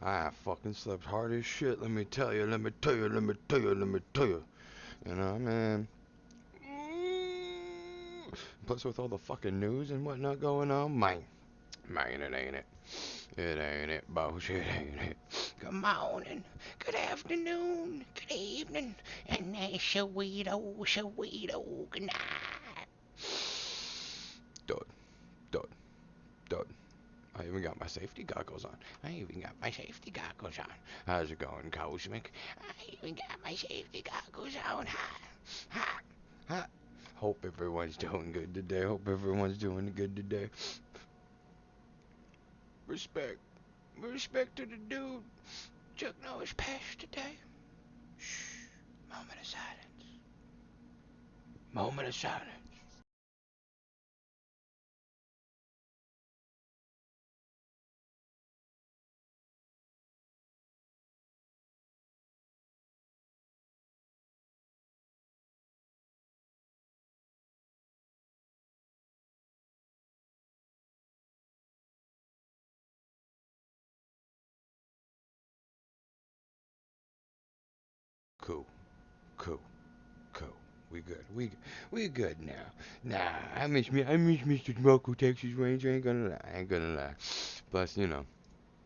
I fucking slept hard as shit. Let me tell you. Let me tell you. Let me tell you. Let me tell you. You know, man. Plus, with all the fucking news and whatnot going on, man, it ain't it. It ain't it, boss. It ain't it. Good morning, good afternoon, good evening, and sweet good night. Dud, dud, dud. I even got my safety goggles on. How's it going, Cosmic? I even got my safety goggles on. Ha, ha, ha. Hope everyone's doing good today. Hope everyone's doing good today. Respect. Respect to the dude. Chuck Norris passed today. Shh. Moment of silence. Moment of silence. Cool. Cool. Cool. We good. We good now. Nah, I miss Mr. Smoko Texas Ranger. I ain't gonna lie. Plus,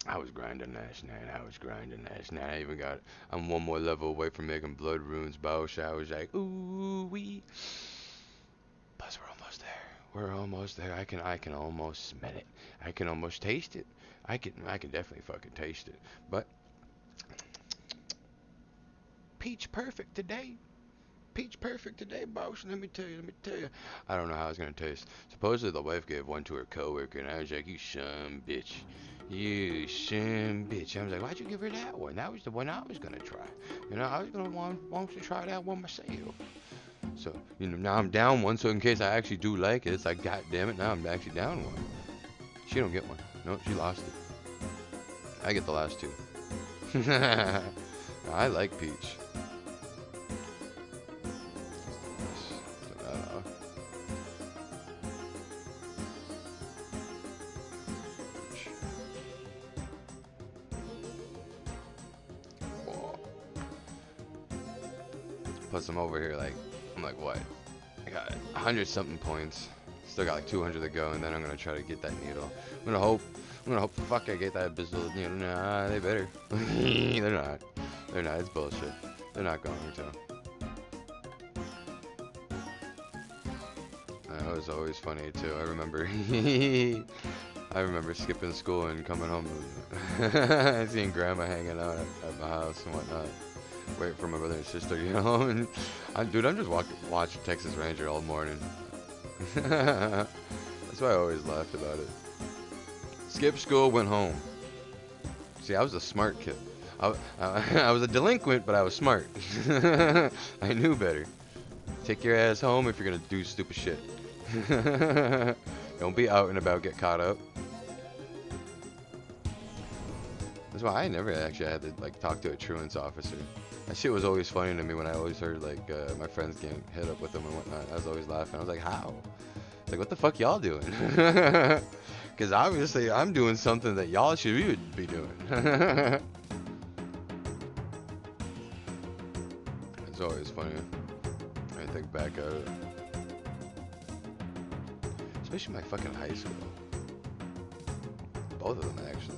I was grinding last night. I even got. I'm one more level away from making blood runes. Bosh. I was like, ooh wee. Plus, we're almost there. We're almost there. I can almost smell it. I can almost taste it. I can definitely fucking taste it. But peach perfect today. Peach perfect today, boss. Let me tell you. I don't know how it's gonna taste. Supposedly the wife gave one to her coworker, and I was like, you son bitch. You son bitch. I was like, why'd you give her that one? That was the one I was gonna try. I was gonna want to try that one myself. So, now I'm down one, so in case I actually do like it, it's like, god damn it, now I'm actually down one. She don't get one. No, she lost it. I get the last two. I like peach. Plus, I'm over here I'm like, what? I got 100 something points. Still got like 200 to go, and then I'm gonna try to get that needle. I'm gonna hope, fuck, I get that abyssal needle. Nah, they better. They're not. They're not. It's bullshit. They're not going to. That was always funny too. I remember. I remember skipping school and coming home and seeing grandma hanging out at my house and whatnot. Wait for my brother and sister to get home. And dude, I'm just watching Texas Ranger all morning. That's why I always laughed about it. Skipped school, went home. See, I was a smart kid. I was a delinquent, but I was smart. I knew better. Take your ass home if you're gonna do stupid shit. Don't be out and about, get caught up. That's why I never actually had to talk to a truants officer. That shit was always funny to me when I always heard my friends getting hit up with them and whatnot. I was always laughing. I was like, how? It's like, what the fuck y'all doing? Because obviously I'm doing something that y'all should be doing. It's always funny. I think back at it. Especially my fucking high school. Both of them, actually.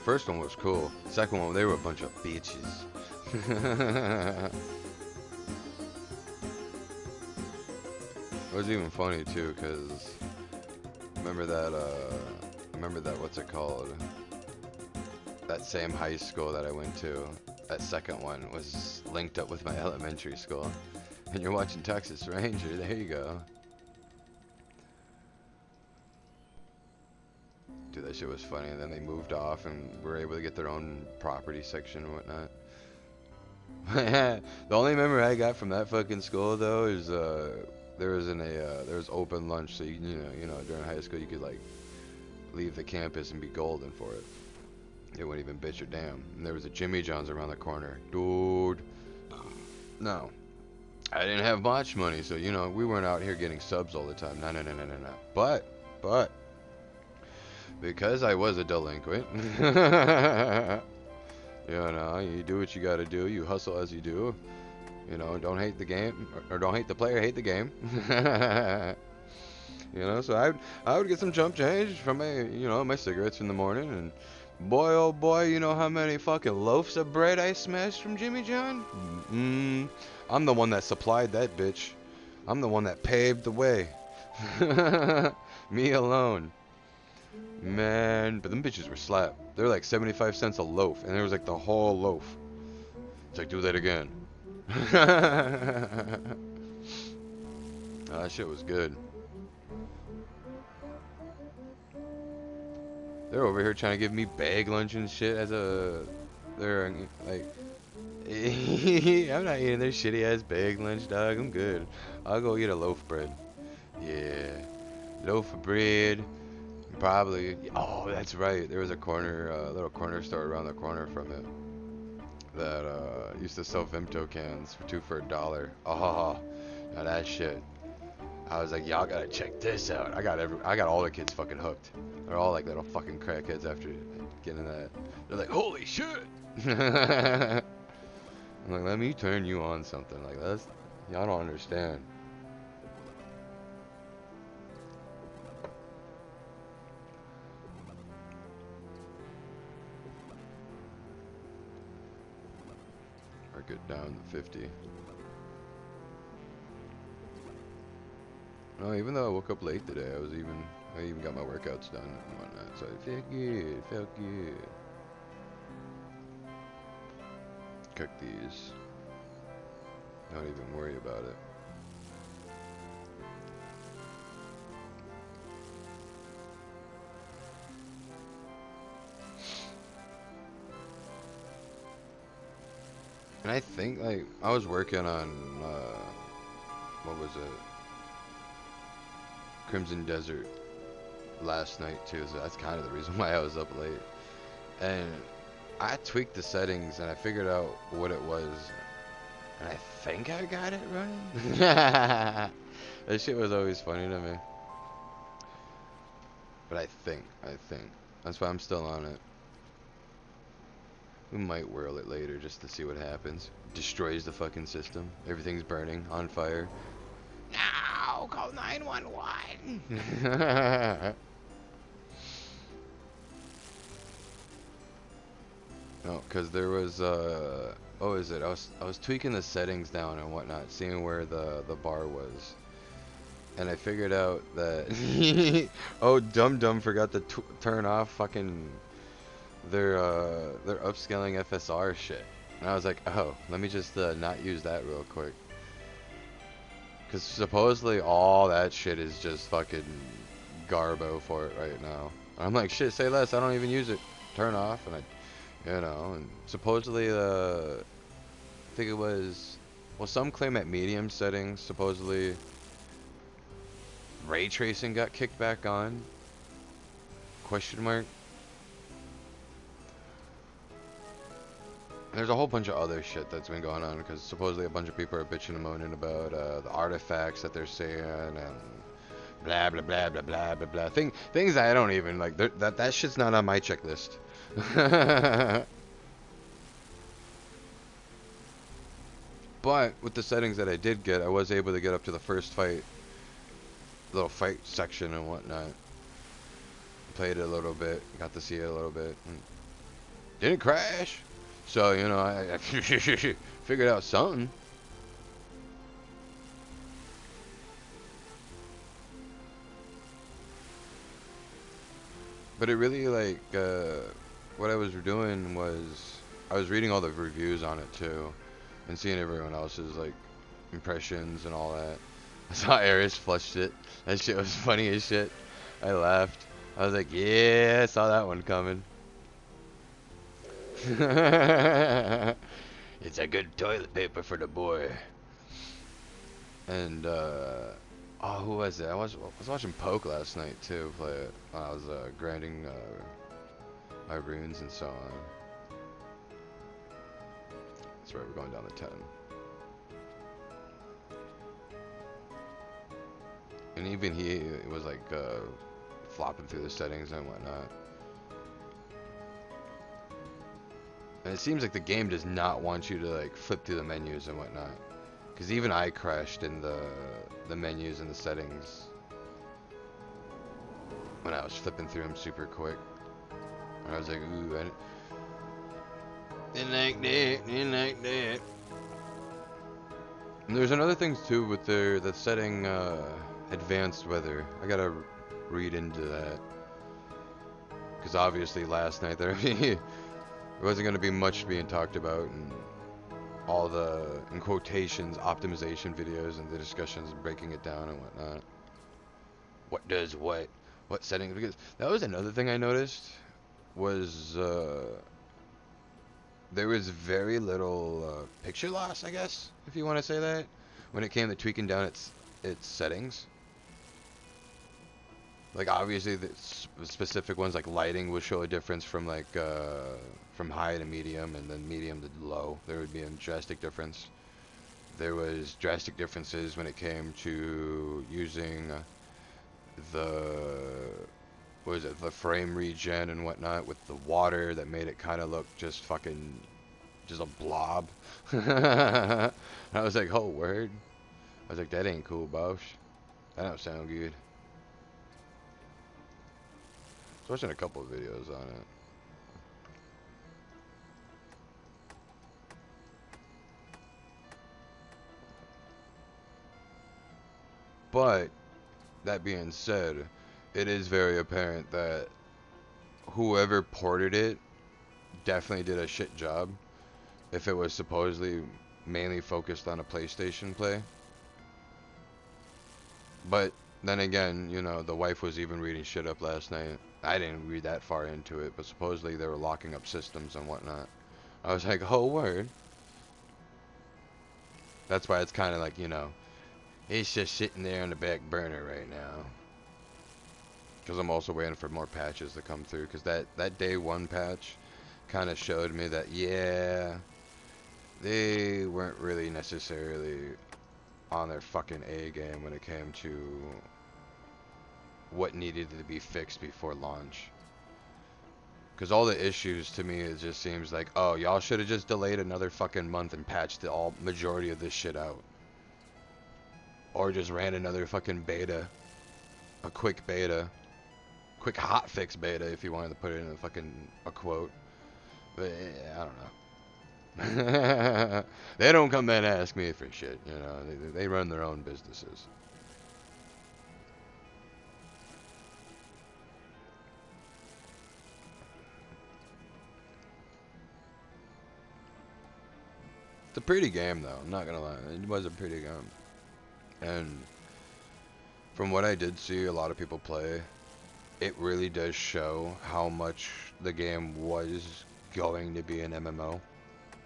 First one was cool. Second one, they were a bunch of bitches. It was even funny too, cause remember that what's it called? That same high school that I went to, that second one was linked up with my elementary school. And you're watching Texas Ranger, there you go. Dude, that shit was funny, and then they moved off and were able to get their own property section and whatnot. The only memory I got from that fucking school though is there was open lunch, so during high school you could leave the campus and be golden for it. It wouldn't even bitch or damn. And there was a Jimmy John's around the corner, dude. No, I didn't have much money, so you know we weren't out here getting subs all the time. No, no, no, no, no, no. But because I was a delinquent, you know, you do what you gotta do. You hustle as you do. You know, don't hate the game, or don't hate the player, hate the game. You know, so I would get some chump change from my cigarettes in the morning, and boy oh boy, you know how many fucking loaves of bread I smashed from Jimmy John? I'm the one that supplied that bitch. I'm the one that paved the way. Me alone. Man, but them bitches were slap. They're like 75 cents a loaf, and there was like the whole loaf. It's like, do that again. Oh, that shit was good. They're over here trying to give me bag lunch and shit as a. They're like. I'm not eating their shitty ass bag lunch, dog. I'm good. I'll go eat a loaf of bread. Yeah. Loaf of bread. Probably. Oh, that's right. There was a little corner store around the corner from it that used to sell Vimto cans for two for $1. Oh, now that shit. I was like, y'all gotta check this out. I got all the kids fucking hooked. They're all like little fucking crackheads after getting that. They're like, holy shit! I'm like, let me turn you on something like this. Y'all don't understand. Or get down to 50. No, even though I woke up late today, I even got my workouts done and whatnot. So it felt good. Cook these. Don't even worry about it. And I think, like, I was working on, what was it? Crimson Desert last night, too, so that's kind of the reason why I was up late. And I tweaked the settings, and I figured out what it was, and I think I got it running. That shit was always funny to me. But I think. That's why I'm still on it. We might whirl it later just to see what happens. Destroys the fucking system. Everything's burning, on fire. No, call 911. No, cause there was what was it? I was tweaking the settings down and whatnot, seeing where the bar was, and I figured out that oh, Dum forgot to turn off fucking their upscaling FSR shit. And I was like, oh, let me just not use that real quick. Because supposedly all that shit is just fucking garbo for it right now. I'm like, shit, say less, I don't even use it. Turn off, and and supposedly, I think it was, well, some claim at medium settings, supposedly, ray tracing got kicked back on. Question mark. There's a whole bunch of other shit that's been going on because supposedly a bunch of people are bitching and moaning about the artifacts that they're seeing and blah blah blah blah blah blah blah. Things I don't even like. That shit's not on my checklist. But with the settings that I did get, I was able to get up to the first fight, little fight section and whatnot. Played it a little bit, got to see it a little bit. Didn't crash. So, you know, I figured out something. But it really, like, what I was doing was, I was reading all the reviews on it, too. And seeing everyone else's, like, impressions and all that. I saw Eris flushed it. That shit was funny as shit. I laughed. I was like, yeah, I saw that one coming. It's a good toilet paper for the boy. And oh, who was it? I was watching Poke last night too. Play it. I was grinding my runes and so on. That's right. We're going down to 10. And even he was like flopping through the settings and whatnot. And it seems like the game does not want you to like flip through the menus and whatnot. Because even I crashed in the menus and the settings when I was flipping through them super quick. And I was like, ooh, I didn't like that, didn't like that. And there's another thing too with the setting advanced weather. I gotta read into that. Because obviously last night there wasn't gonna be much being talked about, and all the, in quotations, optimization videos and the discussions and breaking it down and whatnot. What does what settings? Because that was another thing I noticed was there was very little picture loss, I guess, if you want to say that, when it came to tweaking down its settings. Like obviously the specific ones like lighting would show a difference from like from high to medium and then medium to low. There would be a drastic difference. There was drastic differences when it came to using the what is it, the frame regen and whatnot with the water that made it kind of look just fucking just a blob. I was like, oh word. I was like, that ain't cool, Bosh. That don't sound good. I was watching a couple of videos on it. But that being said, it is very apparent that whoever ported it definitely did a shit job if it was supposedly mainly focused on a PlayStation play. But then again, you know, the wife was even reading shit up last night. I didn't read that far into it, but supposedly they were locking up systems and whatnot. I was like, oh word. That's why it's kind of like, you know, it's just sitting there on the back burner right now. Because I'm also waiting for more patches to come through. Because that day one patch kind of showed me that, yeah, they weren't really necessarily on their fucking A game when it came to what needed to be fixed before launch. Because all the issues to me, it just seems like, oh, y'all should have just delayed another fucking month and patched the majority of this shit out. Or just ran another fucking beta. A quick beta. Quick hotfix beta, if you wanted to put it in a fucking a quote. But yeah, I don't know. They don't come and ask me for shit, you know. They run their own businesses. It's a pretty game, though. I'm not gonna lie. It was a pretty game. And from what I did see a lot of people play, it really does show how much the game was going to be an MMO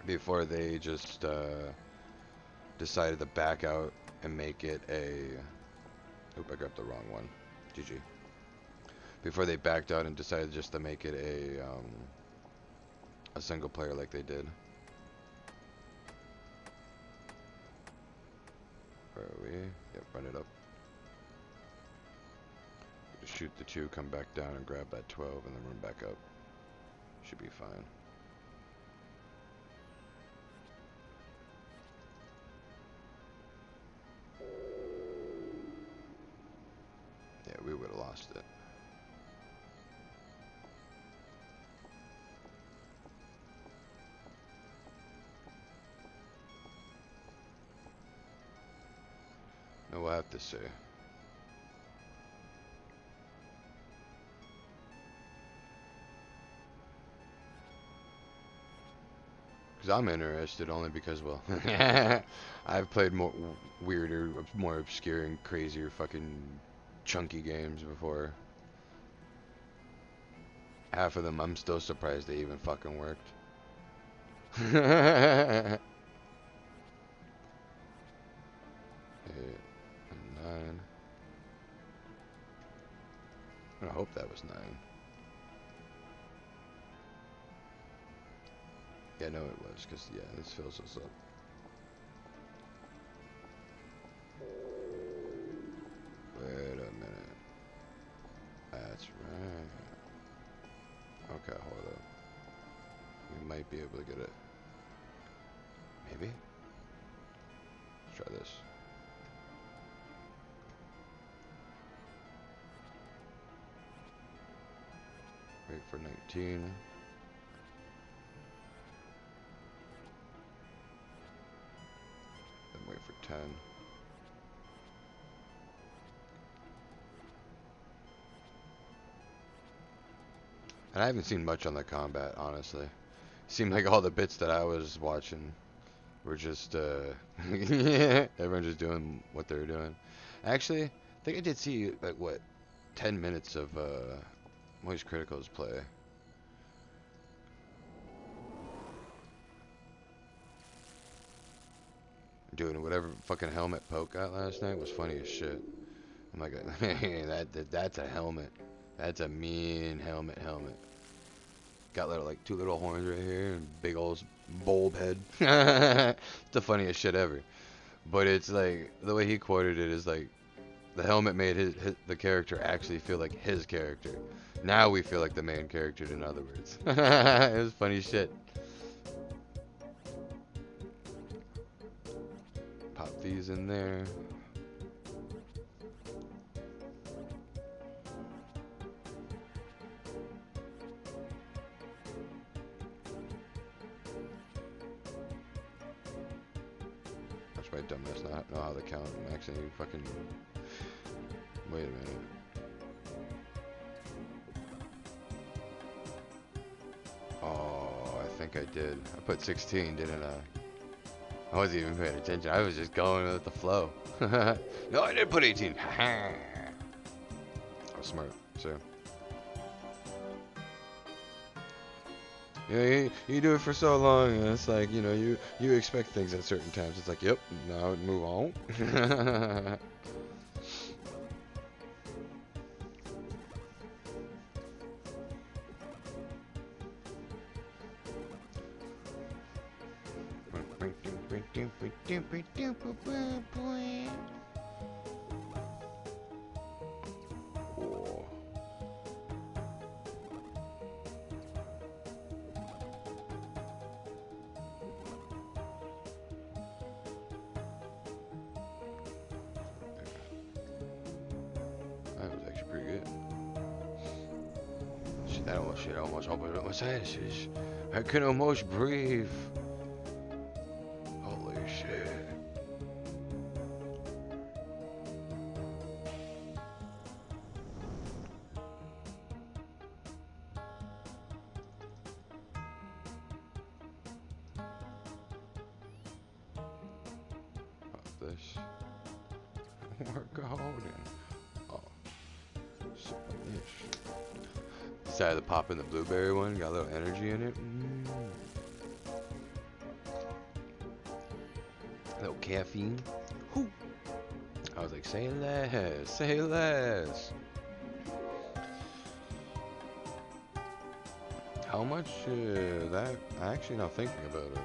before they just decided to back out and make it a... Oop, I grabbed the wrong one. GG. Before they backed out and decided just to make it a single player like they did. Where are we? Yep, run it up. Shoot the 2, come back down and grab that 12 and then run back up. Should be fine. Yeah, we would have lost it. No, we'll have to see. Because I'm interested only because, well, I've played more weirder, more obscure and crazier fucking chunky games before. Half of them I'm still surprised they even fucking worked. 8 and 9. I hope that was 9. Yeah, no it was, because, yeah, this fills us up. Where Okay, hold up. We might be able to get it. Maybe? Let's try this. Wait for 19. Then wait for 10. And I haven't seen much on the combat, honestly. Seemed like all the bits that I was watching were just, everyone just doing what they were doing. Actually, I think I did see, like, what, 10 minutes of, Moist Critical's play. Doing whatever fucking helmet Poke got last night was funny as shit. I'm like, hey, that's a helmet. That's a mean helmet. Got little, like, 2 little horns right here and big old bulb head. It's the funniest shit ever. But it's like, the way he quoted it is like, the helmet made the character actually feel like his character. Now we feel like the main character, in other words. It was funny shit. Pop these in there. That's my dumbass not know how to count. I'm actually fucking... Wait a minute. Oh, I think I did. I put 16, didn't I? I wasn't even paying attention. I was just going with the flow. No, I did put 18. I was smart, so. Yeah, you do it for so long, and it's like, you know, you expect things at certain times. It's like, yep, now move on. Oh. That was actually pretty good. Shit, that almost opened up my sinuses. I can almost breathe. Holy shit. Pop this. We're golden. Oh. So decided to pop in the blueberry one, got a little energy in it. A little caffeine. Whew. I was like, say less, say less. How much that? I'm actually not thinking about it.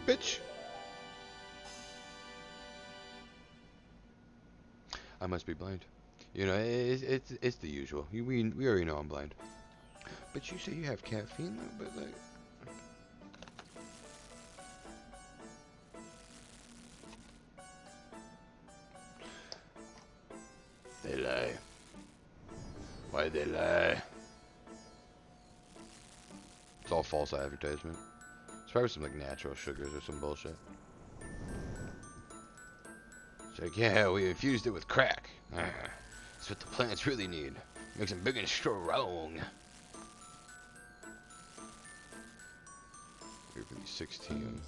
Bitch. I must be blind. You know, it's the usual. We already know I'm blind. But you say you have caffeine, but like. They lie. Why they lie? It's all false advertisement. It's probably some like natural sugars or some bullshit. It's like, yeah, we infused it with crack. That's what the plants really need. Makes them big and strong. Here for these 16.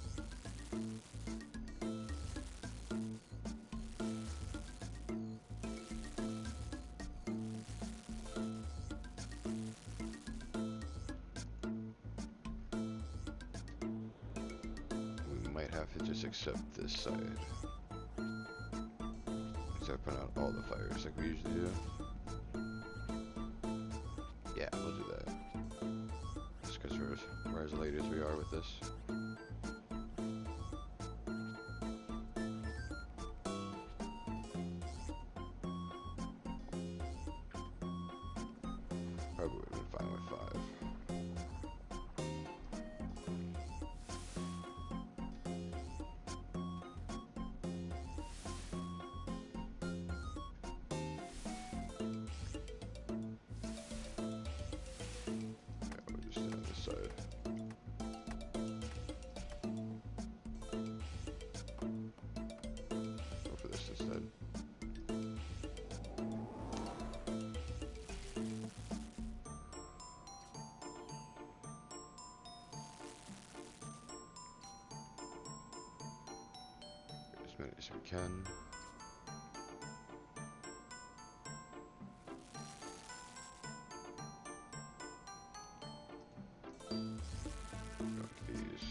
We might have to just accept this side. Except put out all the fires like we usually do. Yeah, we'll do that. Just because we're as late as we are with this. Probably would have been fine with 5. As we can. These.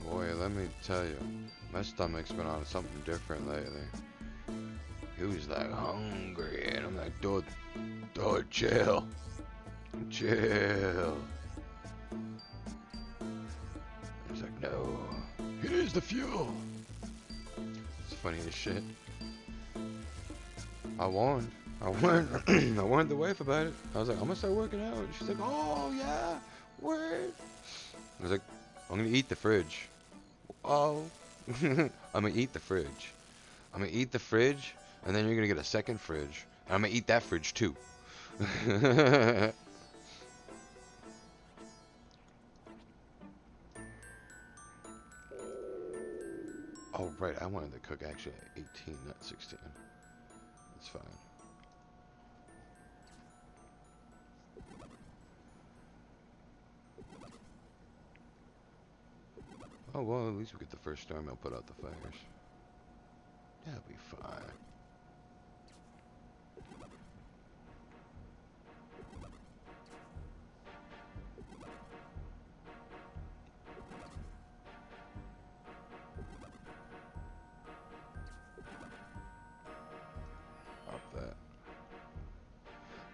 Boy, let me tell you, my stomach's been on something different lately. He was like hungry, and I'm like, dude, chill. Chill. He's like, no, here's the fuel. It's funny as shit. I warned I warned the wife about it. I was like, I'm gonna start working out. She's like, oh yeah, word. I was like, I'm gonna eat the fridge. Oh, I'm gonna eat the fridge. I'm gonna eat the fridge, and then you're gonna get a second fridge. And I'm gonna eat that fridge too. Oh, right, I wanted to cook actually at 18, not 16. That's fine. Oh, well, at least we get the first storm. I'll put out the fires. That'll be fine.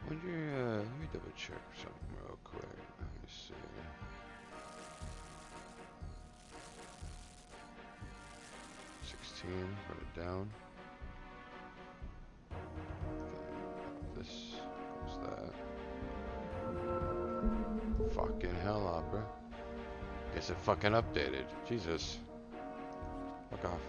Let me double check something real quick. Let me see. Put it down. Okay, this goes that. Fucking hell, Opera. Guess it fucking updated. Jesus. Fuck off.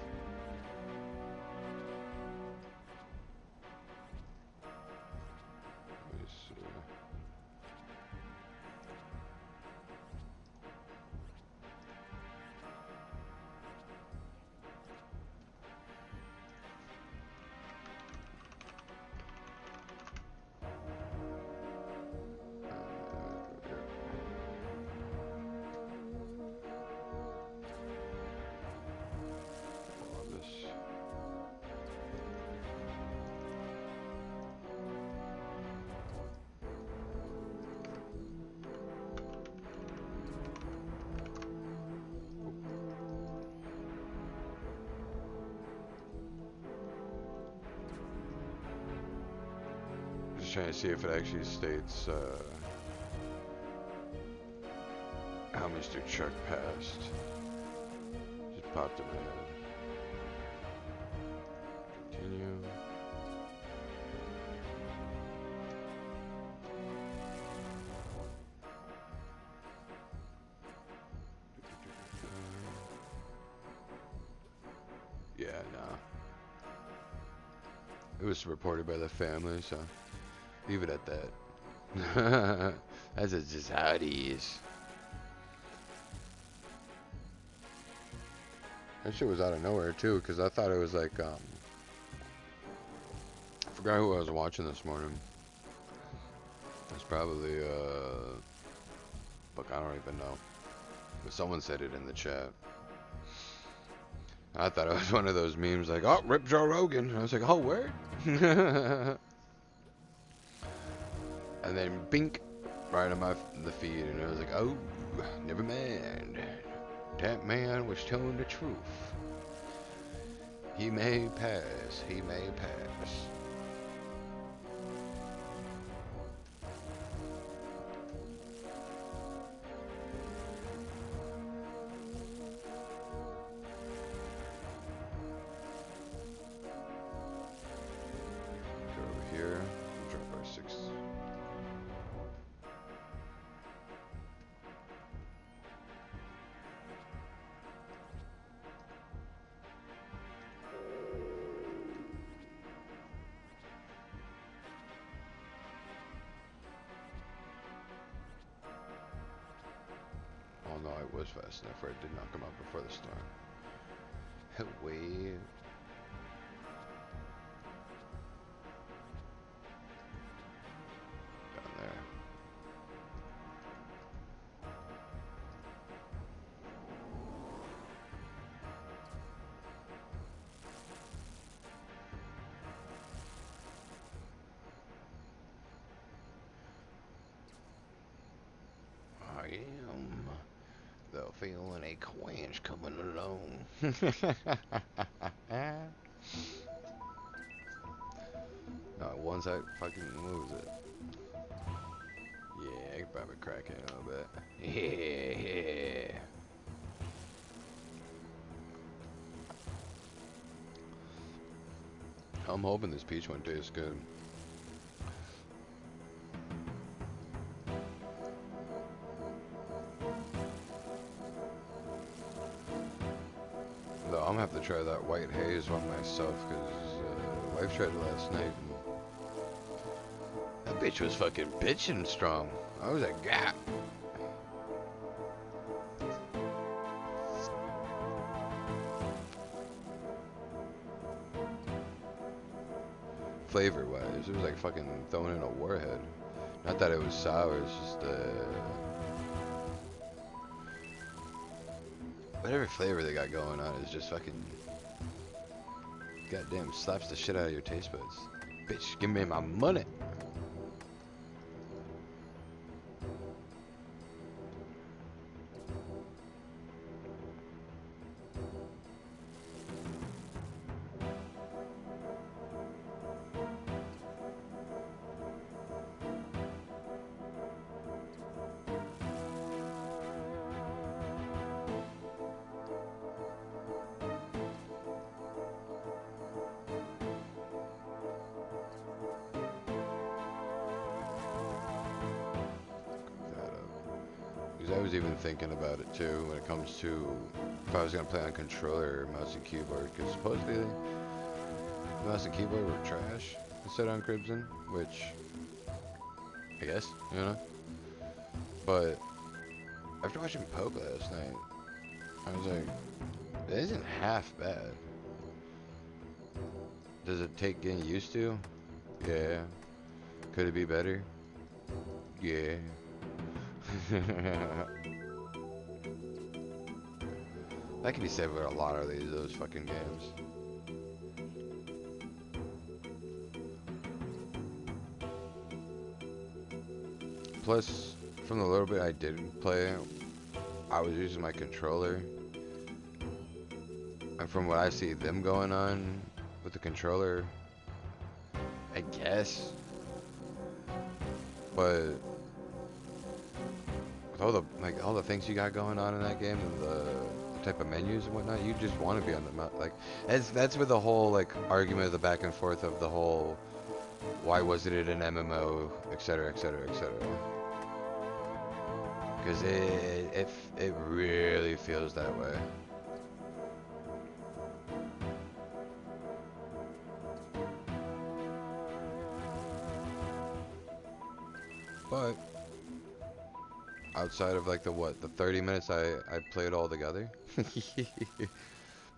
Trying to see if it actually states how Mr. Chuck passed. Just popped in my head. Continue. Yeah, no. It was reported by the family, so leave it at that. That's just how it is. That shit was out of nowhere too, because I thought it was like I forgot who I was watching this morning. It's probably fuck, I don't even know. But someone said it in the chat. I thought it was one of those memes like, oh, rip Joe Rogan. I was like, oh, word? And then bink, right on the feed, and I was like, oh, never mind. That man was telling the truth. He may pass. He may pass. fast enough where it did not come out before the storm. Way. Down there. I am the feeling a quench coming along. No, once I fucking moves it. Yeah, I can probably crack it a little bit. Yeah. I'm hoping this peach one tastes good. Though I'm gonna have to try that white haze one myself, because wife tried it last night. And that bitch was fucking bitching strong. I was like, gap. Flavor wise, it was like fucking throwing in a warhead. Not that it was sour, it's just whatever flavor they got going on is just fucking goddamn slaps the shit out of your taste buds. Bitch, give me my money. I was even thinking about it too when it comes to if I was gonna play on controller or mouse and keyboard, because supposedly the mouse and keyboard were trash instead on Crimson, which I guess, you know. But after watching Poke last night, I was like, it isn't half bad. Does it take getting used to? Yeah. Could it be better? Yeah. That can be said with a lot of those fucking games. Plus, from the little bit I did play, I was using my controller. And from what I see them going on with the controller, I guess. But with all the things you got going on in that game and the type of menus and whatnot, you just want to be on the mouse. Like that's where the whole like argument of the back and forth of the whole why wasn't it an MMO, etc., etc., etc. Because it really feels that way. But outside of like the 30 minutes I played all together,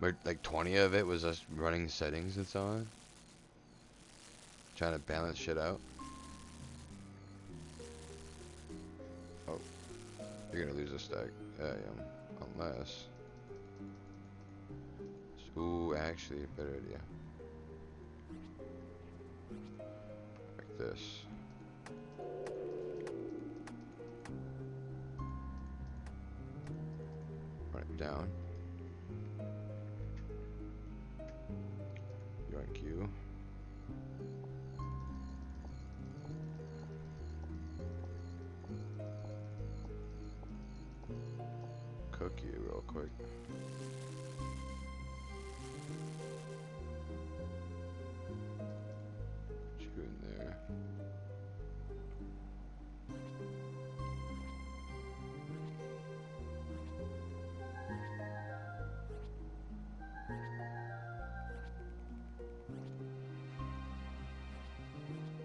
like 20 of it was just running settings and so on, trying to balance shit out. Oh, you're gonna lose a stack. Yeah, I am. Unless, ooh, actually, better idea. Like this. Run it down. Yoink you. Cook you real quick. Put you in there.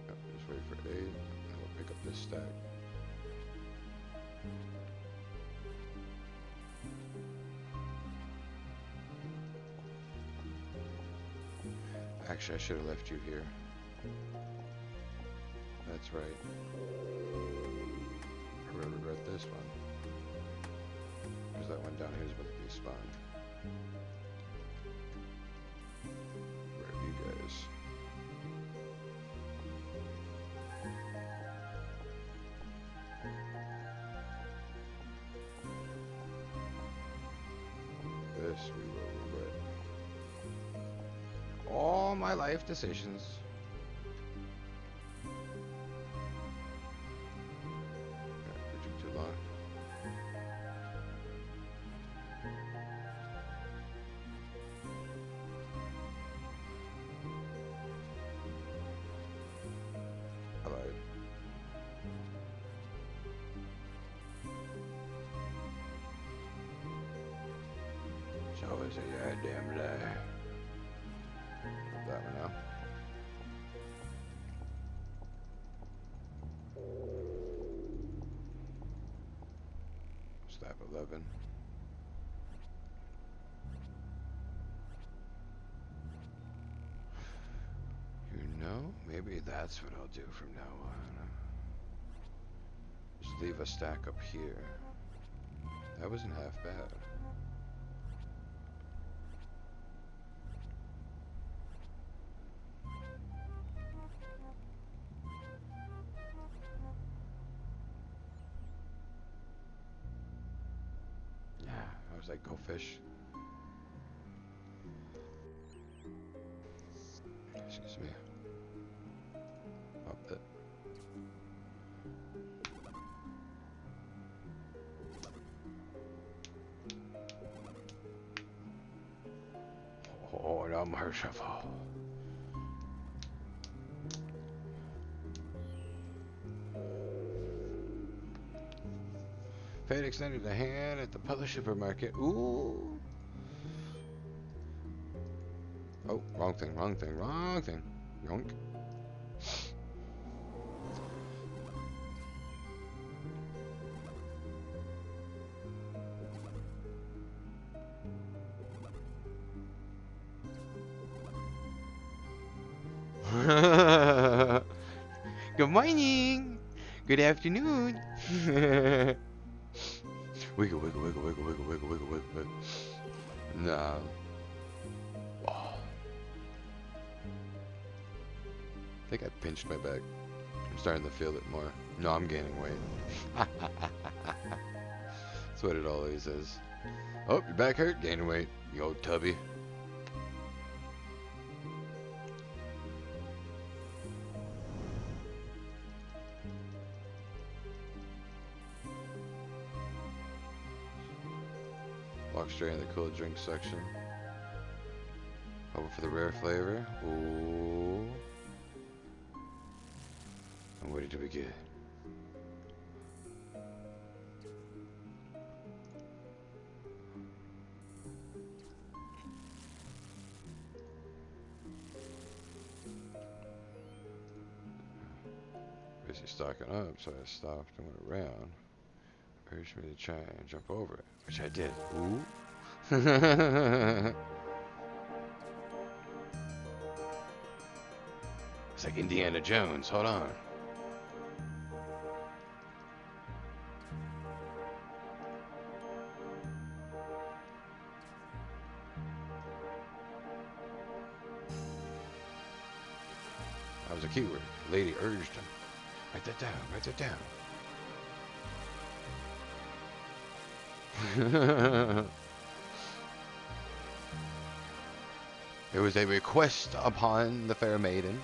Yep, just wait for 8, and we'll pick up this stack. Actually, I should have left you here. That's right. I really regret this one. Because that one down here is about to be spawned. Where are you guys? This we will regret. All my life decisions. We took too long. I lied. It's always a goddamn lie. That one now. Step 11. You know, maybe that's what I'll do from now on. Just leave a stack up here. That wasn't half bad. Yeah, I was like, go fish. Excuse me. Up it. Oh, the merciful. Fate extended a hand at the public supermarket. Ooh. Oh, wrong thing, wrong thing, wrong thing. Yonk. Good morning. Good afternoon. Wiggle, wiggle, wiggle, wiggle, wiggle, wiggle, wiggle, wiggle, wiggle. Nah. Oh. I think I pinched my back. I'm starting to feel it more. No, I'm gaining weight. That's what it always is. Oh, your back hurt? Gaining weight. You old tubby. Walk straight in the cool drink section. Over for the rare flavor. Ooh. And what did we get? Busy stocking up, so I stopped and went around. Urged me to try and jump over it, which I did. Ooh. It's like Indiana Jones. Hold on. That was a keyword. Lady urged him. Write that down. Write that down. It was a request upon the fair maiden.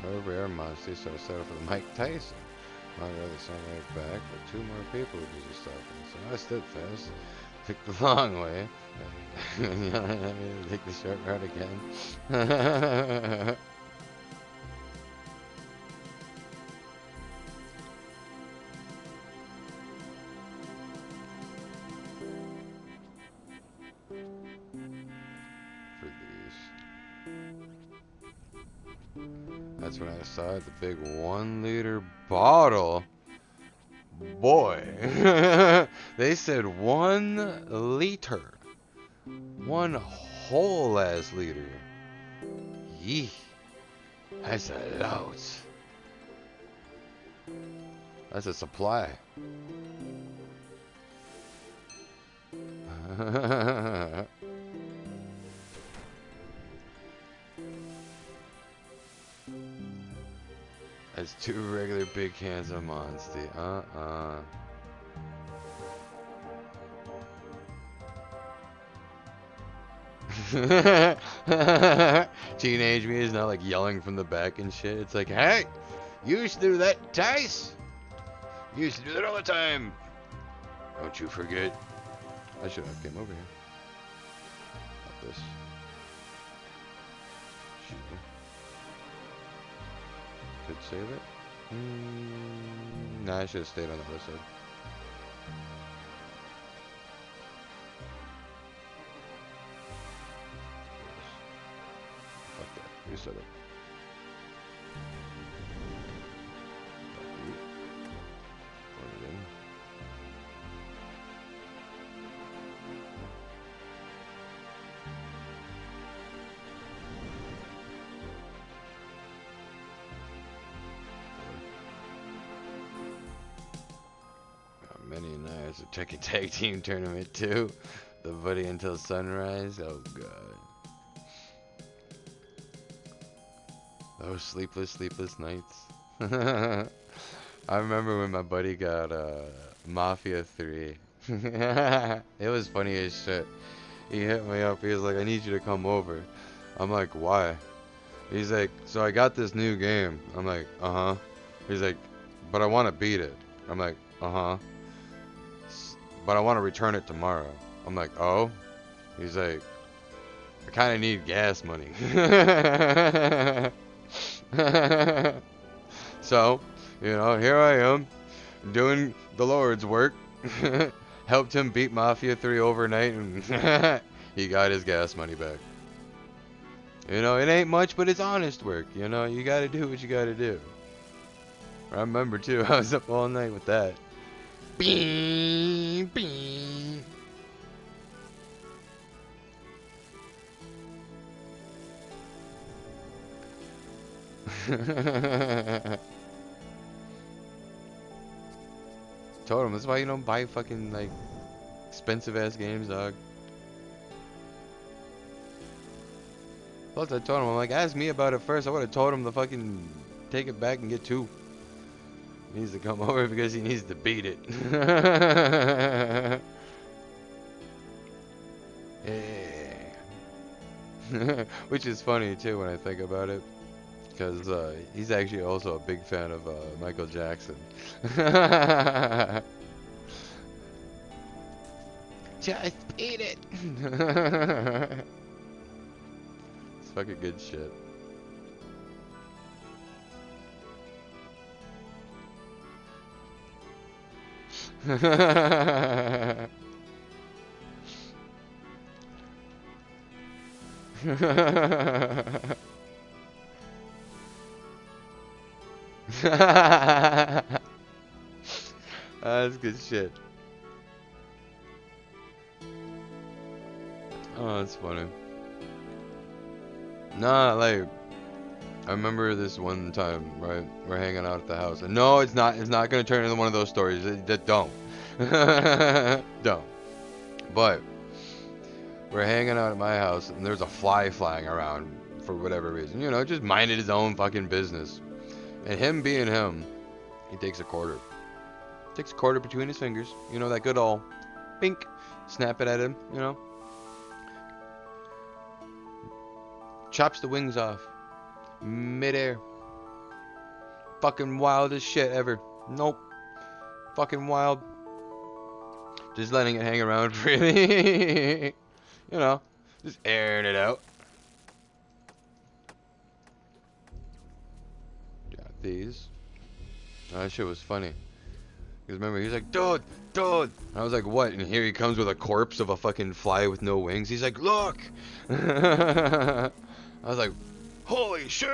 No rare monster, so I settled for the Mike Tyson. My brother sent right back, but 2 more people would usually stop me. So I stood fast, took the long way. You know, I mean, take the short route again. For these. That's when I saw it, the big 1 liter bottle. Boy. They said 1 liter. One whole ass liter. Yee. That's a lot. That's a supply. That's 2 regular big cans of Monster. Teenage me is now like yelling from the back and shit. It's like, hey, you used to do that, Tice. You used to do that all the time. Don't you forget. I should have came over here. Not this. Could save it. Nah, I should have stayed on the other side. Fuck that. Reset it. Many nights a Tekken Tag Team Tournament too. The Buddy Until Sunrise. Oh god. Those sleepless nights. I remember when my buddy got Mafia 3. It was funny as shit. He hit me up. He was like, I need you to come over. I'm like, why? He's like, so I got this new game. I'm like, uh-huh. He's like, but I want to beat it. I'm like, uh-huh. But I want to return it tomorrow. I'm like, oh? He's like, I kind of need gas money. So, you know, here I am, doing the Lord's work. Helped him beat Mafia 3 overnight, and he got his gas money back. You know, it ain't much, but it's honest work. You know, you gotta do what you gotta do. I remember, too, I was up all night with that. Bing, bing. Told him, that's why you don't buy fucking, like, expensive ass games, dog. Plus, I told him, I'm like, ask me about it first. I would have told him to fucking take it back and get 2. He needs to come over because he needs to beat it. Yeah. Which is funny too when I think about it, because he's actually also a big fan of Michael Jackson. Just beat it. It's fucking good shit. That's good shit. Oh, that's funny. Nah, like, I remember this one time, right? We're hanging out at the house, and no, it's not gonna turn into one of those stories. Don't, don't. But we're hanging out at my house, and there's a fly flying around for whatever reason. You know, just minded his own fucking business. And him being him, he takes a quarter. Takes a quarter between his fingers. You know, that good old bink. Snap it at him, you know. Chops the wings off. Midair. Fucking wild as shit ever. Nope. Fucking wild. Just letting it hang around freely. You know, just airing it out. Got these. Oh, that shit was funny. Because remember, he's like, dude. I was like, what? And here he comes with a corpse of a fucking fly with no wings. He's like, look. I was like, holy shit.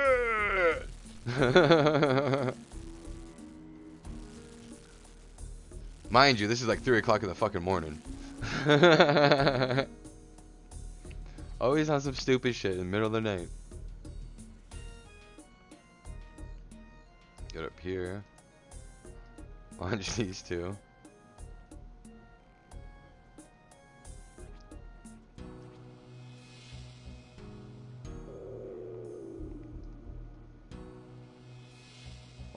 Mind you, this is like 3 o'clock in the fucking morning. Always on some stupid shit in the middle of the night. Get up here. Launch these two.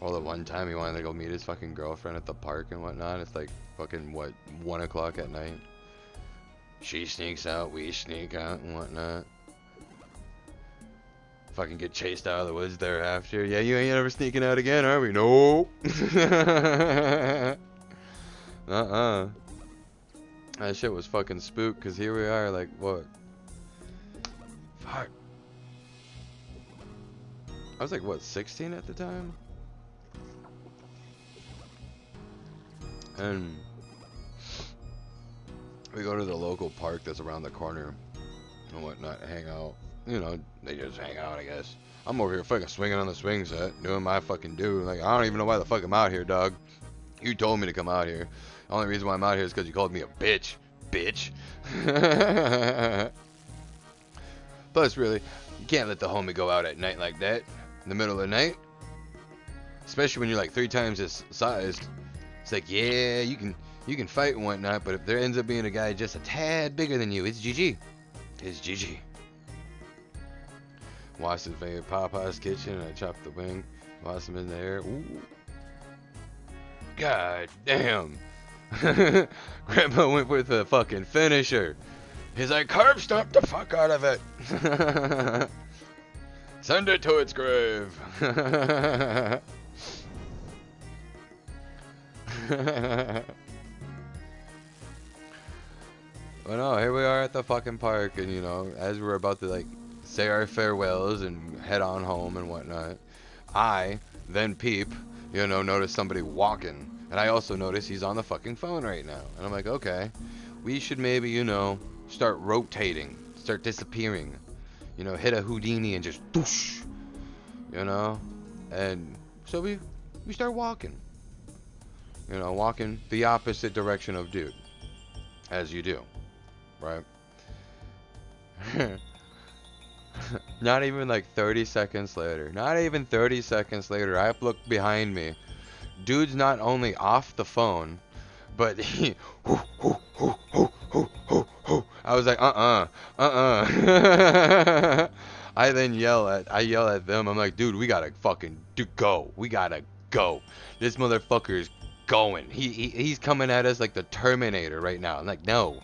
All the one time he wanted to go meet his fucking girlfriend at the park and whatnot. It's like fucking, what, 1 o'clock at night. She sneaks out, we sneak out and whatnot. Fucking get chased out of the woods thereafter. Yeah, you ain't ever sneaking out again, are we? Nope. That shit was fucking spook, because here we are, like, what? Fuck. I was like, what, 16 at the time? And we go to the local park that's around the corner and whatnot, hang out. You know, they just hang out, I guess. I'm over here fucking swinging on the swing set, doing my fucking do. Like, I don't even know why the fuck I'm out here, dog. You told me to come out here. The only reason why I'm out here is because you called me a bitch. Bitch. Plus, really, you can't let the homie go out at night like that. In the middle of the night. Especially when you're like 3 times his size. It's like, yeah, you can fight and whatnot, but if there ends up being a guy just a tad bigger than you, it's GG. It's GG. Watched his favorite Papa's kitchen, and I chopped the wing. Lost him in the air. Ooh. God damn. Grandpa went with a fucking finisher. He's like, curb stomp the fuck out of it. Send it to its grave. Well, no, here we are at the fucking park, and you know, as we're about to like say our farewells and head on home and whatnot, I then peep, you know, notice somebody walking, and I also notice he's on the fucking phone right now, and I'm like, okay, we should maybe, you know, start rotating, start disappearing, you know, hit a Houdini and just doosh, you know, and so we start walking. You know, walking the opposite direction of dude. As you do. Right? Not even like 30 seconds later. Not even 30 seconds later. I look behind me. Dude's not only off the phone, but he... I was like, I then yell at them. I'm like, dude, we gotta fucking go. We gotta go. This motherfucker is going. He's coming at us like the Terminator right now. I'm like, no.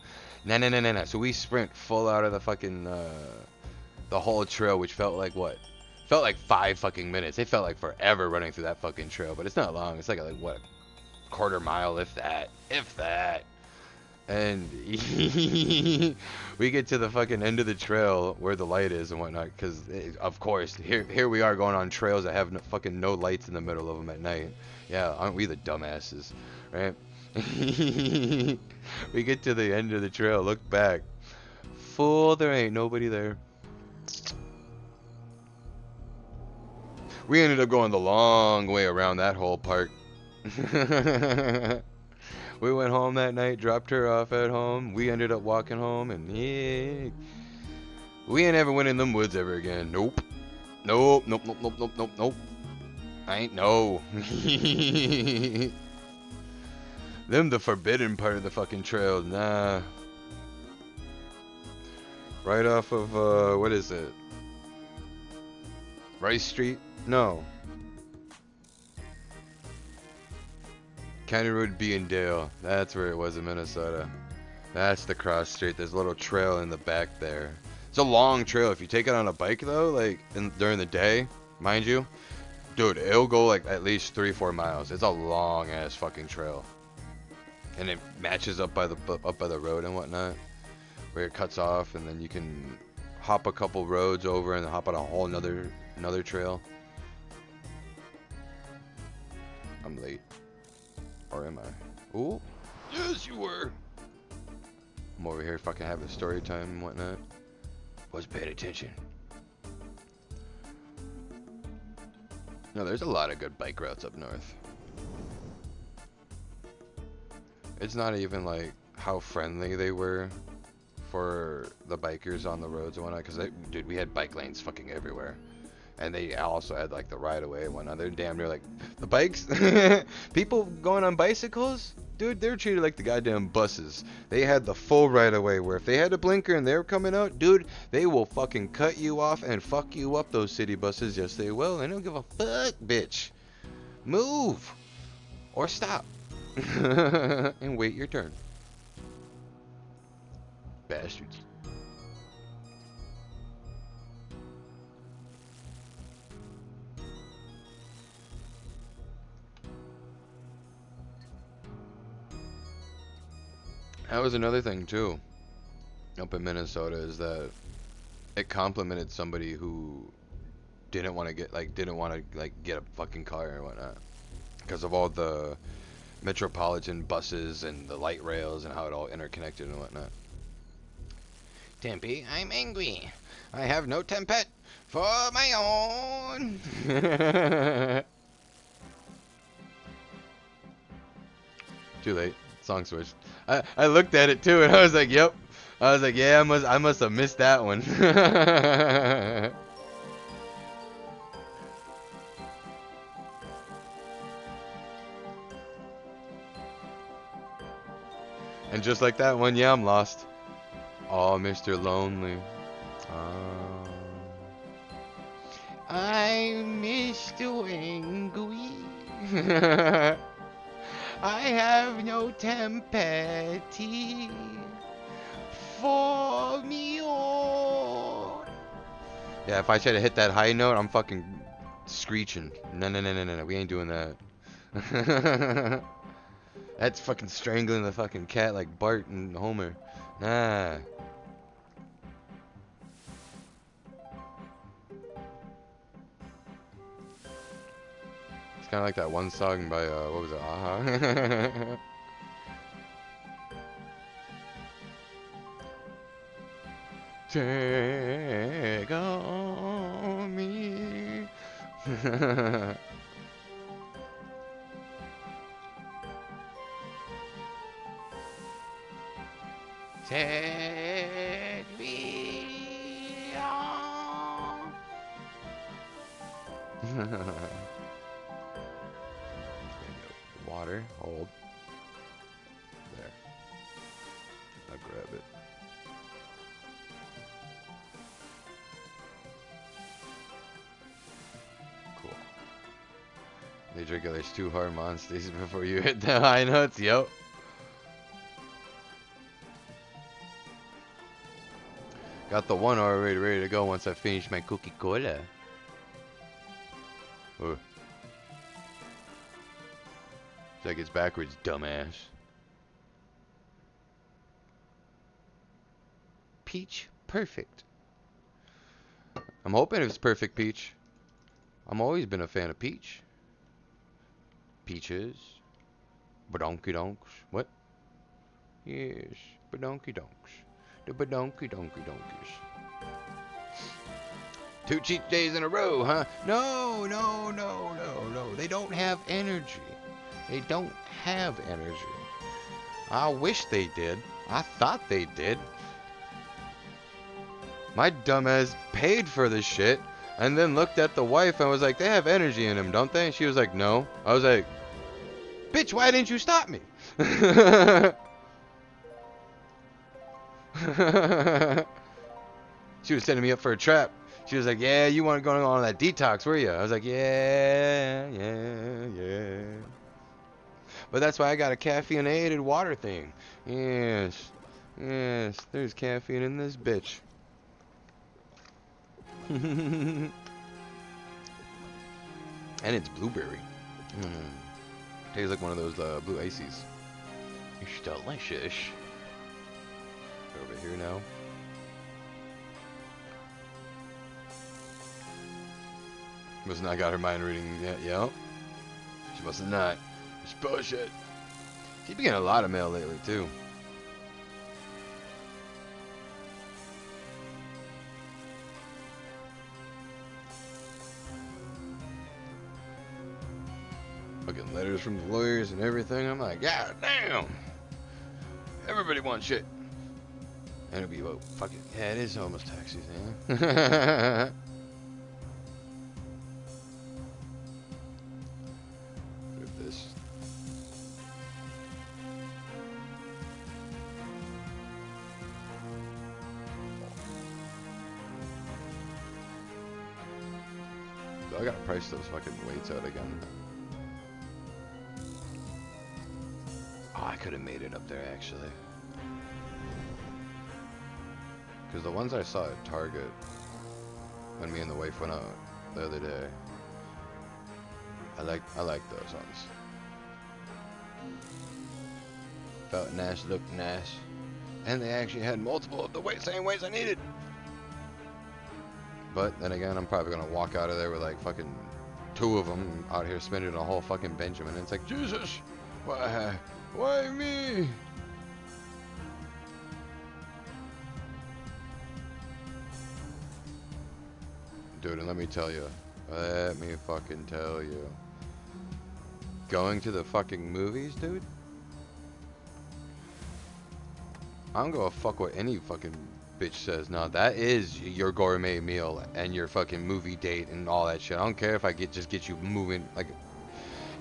So we sprint full out of the fucking the whole trail, which felt like what? Felt like 5 fucking minutes. It felt like forever running through that fucking trail, but it's not long. It's like what, quarter mile, if that. And we get to the fucking end of the trail where the light is and whatnot, because of course here we are going on trails that have no lights in the middle of them at night. Yeah, aren't we the dumbasses, right? We get to the end of the trail, look back, fool, there ain't nobody there. We ended up going the long way around that whole park. We went home that night, dropped her off at home. We ended up walking home, and yeah, we ain't ever went in them woods ever again. Nope. I ain't no. Them the forbidden part of the fucking trail. Nah. Right off of, what is it? Rice Street? No. County Road B and Dale. That's where it was in Minnesota. That's the cross street. There's a little trail in the back there. It's a long trail. If you take it on a bike though, like during the day, mind you, dude, it'll go like at least 3-4 miles. It's a long ass fucking trail. And it matches up by the road and whatnot, where it cuts off, and then you can hop a couple roads over and hop on a whole another trail. I'm late. Or am I? Ooh. Yes, you were. I'm over here fucking having story time and whatnot. Was paying attention. No, there's a lot of good bike routes up north. It's not even like how friendly they were for the bikers on the roads and whatnot, because dude, we had bike lanes fucking everywhere. And they also had like the right of way and whatnot. They're damn near like the bikes. People going on bicycles, dude, they're treated like the goddamn buses. They had the full right of way where if they had a blinker and they were coming out, dude, they will fucking cut you off and fuck you up. Those city buses, yes they will. They don't give a fuck, bitch. Move or stop and wait your turn. Bastards. That was another thing too up in Minnesota, is that it complimented somebody who didn't want to get a fucking car or whatnot because of all the metropolitan buses and the light rails and how it all interconnected and whatnot. Tempe, I'm angry. I have no tempet for my own. Too late. Song switched. I looked at it too and I was like, yep. I was like, yeah, I must have missed that one. And just like that one, yeah, I'm lost. Oh, Mr. Lonely. I'm Mr. Angry. I have no tempati for me own. Yeah, if I try to hit that high note, I'm fucking screeching. No, no, no, no, no, no. We ain't doing that. That's fucking strangling the fucking cat like Bart and Homer. Nah. It's kind of like that one song by, what was it, Aha? Take on me. Take me on. Water, hold. There. I'll grab it. Cool. They drink at least 2 hard monsters before you hit the high notes. Yep. Got the one already ready to go once I finish my cookie cola. Oh. It's like it's backwards, dumbass. Peach perfect. I'm hoping it's perfect peach. I'm always been a fan of peach. Peaches. Badonky donks. What? Yes. Badonky donks. The badonky donky donkeys. 2 cheat days in a row, huh? No, no, no, no, no. They don't have energy. They don't have energy. I wish they did. I thought they did. My dumbass paid for this shit and then looked at the wife and was like, they have energy in them, don't they? And she was like, no. I was like, bitch, why didn't you stop me? She was setting me up for a trap. She was like, yeah, you weren't going on that detox, were you? I was like, yeah, yeah, yeah. But that's why I got a caffeinated water thing. Yes, yes, there's caffeine in this bitch. And it's blueberry. Tastes like one of those blue ices. It's delicious. Over here now. Must not got her mind reading yet, yo. She must have not. It's bullshit. She's been getting a lot of mail lately, too. Fucking letters from the lawyers and everything. I'm like, yeah, damn. Everybody wants shit. And it'll be, well, fuck it. Yeah, it is almost tax season, yeah. With this. I gotta price those fucking weights out again. Oh, I could have made it up there actually. Because the ones I saw at Target when me and the wife went out the other day, I like those ones. Felt nice, looked nice, and they actually had multiple of the same weights I needed. But then again, I'm probably gonna walk out of there with like fucking 2 of them out here spending a whole fucking Benjamin. And it's like, Jesus, why me? Dude, and let me fucking tell you, going to the fucking movies, dude, I don't give a fuck what any fucking bitch says. No, that is your gourmet meal and your fucking movie date and all that shit. I don't care if I just get you moving. Like,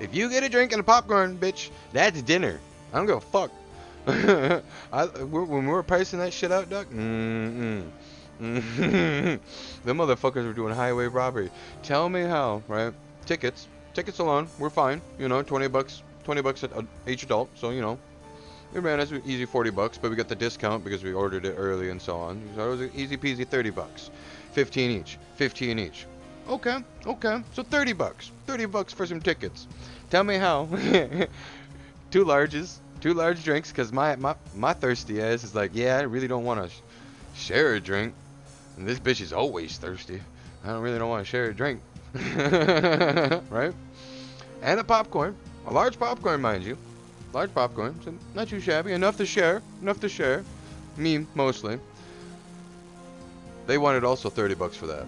if you get a drink and a popcorn, bitch, that's dinner. I don't give a fuck. When we were pricing that shit out, Duck, them motherfuckers were doing highway robbery. Tell me how, right? Tickets alone, we're fine. You know, $20 at each adult. So, you know, it ran us easy $40, but we got the discount because we ordered it early and so on. So it was an easy peasy $30. 15 each. Okay. So $30 for some tickets. Tell me how. Two large drinks, because my thirsty ass is like, yeah, I really don't want to share a drink. And this bitch is always thirsty. I don't want to share a drink. Right? And a popcorn. A large popcorn, mind you. Large popcorn, so not too shabby. Enough to share. Me, mostly. They wanted also $30 for that.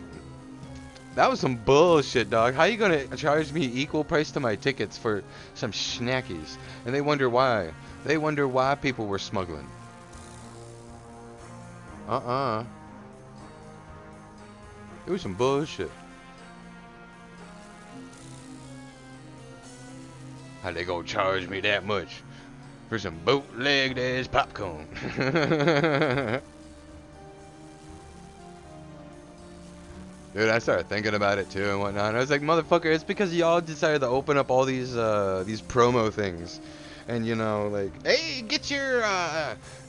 That was some bullshit, dog. How you gonna charge me equal price to my tickets for some snackies? And they wonder why. They wonder why people were smuggling. It was some bullshit. How they gonna charge me that much for some bootlegged ass popcorn? Dude, I started thinking about it too and whatnot. And I was like, motherfucker, it's because y'all decided to open up all these promo things. And, you know, like, hey, get your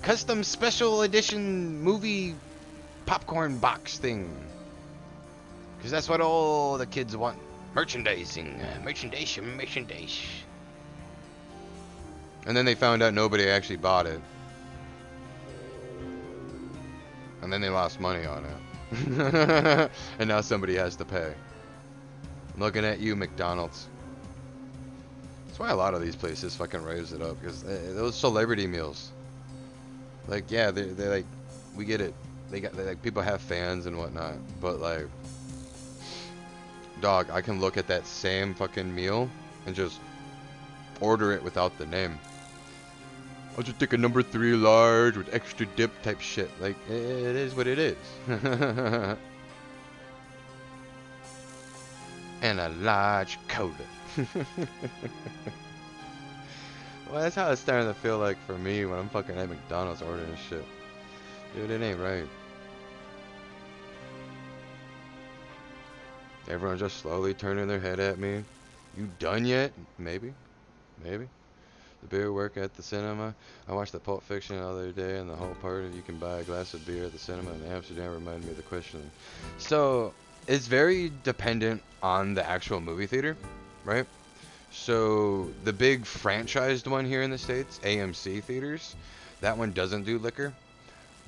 custom special edition movie popcorn box thing. Because that's what all the kids want. Merchandising. Merchandise. And then they found out nobody actually bought it. And then they lost money on it. And now somebody has to pay. I'm looking at you, McDonald's. That's why a lot of these places fucking raise it up, because those celebrity meals, like, yeah, they're like, we get it. They like, people have fans and whatnot, but like, dog, I can look at that same fucking meal and just order it without the name. I'll just take a number 3 large with extra dip type shit. Like, it is what it is. And a large cola. Well, that's how it's starting to feel like for me when I'm fucking at McDonald's ordering shit. Dude, it ain't right. Everyone's just slowly turning their head at me. You done yet? Maybe. The beer work at the cinema. I watched the Pulp Fiction the other day, and the whole part of you can buy a glass of beer at the cinema in Amsterdam reminded me of the question. So, it's very dependent on the actual movie theater, right? So, the big franchised one here in the States, AMC theaters, that one doesn't do liquor.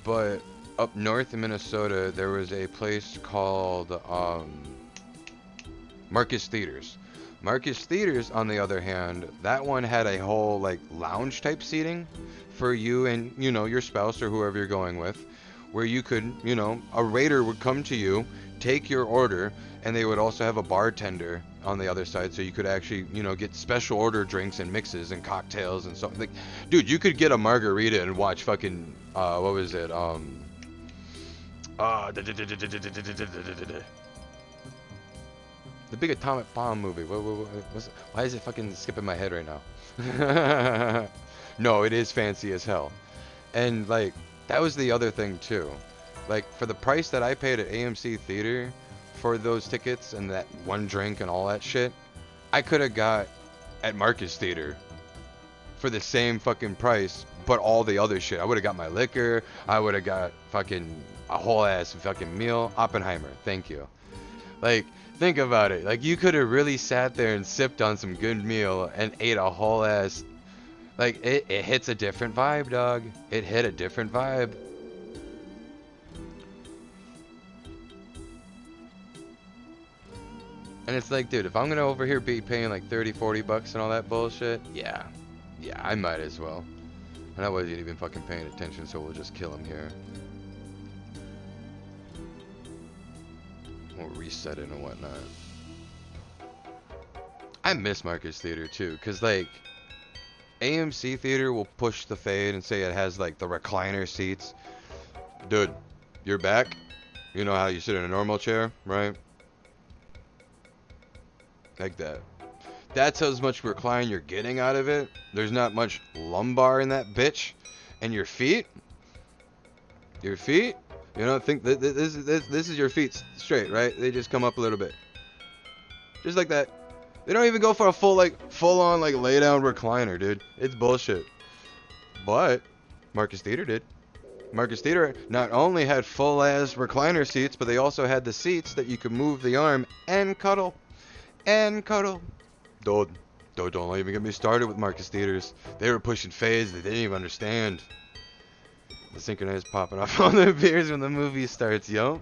But up north in Minnesota, there was a place called Marcus Theaters. Marcus Theaters, on the other hand, that one had a whole, like, lounge type seating for you and, you know, your spouse or whoever you're going with, where you could, you know, a waiter would come to you, take your order, and they would also have a bartender on the other side, so you could actually, you know, get special order drinks and mixes and cocktails and something. Like, dude, you could get a margarita and watch fucking what was it? The big atomic bomb movie. Why is it fucking skipping my head right now? No, it is fancy as hell. And like that was the other thing too. Like for the price that I paid at AMC Theater for those tickets and that one drink and all that shit, I could have got at Marcus Theater for the same fucking price, but all the other shit. I would have got my liquor. I would have got fucking a whole ass fucking meal. Oppenheimer, thank you. Like, think about it. Like, you could have really sat there and sipped on some good meal and ate a whole ass. Like, it hits a different vibe, dog. It hit a different vibe. And it's like, dude, if I'm gonna over here be paying like 30, 40 bucks and all that bullshit, yeah, I might as well. And I wasn't even fucking paying attention, so we'll just kill him here. We'll reset it and whatnot. I miss Marcus Theater too, cause like AMC Theater will push the fade and say it has like the recliner seats. Dude, you're back. You know how you sit in a normal chair, right? Like that. That's how much recline you're getting out of it. There's not much lumbar in that bitch. And your feet? Your feet? You know, think this is your feet straight, right? They just come up a little bit. Just like that. They don't even go for a full on lay down recliner, dude. It's bullshit. But Marcus Theater did. Marcus Theater not only had full ass recliner seats, but they also had the seats that you could move the arm and cuddle. And cuddle. Don't even get me started with Marcus Theaters. They were pushing fades they didn't even understand. The synchronized popping off all their beers when the movie starts, yo.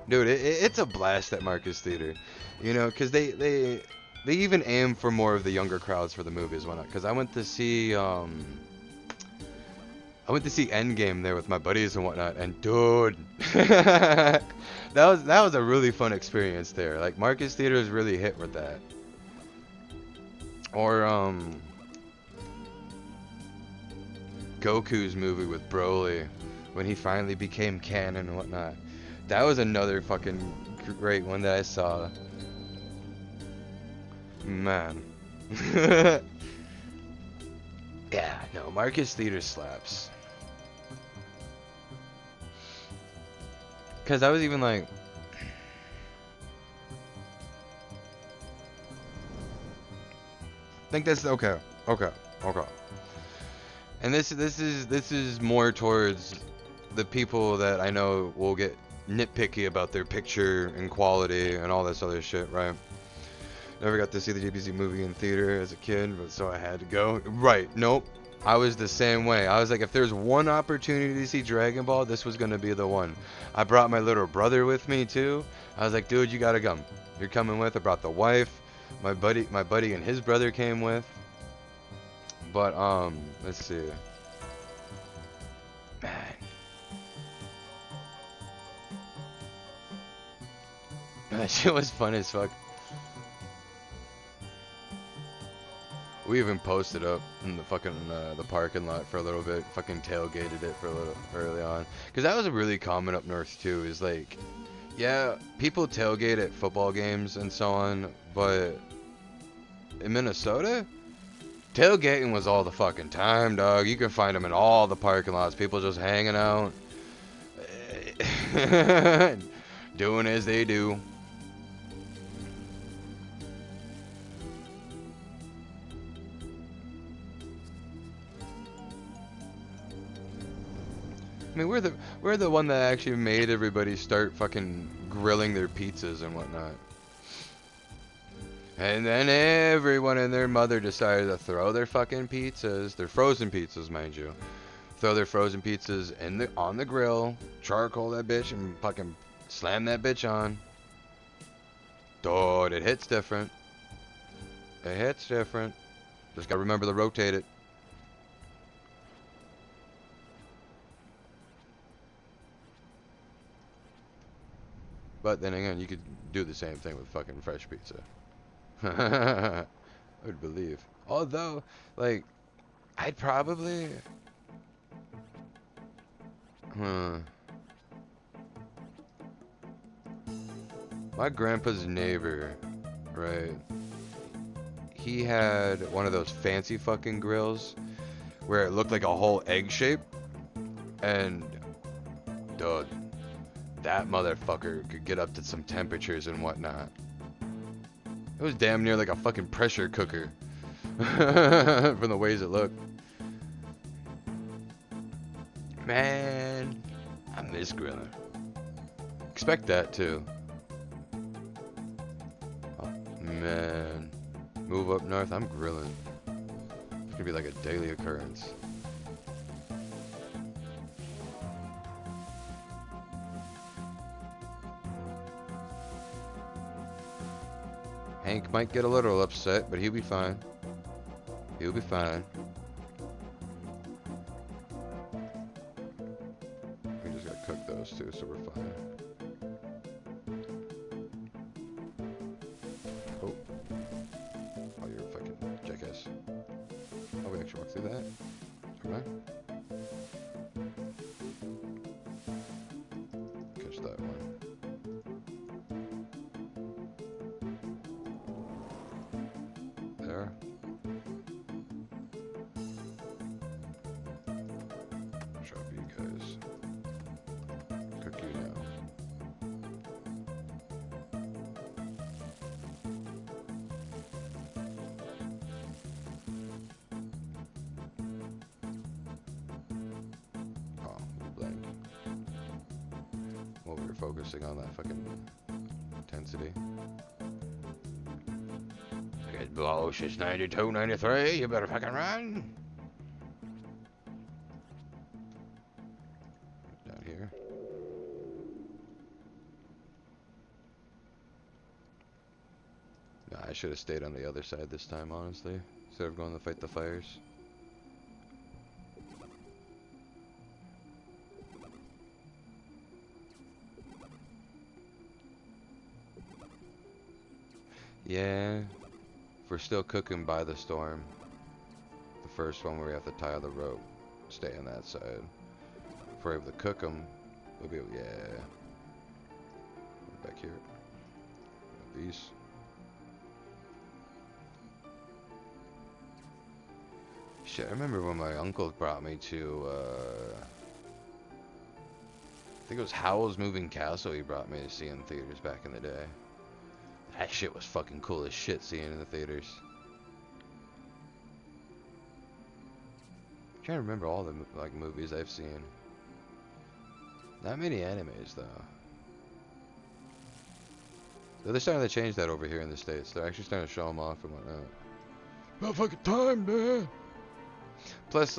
Dude, it's a blast at Marcus Theater. You know, because they even aim for more of the younger crowds for the movies, why not? Because I went to see Endgame there with my buddies and whatnot, and dude, that was a really fun experience there. Like Marcus Theater is really hit with that. Or Goku's movie with Broly when he finally became canon and whatnot. That was another fucking great one that I saw. Man. Yeah, no, Marcus Theater slaps. Cause I was even like, I think that's okay. And this is more towards the people that I know will get nitpicky about their picture and quality and all this other shit, right? Never got to see the JBZ movie in theater as a kid, but so I had to go. Right, nope. I was the same way. I was like, if there's one opportunity to see Dragon Ball, this was gonna be the one. I brought my little brother with me too. I was like, dude, you gotta come. You're coming with. I brought the wife. My buddy and his brother came with. But let's see. Man. That shit was fun as fuck. We even posted up in the fucking the parking lot for a little bit. Fucking tailgated it for a little early on, cause that was really common up north too. Is like, yeah, people tailgate at football games and so on, but in Minnesota, tailgating was all the fucking time, dog. You can find them in all the parking lots. People just hanging out, doing as they do. I mean, we're the one that actually made everybody start fucking grilling their pizzas and whatnot. And then everyone and their mother decided to throw their fucking pizzas, their frozen pizzas, mind you, throw their frozen pizzas on the grill, charcoal that bitch, and fucking slam that bitch on. Dude, it hits different. It hits different. Just gotta remember to rotate it. But then again, you could do the same thing with fucking fresh pizza. I would believe. Although, like, I'd probably... My grandpa's neighbor, right? He had one of those fancy fucking grills where it looked like a whole egg shape. And, dude, that motherfucker could get up to some temperatures and whatnot. It was damn near like a fucking pressure cooker from the ways it looked. Man, I miss grilling. Expect that too. Oh, man, move up north, I'm grilling. It's gonna be like a daily occurrence. Hank might get a little upset, but he'll be fine. He'll be fine. We just gotta cook those too, so we're fine. Oh. Oh, you're a fucking jackass. Oh, we actually walked through that? Okay. Catch that one. There. Drop you guys. Cook you now. Oh, blank. Well, we were focusing on that fucking intensity. It's below 692, 93. You better fucking run. Down here. Nah, I should have stayed on the other side this time, honestly, instead of going to fight the fires. Yeah. If we're still cooking by the storm, the first one where we have to tie the rope, stay on that side. If we're able to cook them, we'll be able, yeah. Back here. These. Shit, I remember when my uncle brought me to, I think it was Howl's Moving Castle he brought me to see in theaters back in the day. That shit was fucking cool as shit seeing in the theaters. I'm trying to remember all the like movies I've seen. Not many animes though. They're starting to change that over here in the States. They're actually starting to show them off and whatnot. About fucking time, man. Plus,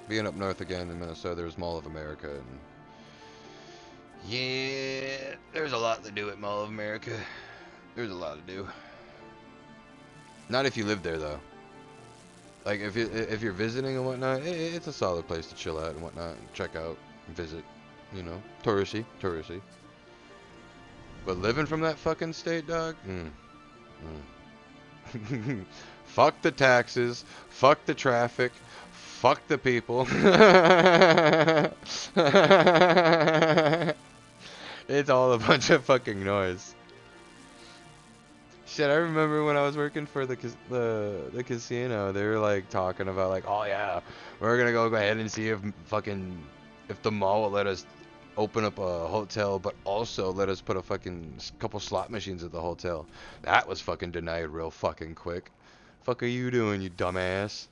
being up north again in Minnesota, there's Mall of America, and yeah, there's a lot to do at Mall of America. There's a lot to do. Not if you live there though. Like if you're visiting and whatnot, it's a solid place to chill out and whatnot, and check out, and visit. You know, touristy. But living from that fucking state, dog. Fuck the taxes. Fuck the traffic. Fuck the people. It's all a bunch of fucking noise. Shit, I remember when I was working for the casino, they were like talking about like, oh yeah, we're gonna go ahead and see if the mall will let us open up a hotel, but also let us put a fucking couple slot machines at the hotel. That was fucking denied real fucking quick. Fuck are you doing, you dumbass?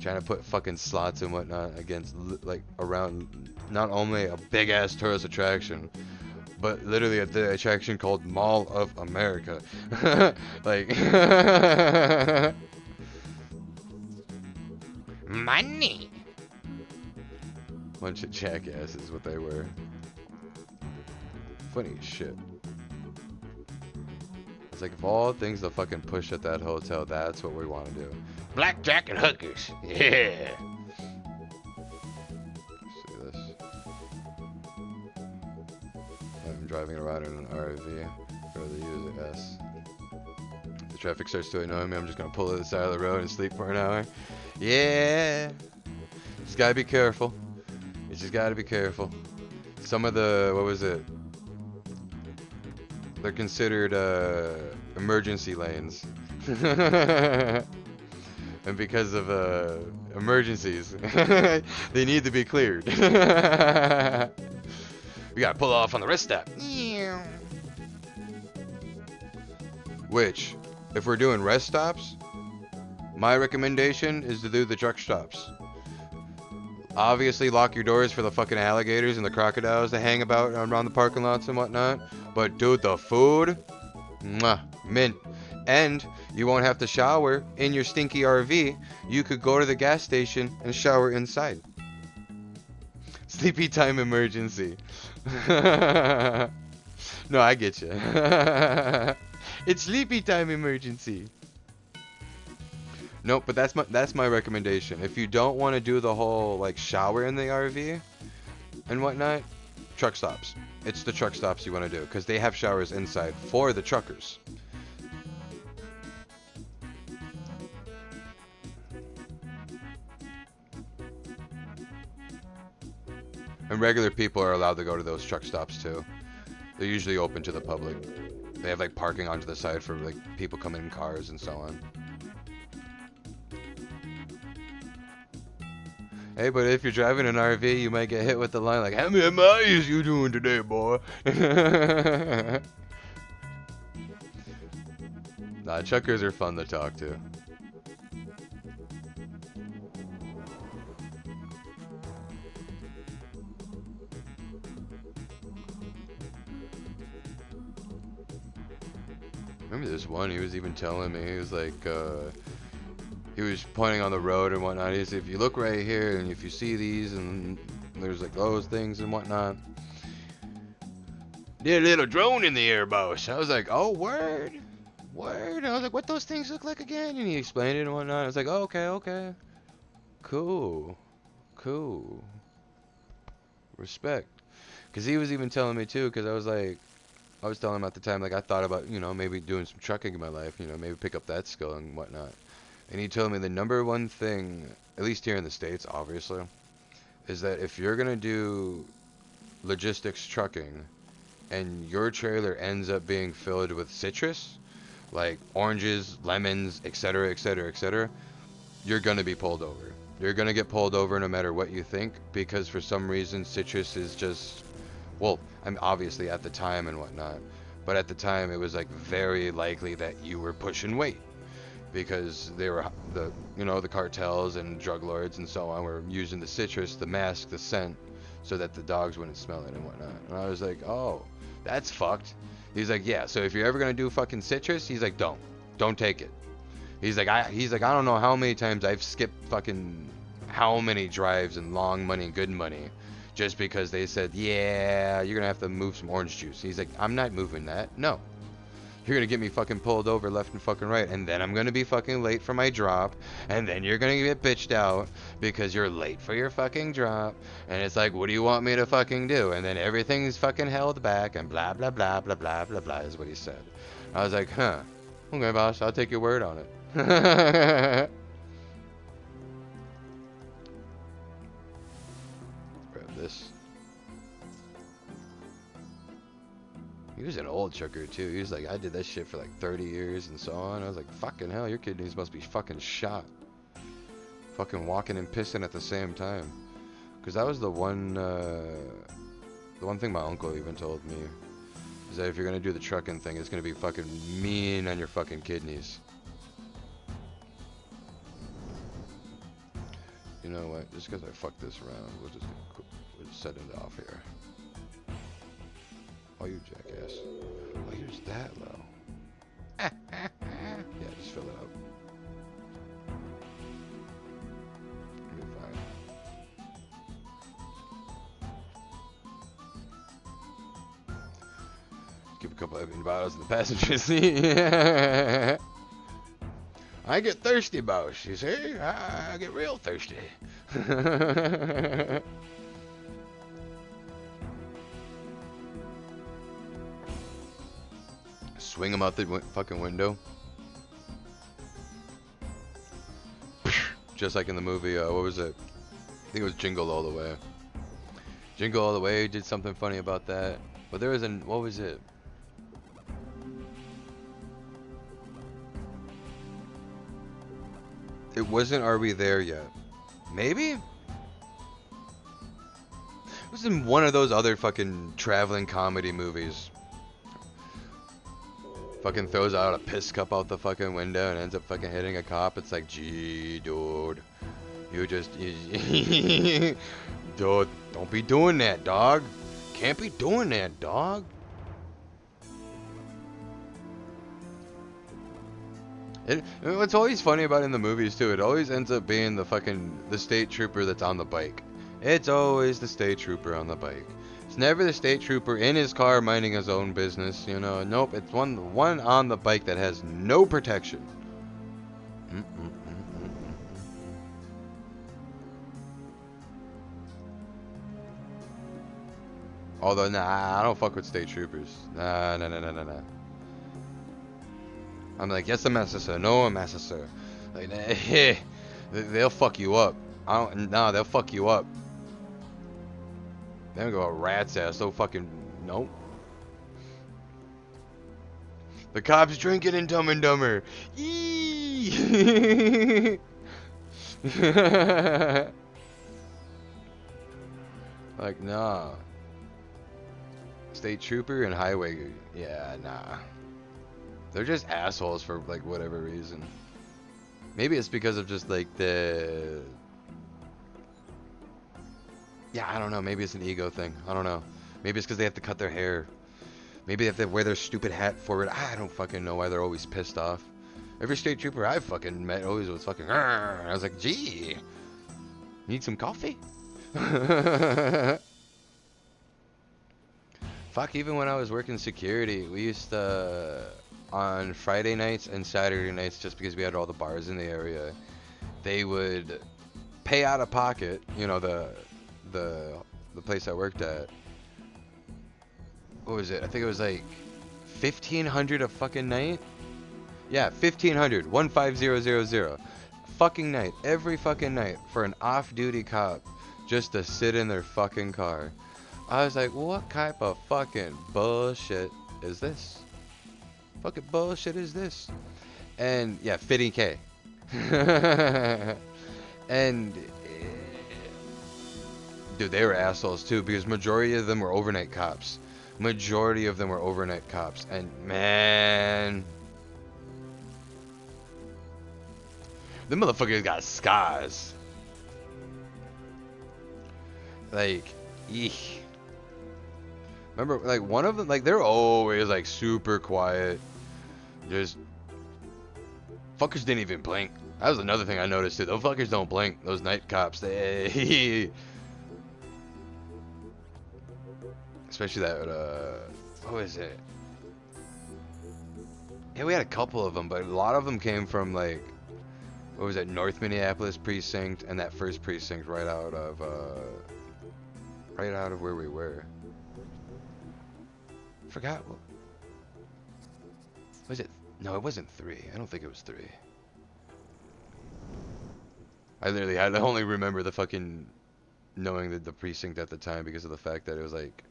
Trying to put fucking slots and whatnot against, like, around not only a big ass tourist attraction, but literally the attraction called Mall of America. Like, money. Bunch of jackasses, what they were. Funny as shit. It's like, of all things to fucking push at that hotel, that's what we want to do. Blackjack and hookers. Yeah. See this. driving around in an RV. For the user S. If the traffic starts to annoy me, I'm just gonna pull to the side of the road and sleep for an hour. Yeah. Just gotta be careful. You just gotta be careful. Some of the, what was it? They're considered emergency lanes. And because of emergencies, they need to be cleared. We gotta pull off on the rest stop. Which, if we're doing rest stops, my recommendation is to do the truck stops. Obviously, lock your doors for the fucking alligators and the crocodiles that hang about around the parking lots and whatnot. But dude, the food, mwah, mint. And you won't have to shower in your stinky RV. You could go to the gas station and shower inside. Sleepy time emergency. No, I get you. It's sleepy time emergency. Nope, but that's my recommendation. If you don't want to do the whole like shower in the RV and whatnot, truck stops. It's the truck stops you want to do because they have showers inside for the truckers. And regular people are allowed to go to those truck stops too. They're usually open to the public. They have like parking onto the side for like people coming in cars and so on. Hey, but if you're driving an RV, you might get hit with the line like, "How many miles you doing today, boy?" Nah, truckers are fun to talk to. Remember this one, he was even telling me, he was like, he was pointing on the road and whatnot. He said, if you look right here and if you see these and there's like those things and whatnot, there's a little drone in the air, boss. I was like, oh, word? Word? And I was like, what those things look like again? And he explained it and whatnot. I was like, oh, okay. Cool. Respect. Because he was even telling me too, because I was telling him at the time, like, I thought about, maybe doing some trucking in my life, maybe pick up that skill and whatnot. And he told me the number one thing, at least here in the States, obviously, is that if you're going to do logistics trucking and your trailer ends up being filled with citrus, like oranges, lemons, etc., you're going to be pulled over. You're going to get pulled over no matter what you think, because for some reason citrus is just, well, I'm obviously at the time and whatnot, but at the time it was like very likely that you were pushing weight. Because they were the cartels and drug lords and so on were using the citrus to mask the scent so that the dogs wouldn't smell it and whatnot. And I was like, oh, that's fucked. He's like, yeah, so if you're ever gonna do fucking citrus, he's like, don't take it. He's like, I don't know how many times I've skipped fucking how many drives and long money and good money just because they said, yeah, you're gonna have to move some orange juice. He's like, I'm not moving that. No. You're gonna get me fucking pulled over left and fucking right, and then I'm gonna be fucking late for my drop, and then you're gonna get bitched out because you're late for your fucking drop, and it's like, what do you want me to fucking do? And then everything's fucking held back, and blah blah blah blah blah blah blah is what he said. I was like, huh, okay, boss, I'll take your word on it. Grab this. He was an old trucker too. He was like, I did that shit for like 30 years and so on. I was like, fucking hell, your kidneys must be fucking shot. Fucking walking and pissing at the same time. Because that was the one thing my uncle even told me. Is that if you're going to do the trucking thing, it's going to be fucking mean on your fucking kidneys. You know what? Just because I fucked this around, we'll just set it off here. Oh, you jackass. Oh, yours that low. Yeah, just fill it up. You'll be fine. Keep a couple empty bottles in the passenger seat. I get thirsty, boss. You see? I get real thirsty. swing him out the fucking window. Just like in the movie, what was it? I think it was Jingle All the Way. Jingle All the Way did something funny about that. But there was what was it? It wasn't Are We There Yet? Maybe? It was in one of those other fucking traveling comedy movies. Fucking throws out a piss cup out the fucking window and ends up fucking hitting a cop. It's like, gee, dude. You just... dude, don't be doing that, dog. Can't be doing that, dog. What's always funny about in the movies too, it always ends up being the state trooper that's on the bike. It's always the state trooper on the bike. It's never the state trooper in his car minding his own business, you know. Nope, it's one on the bike that has no protection. Although, nah, I don't fuck with state troopers. Nah. I'm like, yes, master sir. No, master sir. Like, they'll fuck you up. They'll fuck you up. They don't go a rat's ass. So fucking nope. The cops drinking in Dumb and Dumber. Eee! Like, nah. State trooper and highway. Yeah, nah. They're just assholes for like whatever reason. Maybe it's because of just like the... Yeah, I don't know. Maybe it's an ego thing. I don't know. Maybe it's because they have to cut their hair. Maybe they have to wear their stupid hat forward. I don't fucking know why they're always pissed off. Every state trooper I fucking met always was fucking... I was like, gee, need some coffee? Fuck, even when I was working security, we used to... on Friday nights and Saturday nights, just because we had all the bars in the area, they would pay out of pocket, you know, the place I worked at. What was it? I think it was like $1,500 a fucking night. Yeah, 1,500, 15000, fucking night, every fucking night for an off-duty cop just to sit in their fucking car. I was like, what type of fucking bullshit is this? Fucking bullshit is this? And yeah, 50K. And dude, they were assholes too, because majority of them were overnight cops. Majority of them were overnight cops, and man, the motherfuckers got scars. Like, eek. Remember, like, one of them, like, they're always, like, super quiet. Just, fuckers didn't even blink. That was another thing I noticed, too. Those fuckers don't blink. Those night cops, they... Especially that, what was it? Yeah, we had a couple of them, but a lot of them came from, like, what was it, North Minneapolis precinct, and that first precinct right out of where we were. Forgot what was it? No, it wasn't 3. I don't think it was 3. I only remember the fucking knowing the precinct at the time because of the fact that it was like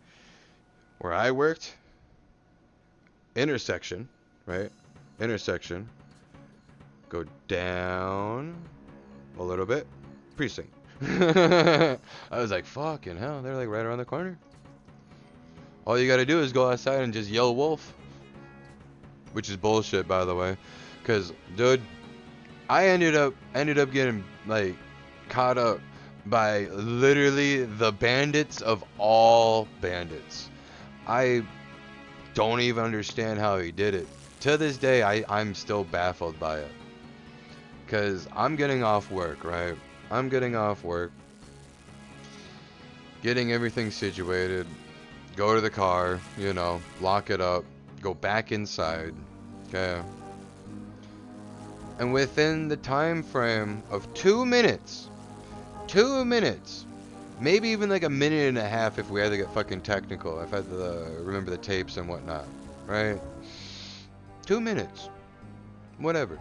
where I worked, intersection, right? Intersection, go down a little bit, precinct. I was like, fucking hell, they're like right around the corner. All you gotta do is go outside and just yell wolf. Which is bullshit, by the way. Cause, dude, I ended up getting, like, caught up by literally the bandits of all bandits. I don't even understand how he did it. To this day, I'm still baffled by it. Cause I'm getting off work, right? I'm getting off work. Getting everything situated. Go to the car, you know, lock it up, go back inside, okay? And within the time frame of 2 minutes, maybe even like a minute and a half if we had to get fucking technical, if I had to remember the tapes and whatnot, right? 2 minutes. Whatever.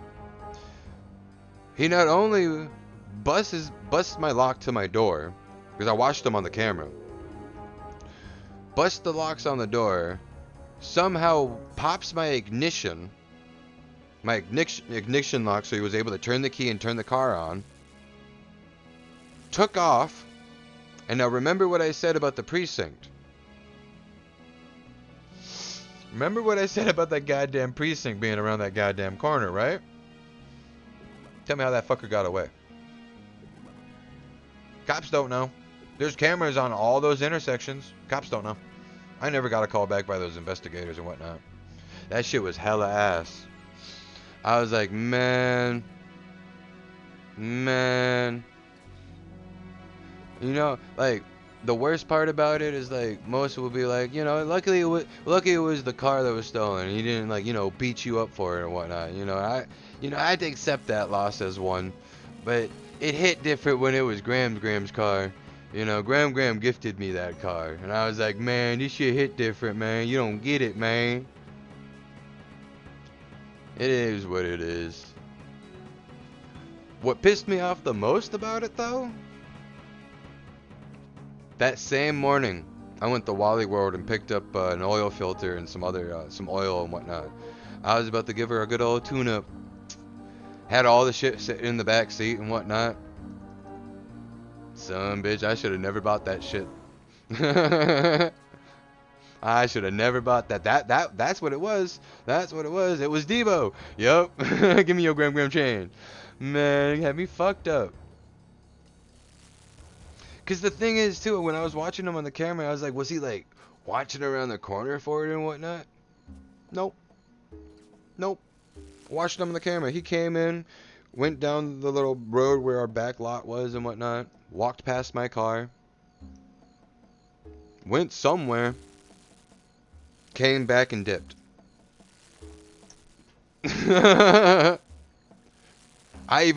He not only busts my lock to my door, because I watched him on the camera. Busts the locks on the door. Somehow pops my ignition lock, so he was able to turn the key and turn the car on. Took off. And now remember what I said about the precinct. Remember what I said about that goddamn precinct being around that goddamn corner, right? Tell me how that fucker got away. Cops don't know. There's cameras on all those intersections. Cops don't know. I never got a call back by those investigators and whatnot. That shit was hella ass. I was like, man. You know, like, the worst part about it is, like, most will be like, you know, luckily it was the car that was stolen. He didn't, like, you know, beat you up for it or whatnot. You know, I had to accept that loss as one. But it hit different when it was Graham's car. You know, Graham gifted me that car. And I was like, man, this shit hit different, man. You don't get it, man. It is what it is. What pissed me off the most about it, though? That same morning, I went to Wally World and picked up an oil filter and some other, some oil and whatnot. I was about to give her a good old tune-up. Had all the shit sitting in the back seat and whatnot. Son bitch, I should have never bought that shit. I should have never bought that. That's what it was. That's what it was. It was Devo. Yup. Give me your Graham chain. Man, you had me fucked up. Because the thing is, too, when I was watching him on the camera, I was like, was he, like, watching around the corner for it and whatnot? Nope. Watched him on the camera. He came in, went down the little road where our back lot was and whatnot, walked past my car, went somewhere, came back and dipped.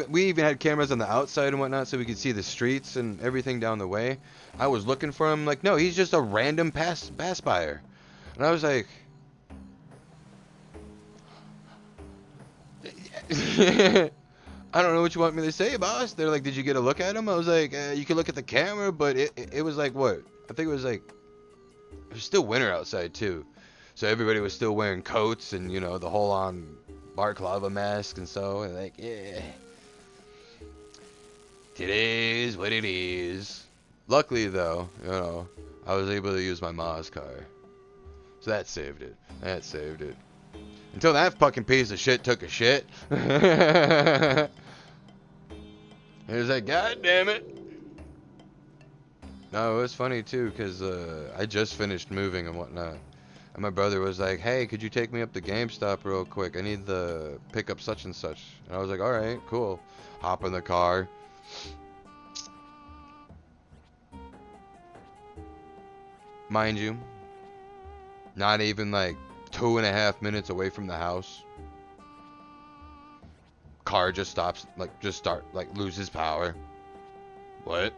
We even had cameras on the outside and whatnot so we could see the streets and everything down the way. I was looking for him, like, no, he's just a random pass buyer. And I was like, I don't know what you want me to say, boss. They're like, did you get a look at him? I was like, you can look at the camera, but it was like, what? I think it was like, it was still winter outside too. So everybody was still wearing coats and, you know, the whole on balaclava mask and so, and like, yeah. It is what it is. Luckily, though, you know, I was able to use my ma's car. So that saved it. Until that fucking piece of shit took a shit. It was like, God damn it. No, it was funny, too, because I just finished moving and whatnot. And my brother was like, hey, could you take me up to GameStop real quick? I need to pick up such and such. And I was like, alright, cool. Hop in the car. Mind you, not even like 2.5 minutes away from the house. Car just stops, loses power. What?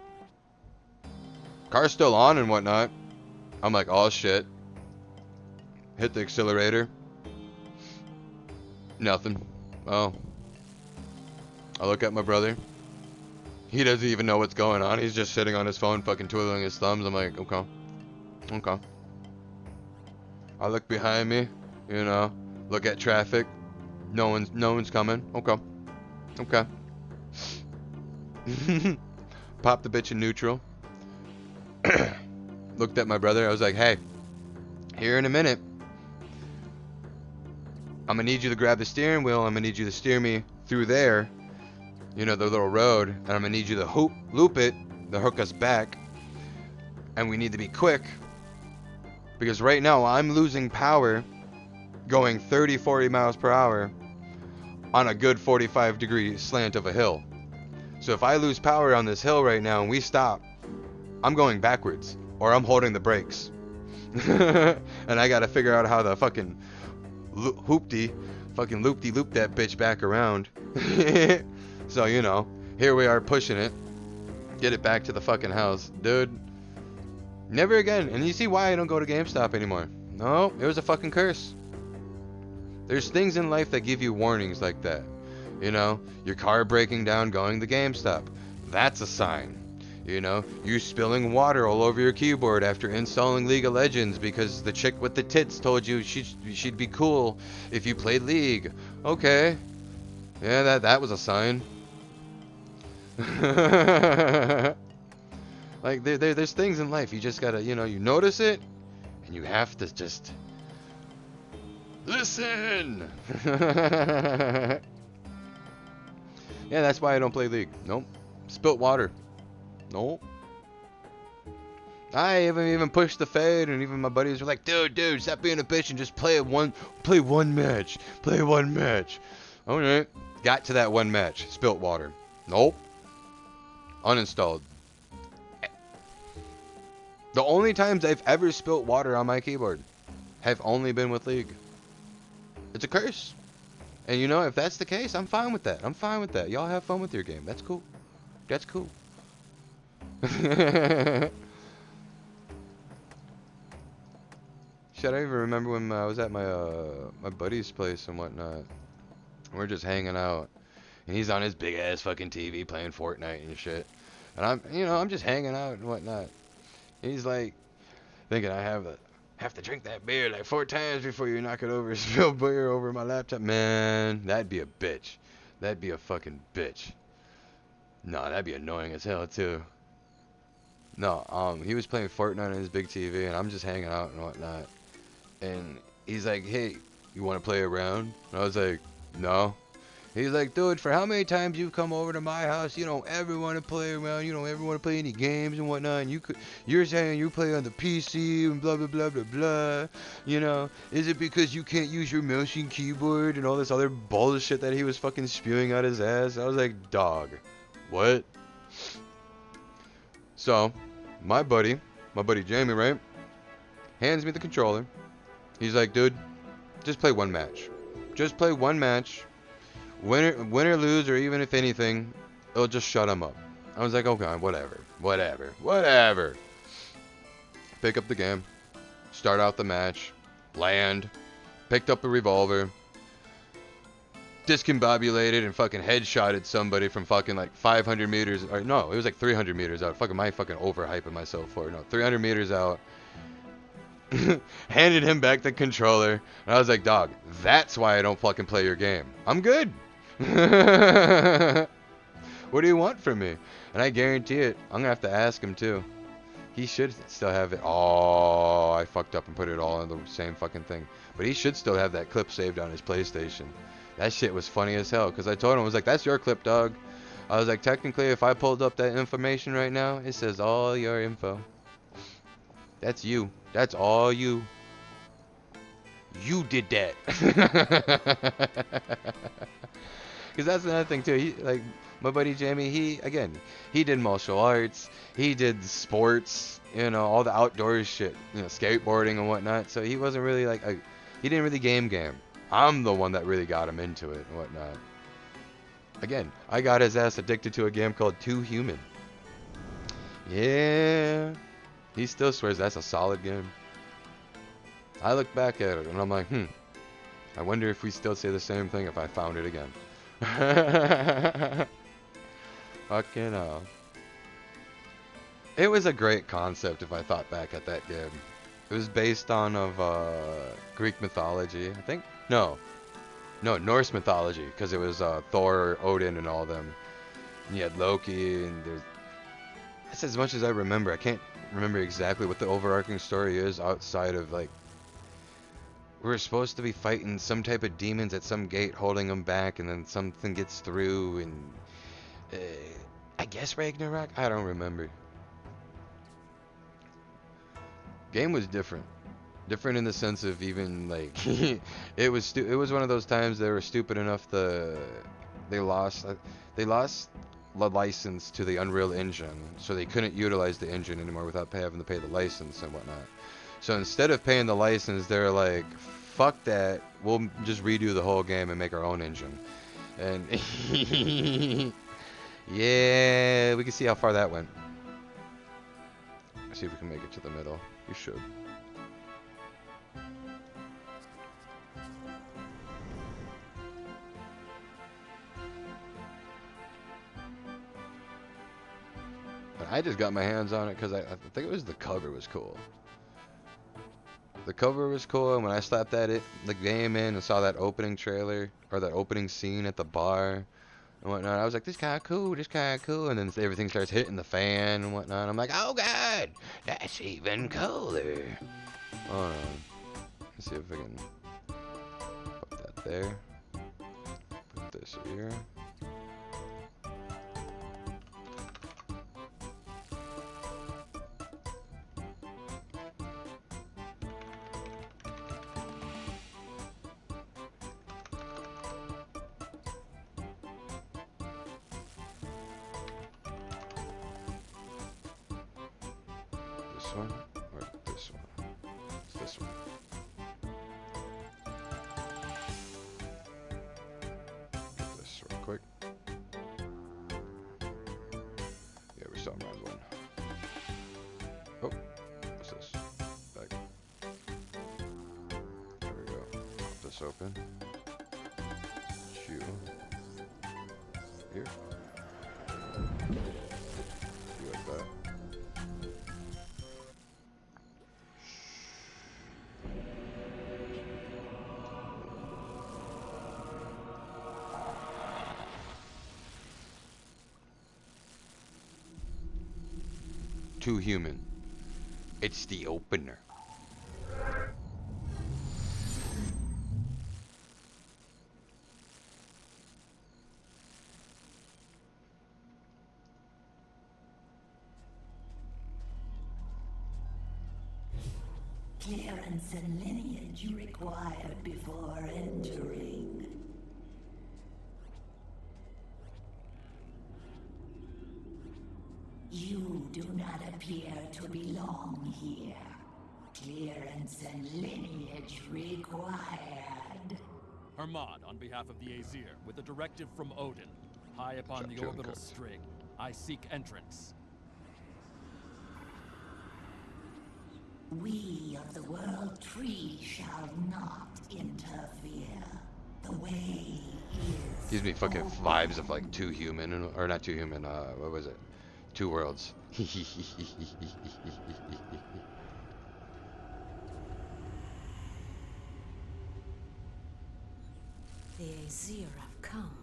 Car's still on and whatnot. I'm like, oh shit. Hit the accelerator. Nothing. Oh. I look at my brother. He doesn't even know what's going on. He's just sitting on his phone fucking twiddling his thumbs. I'm like, okay. I look behind me, you know, look at traffic. No one's coming. Okay. Popped the bitch in neutral. Looked at my brother. I was like, hey, here in a minute, I'm gonna need you to grab the steering wheel. I'm gonna need you to steer me through there, you know, the little road, and I'm gonna need you to loop it to hook us back. And we need to be quick, because right now I'm losing power going 30-40 miles per hour on a good 45-degree slant of a hill. So if I lose power on this hill right now and we stop, I'm going backwards, or I'm holding the brakes. And I gotta figure out how to fucking loop-de-loop that bitch back around. So, you know, here we are pushing it. Get it back to the fucking house. Dude, never again. And you see why I don't go to GameStop anymore. No, it was a fucking curse. There's things in life that give you warnings like that. You know, your car breaking down going to GameStop. That's a sign. You know, you spilling water all over your keyboard after installing League of Legends because the chick with the tits told you she'd be cool if you played League. Okay. Yeah, that was a sign. Like there's things in life you just gotta, you know, you notice it and you have to just listen. Yeah, that's why I don't play League. Nope. Spilt water. Nope. I haven't even pushed the fade, and even my buddies were like, dude, stop being a bitch and just play one match. Play one match. Alright. Got to that one match. Spilt water. Nope. Uninstalled. The only times I've ever spilt water on my keyboard have only been with League. It's a curse. And you know, if that's the case, I'm fine with that. I'm fine with that. Y'all have fun with your game. That's cool. That's cool. Shit, I even remember when I was at my buddy's place and whatnot. We're just hanging out, and he's on his big ass fucking TV playing Fortnite and shit. And I'm just hanging out and whatnot. And he's like, thinking I have to drink that beer like 4 times before you knock it over, spill beer over my laptop. Man, that'd be a bitch. That'd be a fucking bitch. No, that'd be annoying as hell too. No, he was playing Fortnite on his big TV, and I'm just hanging out and whatnot. And he's like, hey, you want to play a round? And I was like, no. He's like, dude, for how many times you've come over to my house, you don't ever want to play around, you don't ever want to play any games and whatnot, and you're saying you play on the PC and blah, blah, blah, blah, blah, you know, is it because you can't use your mouse and keyboard and all this other bullshit that he was fucking spewing out his ass? I was like, dog, what? So, my buddy Jamie, right, hands me the controller. He's like, dude, just play one match. Just play one match. Win or lose, or even if anything, it'll just shut him up. I was like, okay, whatever. Pick up the game. Start out the match. Land. Picked up a revolver. Discombobulated and fucking headshotted somebody from fucking like 500 meters. Or no, it was like 300 meters out. Fucking overhyping myself for it. No, 300 meters out. Handed him back the controller, and I was like, dog, that's why I don't fucking play your game. I'm good. What do you want from me? And I guarantee it, I'm gonna have to ask him too. He should still have it. Oh, I fucked up and put it all in the same fucking thing. But he should still have that clip saved on his PlayStation. That shit was funny as hell, because I told him, I was like, that's your clip, dog. I was like, technically, if I pulled up that information right now, it says all your info. That's you. That's all you. You did that. Because that's another thing too. He, like my buddy Jamie, he did martial arts. He did sports. You know, all the outdoors shit. You know, skateboarding and whatnot. So he wasn't really like he didn't really game. I'm the one that really got him into it and whatnot. Again, I got his ass addicted to a game called Too Human. Yeah. He still swears that's a solid game. I look back at it and I'm like, I wonder if we still say the same thing if I found it again. Fucking hell. It was a great concept if I thought back at that game. It was based on Greek mythology, I think. No, Norse mythology, because it was Thor, Odin, and all them. And you had Loki, and that's as much as I remember. I can't remember exactly what the overarching story is outside of like we're supposed to be fighting some type of demons at some gate holding them back, and then something gets through, and I guess Ragnarok? I don't remember. Game was different in the sense of even like it was one of those times they were stupid enough they lost the license to the Unreal Engine, so they couldn't utilize the engine anymore without having to pay the license and whatnot. So instead of paying the license, they're like, fuck that, we'll just redo the whole game and make our own engine. And yeah, we can see how far that went. Let's see if we can make it to the middle. We should. I just got my hands on it because I think it was the cover was cool. The cover was cool, and when I slapped the game in and saw that opening trailer, or that opening scene at the bar and whatnot, I was like, this kind of cool, this kind of cool, and then everything starts hitting the fan and whatnot. I'm like, oh god, that's even cooler. Hold on. Let's see if I can put that there. Put this here. This one or this one? It's this one. Get this real quick. Yeah, we're still on round one. Oh, what's this? Back. There we go. Pop this open. Shoe. Here. You like that? Too human. It's the opener. Clearance and lineage required before entering. You do not appear to belong here. Clearance and lineage required. Hermod, on behalf of the Aesir, with a directive from Odin. High upon the orbital string, I seek entrance. We of the World Tree shall not interfere. The way is... Gives me fucking vibes of like Too Human, or not Too Human, what was it? Two Worlds. The Aesir have come.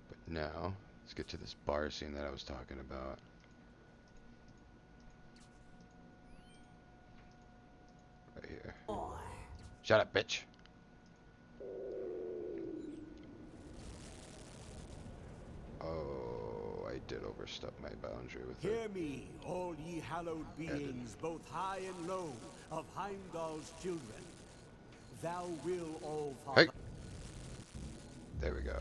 But now, let's get to this bar scene that I was talking about. Right here. Shut up, bitch. Oh, I did overstep my boundary with it. Hear me, all ye hallowed beings, both high and low, of Heimdall's children. Thou will all father. Hey. There we go.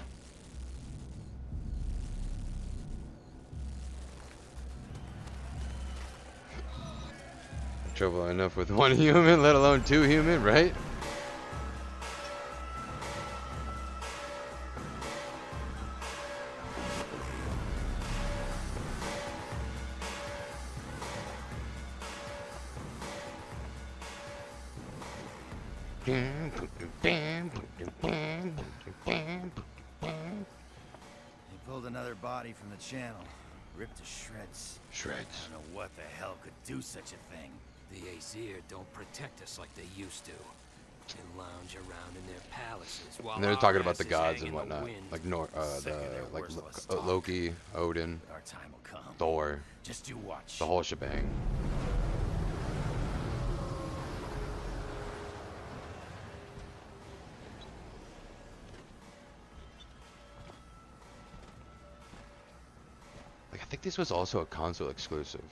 Trouble enough with one human, let alone two human, right? He pulled another body from the channel, ripped to shreds. Shreds. I don't know what the hell could do such a thing. The Aesir don't protect us like they used to. They lounge around in their palaces while And they're our talking about the asses gods hang and in the whatnot, wind. like Loki, Odin, Our time will come. Thor, Just you watch. the whole shebang. Like, I think this was also a console exclusive.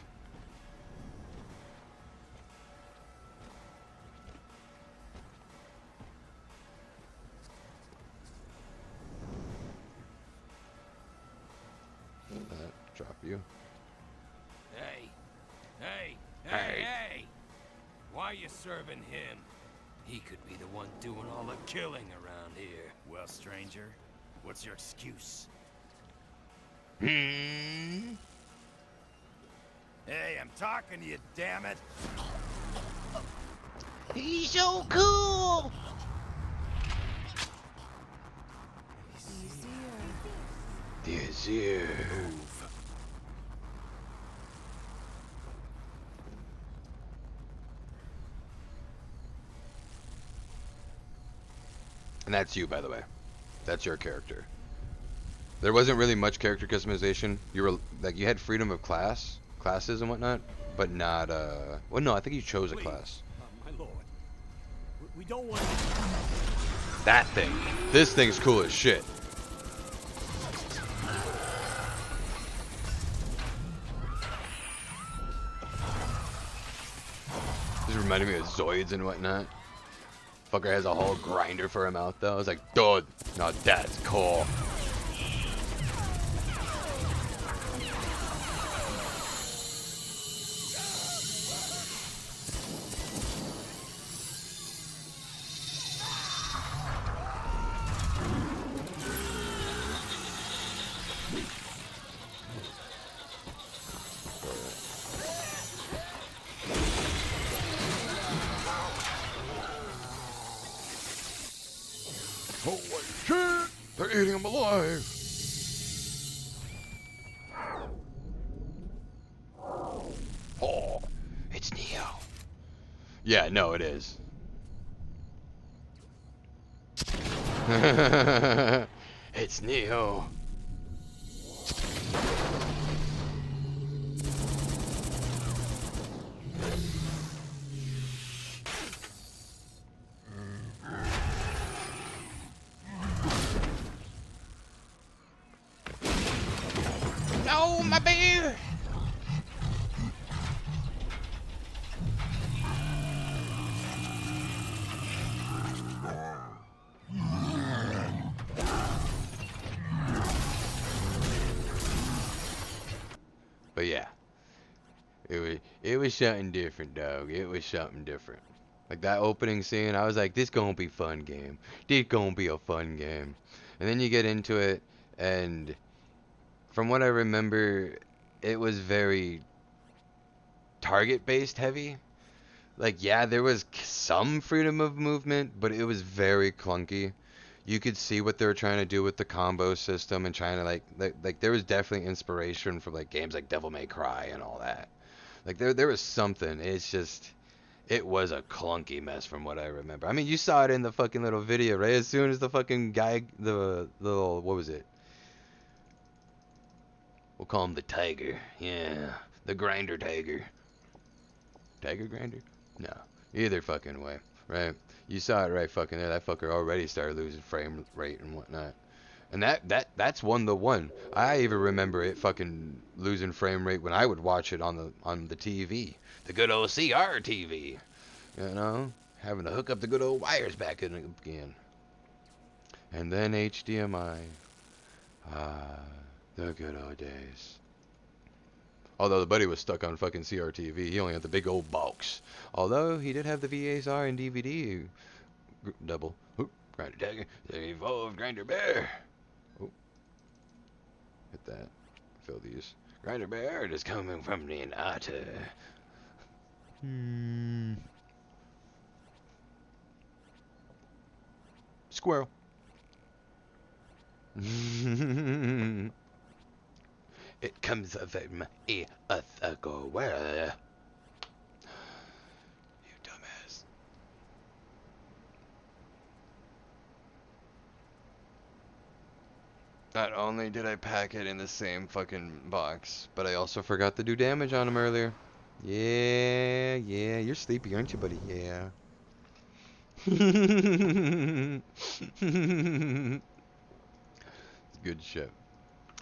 Drop you. Hey, hey, hey, hey! Why you serving him? He could be the one doing all the killing around here. Well, stranger, what's your excuse? Hmm. Hey, I'm talking to you, damn it! He's so cool. The Aesir. And that's you, by the way. That's your character. There wasn't really much character customization. You were like, you had freedom of classes and whatnot, but not well, no, I think you chose a Please, class. my lord. We don't want. That thing. This thing's cool as shit. This reminded me of Zoids and whatnot. Fucker has a whole grinder for a mouth though. I was like, dude, no, that's cool. Holy shit! They're eating him alive! Oh, it's Neo. Yeah, no, it is. It's Neo. No, my bear! But yeah, it was something different, dog. It was something different. Like that opening scene, I was like, this gonna be fun game. This gonna be a fun game. And then you get into it, and from what I remember, it was very target-based heavy. Like, yeah, there was some freedom of movement, but it was very clunky. You could see what they were trying to do with the combo system and trying to like there was definitely inspiration from like games like Devil May Cry and all that. Like there was something. It's just it was a clunky mess from what I remember. I mean, you saw it in the fucking little video, right? As soon as the fucking guy, the little, what was it? We'll call him the Tiger. Yeah, the Grinder Tiger. Tiger Grinder? No, either fucking way, right? You saw it right fucking there. That fucker already started losing frame rate and whatnot. And that's 1-to-1. I even remember it fucking losing frame rate when I would watch it on the TV, the good old CR TV. You know, having to hook up the good old wires back in again. And then HDMI. Ah, the good old days. Although the buddy was stuck on fucking CRTV, he only had the big old box. Although he did have the VSR and DVD double. Oop, Grinder Tiger, the evolved Grinder Bear. Oh, hit that. Fill these. Grinder Bear is coming from the otter. Squirrel. It comes from a ethical world. You dumbass. Not only did I pack it in the same fucking box, but I also forgot to do damage on him earlier. Yeah, you're sleepy, aren't you, buddy? Yeah. It's good shit.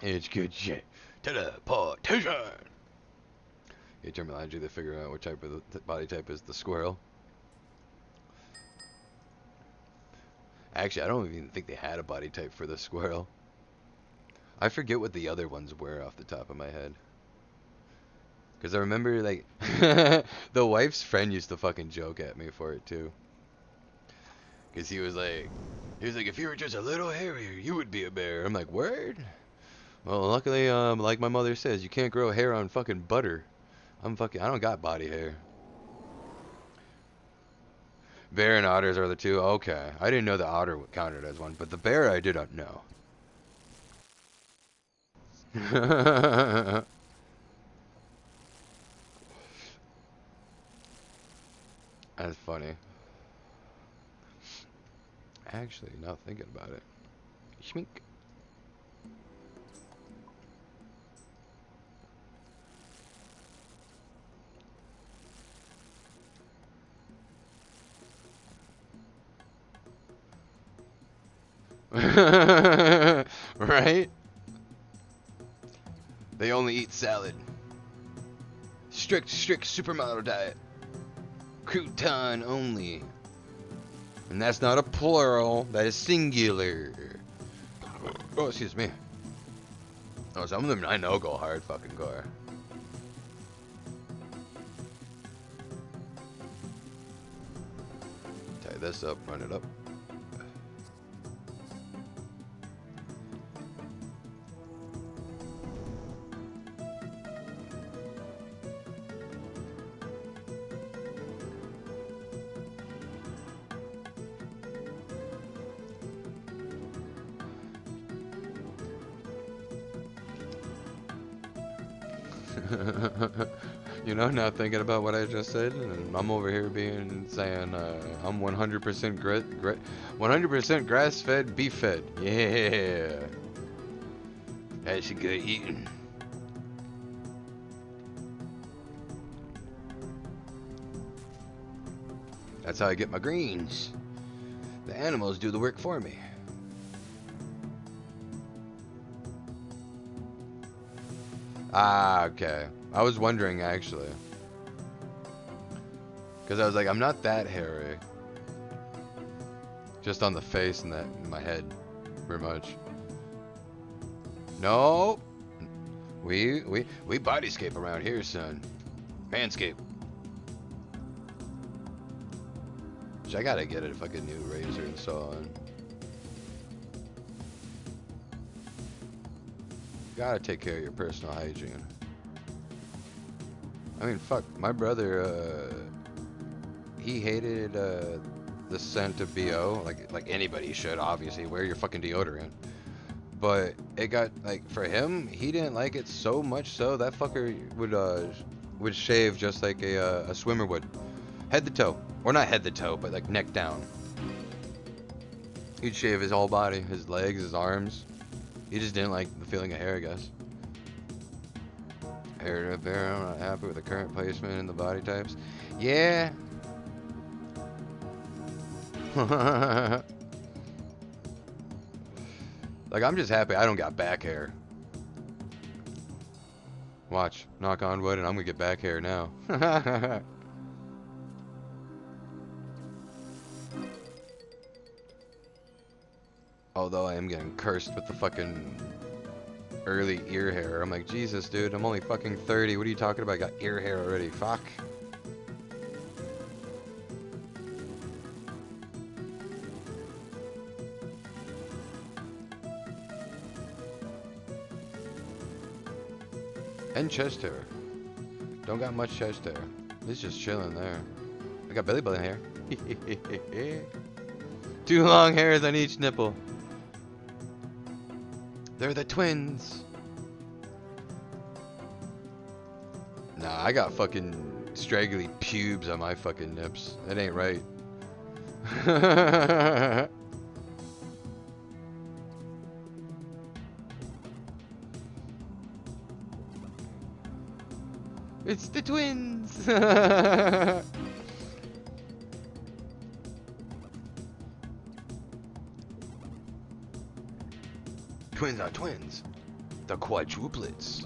It's good shit. Teleportation! Your terminology to figure out what type of the body type is the squirrel. Actually, I don't even think they had a body type for the squirrel. I forget what the other ones were off the top of my head. Because I remember, like, the wife's friend used to fucking joke at me for it, too. Because he was like, if you were just a little hairier, you would be a bear. I'm like, word? Well, luckily, like my mother says, you can't grow hair on fucking butter. I don't got body hair. Bear and otters are the two? Okay. I didn't know the otter counted as one, but the bear I did not know. That's funny. Actually, now thinking about it. Schmink. Right? They only eat salad. Strict supermodel diet. Crouton only. And that's not a plural, that is singular. Oh, excuse me. Oh, some of them I know go hard fucking core. Tie this up, run it up. You know, now thinking about what I just said, and I'm over here saying I'm 100% 100% grass-fed, beef-fed. Yeah, that's a good eating. That's how I get my greens. The animals do the work for me. Ah, okay. I was wondering actually. Because I was like, I'm not that hairy. Just on the face and that in my head. Pretty much. No. We bodyscape around here, son. Manscape. Which I gotta get a fucking new razor and so on. Gotta take care of your personal hygiene. I mean, fuck, my brother, he hated the scent of BO, like anybody should, obviously. Wear your fucking deodorant. But it got, like, for him, he didn't like it so much so that fucker would shave just like a swimmer would. Head to toe. Or not head to toe, but like neck down. He'd shave his whole body, his legs, his arms. He just didn't like the feeling of hair, I guess. Hair to bear, I'm not happy with the current placement in the body types. Yeah. Like, I'm just happy I don't got back hair. Watch, knock on wood, and I'm gonna get back hair now. Although I am getting cursed with the fucking early ear hair. I'm like, Jesus, dude, I'm only fucking 30. What are you talking about? I got ear hair already. Fuck. And chest hair. Don't got much chest hair. It's just chilling there. I got belly button hair. 2 long hairs on each nipple. They're the twins. Nah, I got fucking straggly pubes on my fucking nips. That ain't right. It's the twins. Twins are twins. The quadruplets.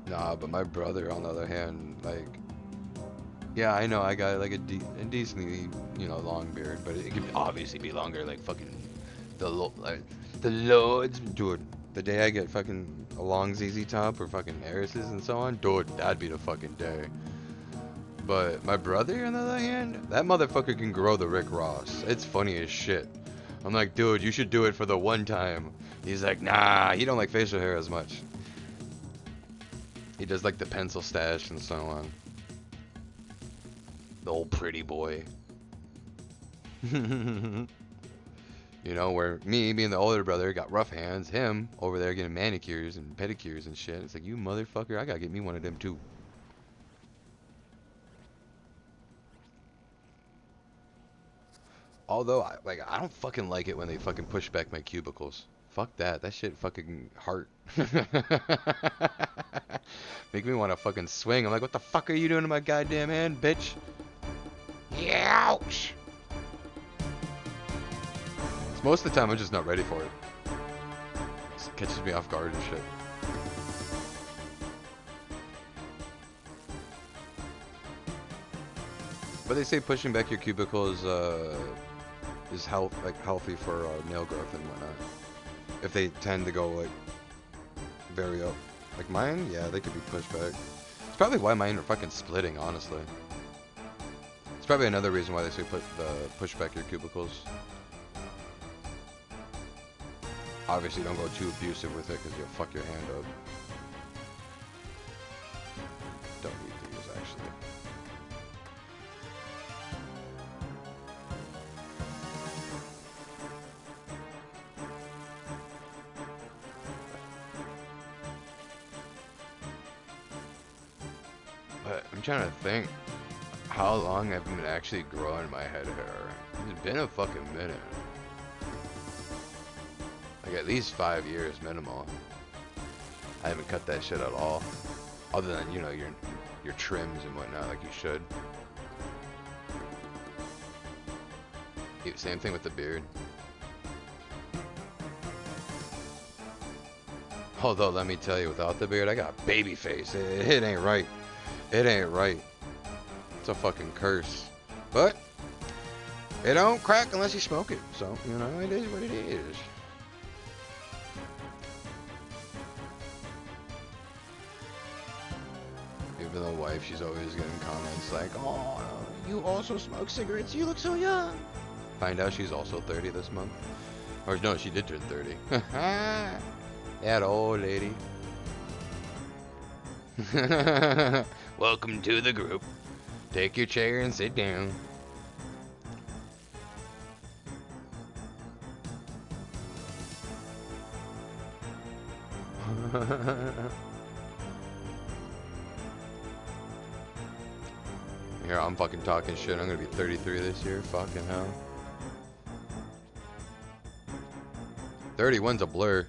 Nah, but my brother, on the other hand, like, yeah, I know I got like a decently, you know, long beard, but it could obviously be longer. Like fucking the Lord's, dude. The day I get fucking a long ZZ top or fucking Harris's and so on, dude, that'd be the fucking day. But my brother, on the other hand, that motherfucker can grow the Rick Ross. It's funny as shit. I'm like, dude, you should do it for the one time. He's like, nah, he don't like facial hair as much. He does like the pencil stash and so on. The old pretty boy. You know, where me being the older brother got rough hands, him over there getting manicures and pedicures and shit. It's like, you motherfucker, I gotta get me one of them too. Although, I don't fucking like it when they fucking push back my cubicles. Fuck that. That shit fucking hurt. Make me want to fucking swing. I'm like, what the fuck are you doing to my goddamn hand, bitch? Yeah, ouch! Most of the time, I'm just not ready for it. It catches me off guard and shit. But they say pushing back your cubicles is healthy for nail growth and whatnot. If they tend to go like very up, like mine, yeah, they could be pushed back. It's probably why mine are fucking splitting, honestly. It's probably another reason why they say push back your cubicles. Obviously, don't go too abusive with it because you'll fuck your hand up. Don't need these, actually. But I'm trying to think how long I've been actually growing my head hair. It's been a fucking minute. Like at least 5 years minimal. I haven't cut that shit at all. Other than, you know, your trims and whatnot, like you should. Same thing with the beard. Although, let me tell you, without the beard, I got baby face. It ain't right. It ain't right. It's a fucking curse. But it don't crack unless you smoke it. So, you know, it is what it is. Even the wife, she's always getting comments like, oh, you also smoke cigarettes, you look so young. Find out she's also 30 this month. Or no, she did turn 30. That old lady. Welcome to the group. Take your chair and sit down. Here, I'm fucking talking shit. I'm gonna be 33 this year. Fucking hell. 31's a blur.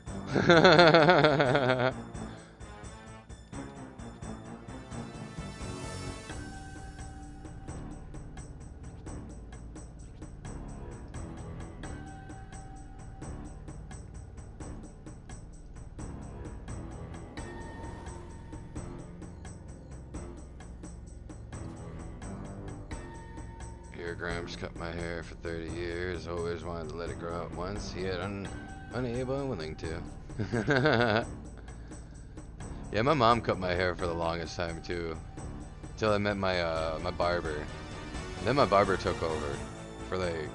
Your Gramps cut my hair for 30 years. Always wanted to let it grow out once. Yet unable and willing to. Yeah, my mom cut my hair for the longest time too, till I met my my barber. And then my barber took over for like,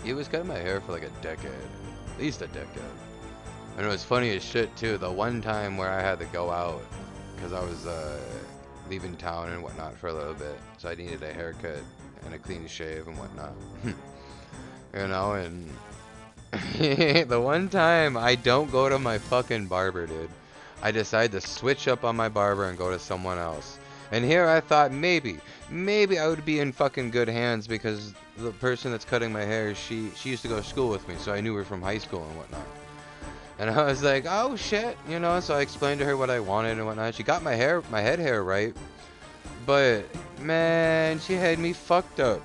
he was cutting my hair for like a decade, at least a decade. And it was funny as shit too. The one time where I had to go out because I was leaving town and whatnot for a little bit, so I needed a haircut and a clean shave and whatnot. You know, and the one time I don't go to my fucking barber, dude. I decide to switch up on my barber and go to someone else. And here I thought maybe I would be in fucking good hands because the person that's cutting my hair, she used to go to school with me, so I knew her from high school and whatnot. And I was like, oh shit, you know, so I explained to her what I wanted and whatnot. She got my head hair right, but man, she had me fucked up.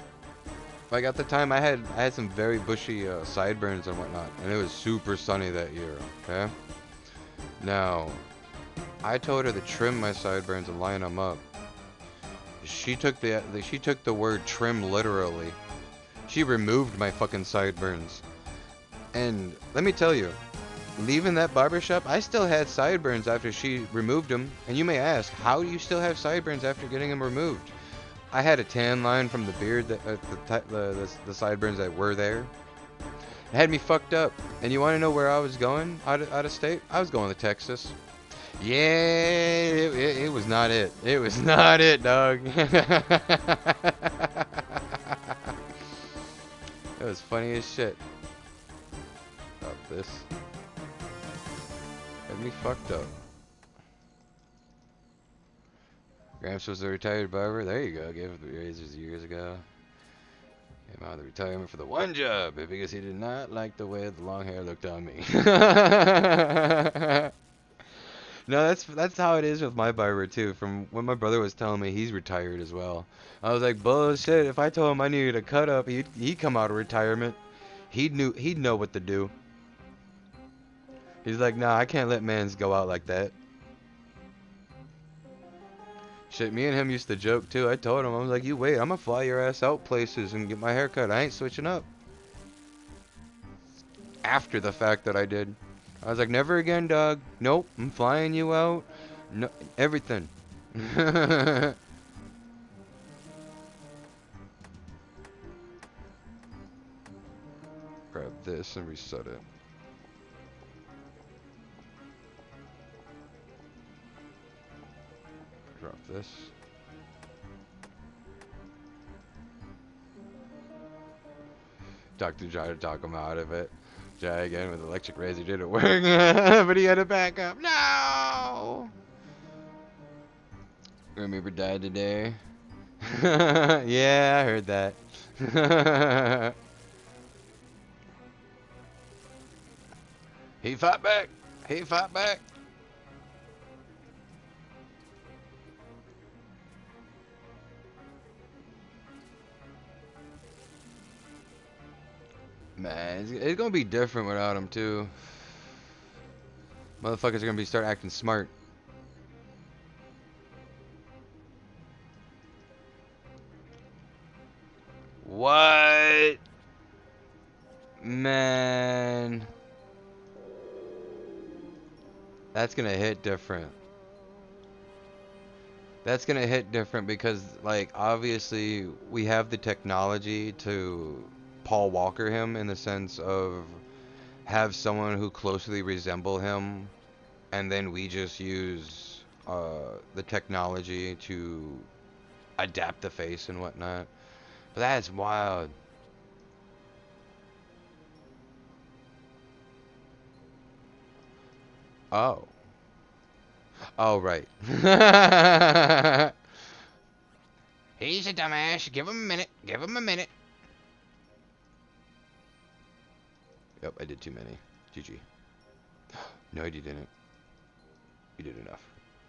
Like at the time I had some very bushy sideburns and whatnot, and it was super sunny that year, okay? Now, I told her to trim my sideburns and line them up. She took the word trim literally. She removed my fucking sideburns. And let me tell you, leaving that barbershop, I still had sideburns after she removed them. And you may ask, how do you still have sideburns after getting them removed? I had a tan line from the beard, the sideburns that were there. It had me fucked up. And you want to know where I was going out of state? I was going to Texas. Yeah, it was not it. It was not it, dog. It was funny as shit. Stop this. Had me fucked up. Gramps was a retired barber. There you go. Gave up the razors years ago. Came out of the retirement for the one job because he did not like the way the long hair looked on me. No, that's how it is with my barber too. From when my brother was telling me he's retired as well. I was like, bullshit. If I told him I needed a cut up, he'd come out of retirement. He'd know what to do. He's like, nah, I can't let mans go out like that. Shit, me and him used to joke too. I told him, I was like, you wait, I'm gonna fly your ass out places and get my hair cut. I ain't switching up. After the fact that I did. I was like, never again, dog. Nope, I'm flying you out. No, everything. Grab this and reset it. Drop this. Dr. Jai to talk him out of it. Jai again with electric razor didn't work, but he had a backup. No! Remember died today. Yeah, I heard that. He fought back. He fought back. Man, it's gonna be different without him too. Motherfuckers are gonna start acting smart. What? Man. That's gonna hit different. That's gonna hit different because, like, obviously we have the technology to Paul Walker him in the sense of have someone who closely resemble him, and then we just use the technology to adapt the face and whatnot. But that's wild. Oh. Oh, right. He's a dumbass. Give him a minute. Give him a minute. Yep, I did too many. GG. No, you didn't. You did enough.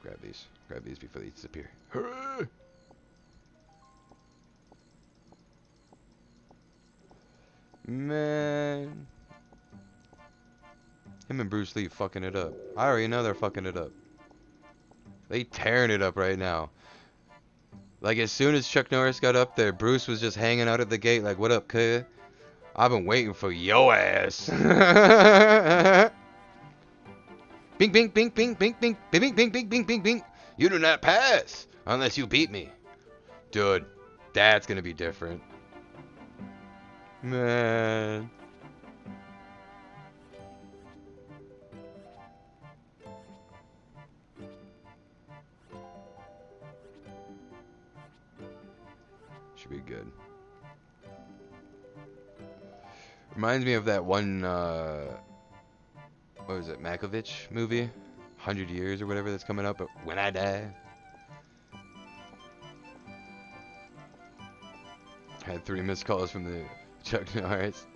Grab these. Grab these before they disappear. Hurry! Man. Him and Bruce Lee fucking it up. I already know they're fucking it up. They tearing it up right now. Like, as soon as Chuck Norris got up there, Bruce was just hanging out at the gate like, what up, kid? I've been waiting for yo ass. Bing, bing, bing, bing, bing, bing, bing, bing, bing, bing, bing, bing. You do not pass unless you beat me. Dude, that's gonna be different. Man. Should be good. Reminds me of that one, what was it, Malkovich movie? 100 Years or whatever that's coming up, but When I Die. Had 3 missed calls from the Chuck Norris.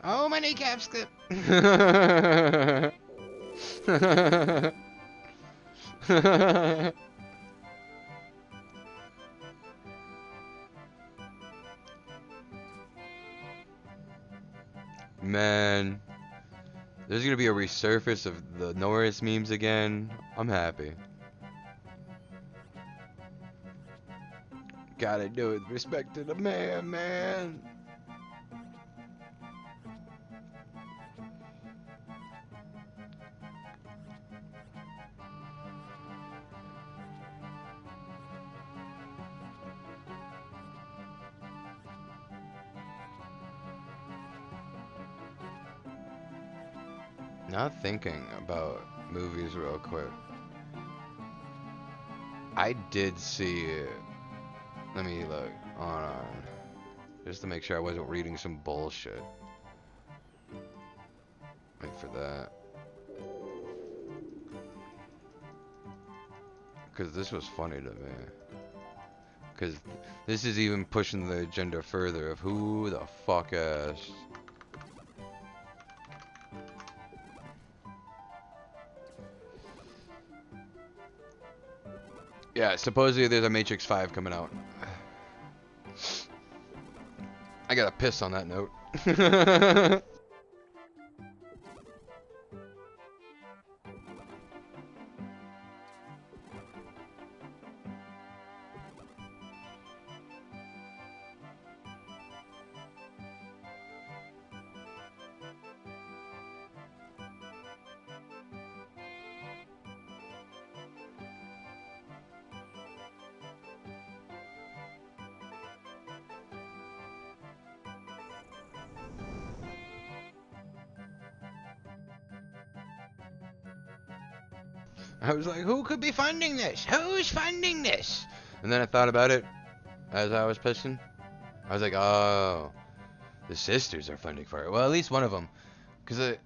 Oh, my kneecap's clipped. Man, there's gonna be a resurface of the Norris memes again. I'm happy. Gotta do it with respect to the man, man. Not thinking about movies real quick. I did see, let me look, hold on. just to make sure I wasn't reading some bullshit. Wait for that. Because this was funny to me. Because this is even pushing the agenda further of who the fuck asked. Yeah, supposedly there's a Matrix 5 coming out. I gotta piss on that note. I was like, who could be funding this? Who's funding this? And then I thought about it as I was pissing. I was like, oh, the sisters are funding for it. Well, at least one of them. Because if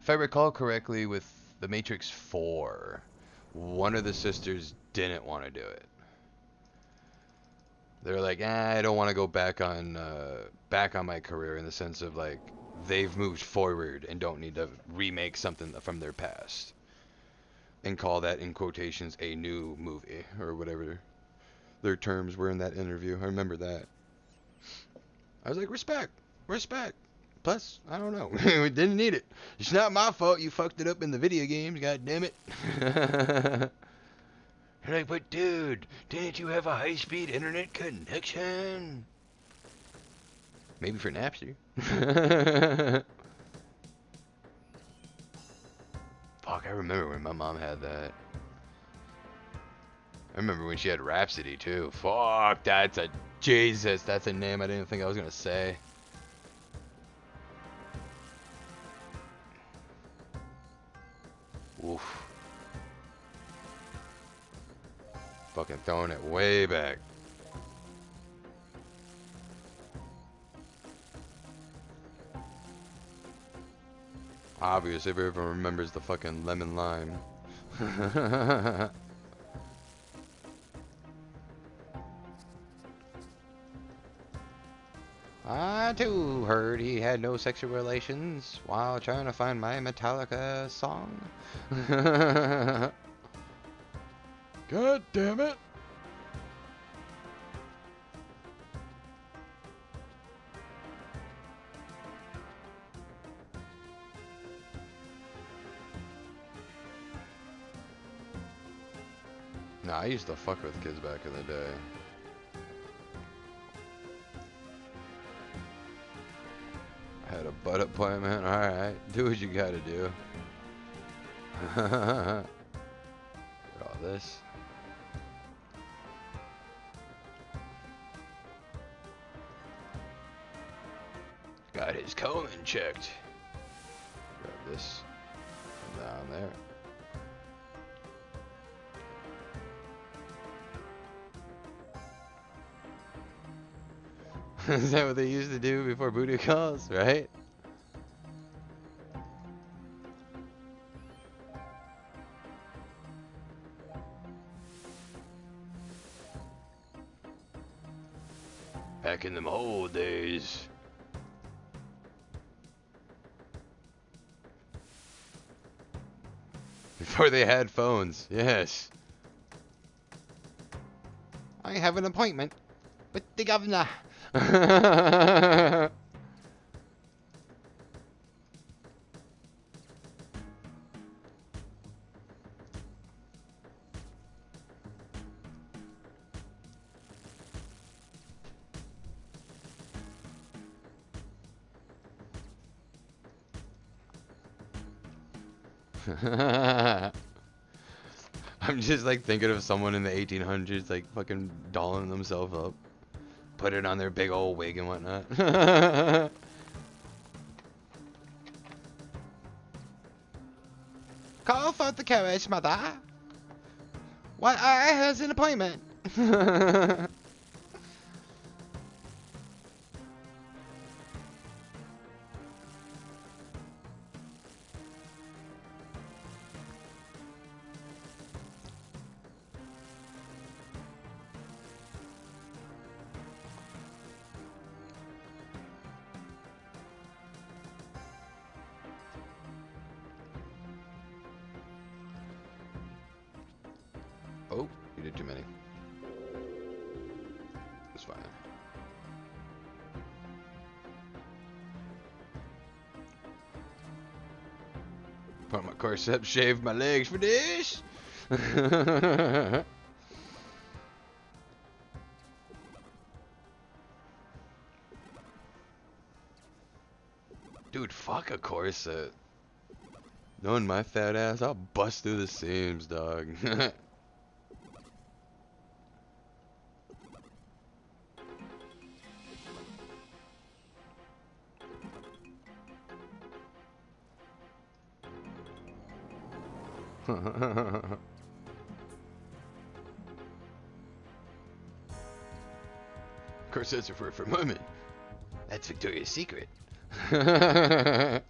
I recall correctly, with The Matrix 4, one of the sisters didn't want to do it. They're like, I don't want to go back on my career, in the sense of like they've moved forward and don't need to remake something from their past. And call that, in quotations, a new movie, or whatever their terms were in that interview. I remember that. I was like, respect. Plus, I don't know. We didn't need it. It's not my fault you fucked it up in the video games, god damn it. You're like, but dude, didn't you have a high-speed internet connection? Maybe for Napster. Fuck, I remember when my mom had that. I remember when she had Rhapsody too. Fuck, that's a name I didn't think I was gonna say. Oof. Fucking throwing it way back. Obvious if everyone remembers the fucking lemon lime. I too heard he had no sexual relations while trying to find my Metallica song. God damn it. Nah, I used to fuck with kids back in the day. I had a butt appointment. Alright, do what you gotta do. All this. Got his colon checked. Grab this from down there. Is that what they used to do before booty calls, right? Back in them old days. Before they had phones, yes. I have an appointment with the governor. I'm just like thinking of someone in the 1800s like fucking dolling themselves up. Put it on their big old wig and whatnot. Call for the carriage, mother. Why, I has an appointment. We did too many. It's fine. Put on my corset, shave my legs for this. Dude, fuck a corset. Knowing my fat ass, I'll bust through the seams, dog. Corsets are for women. That's Victoria's Secret. One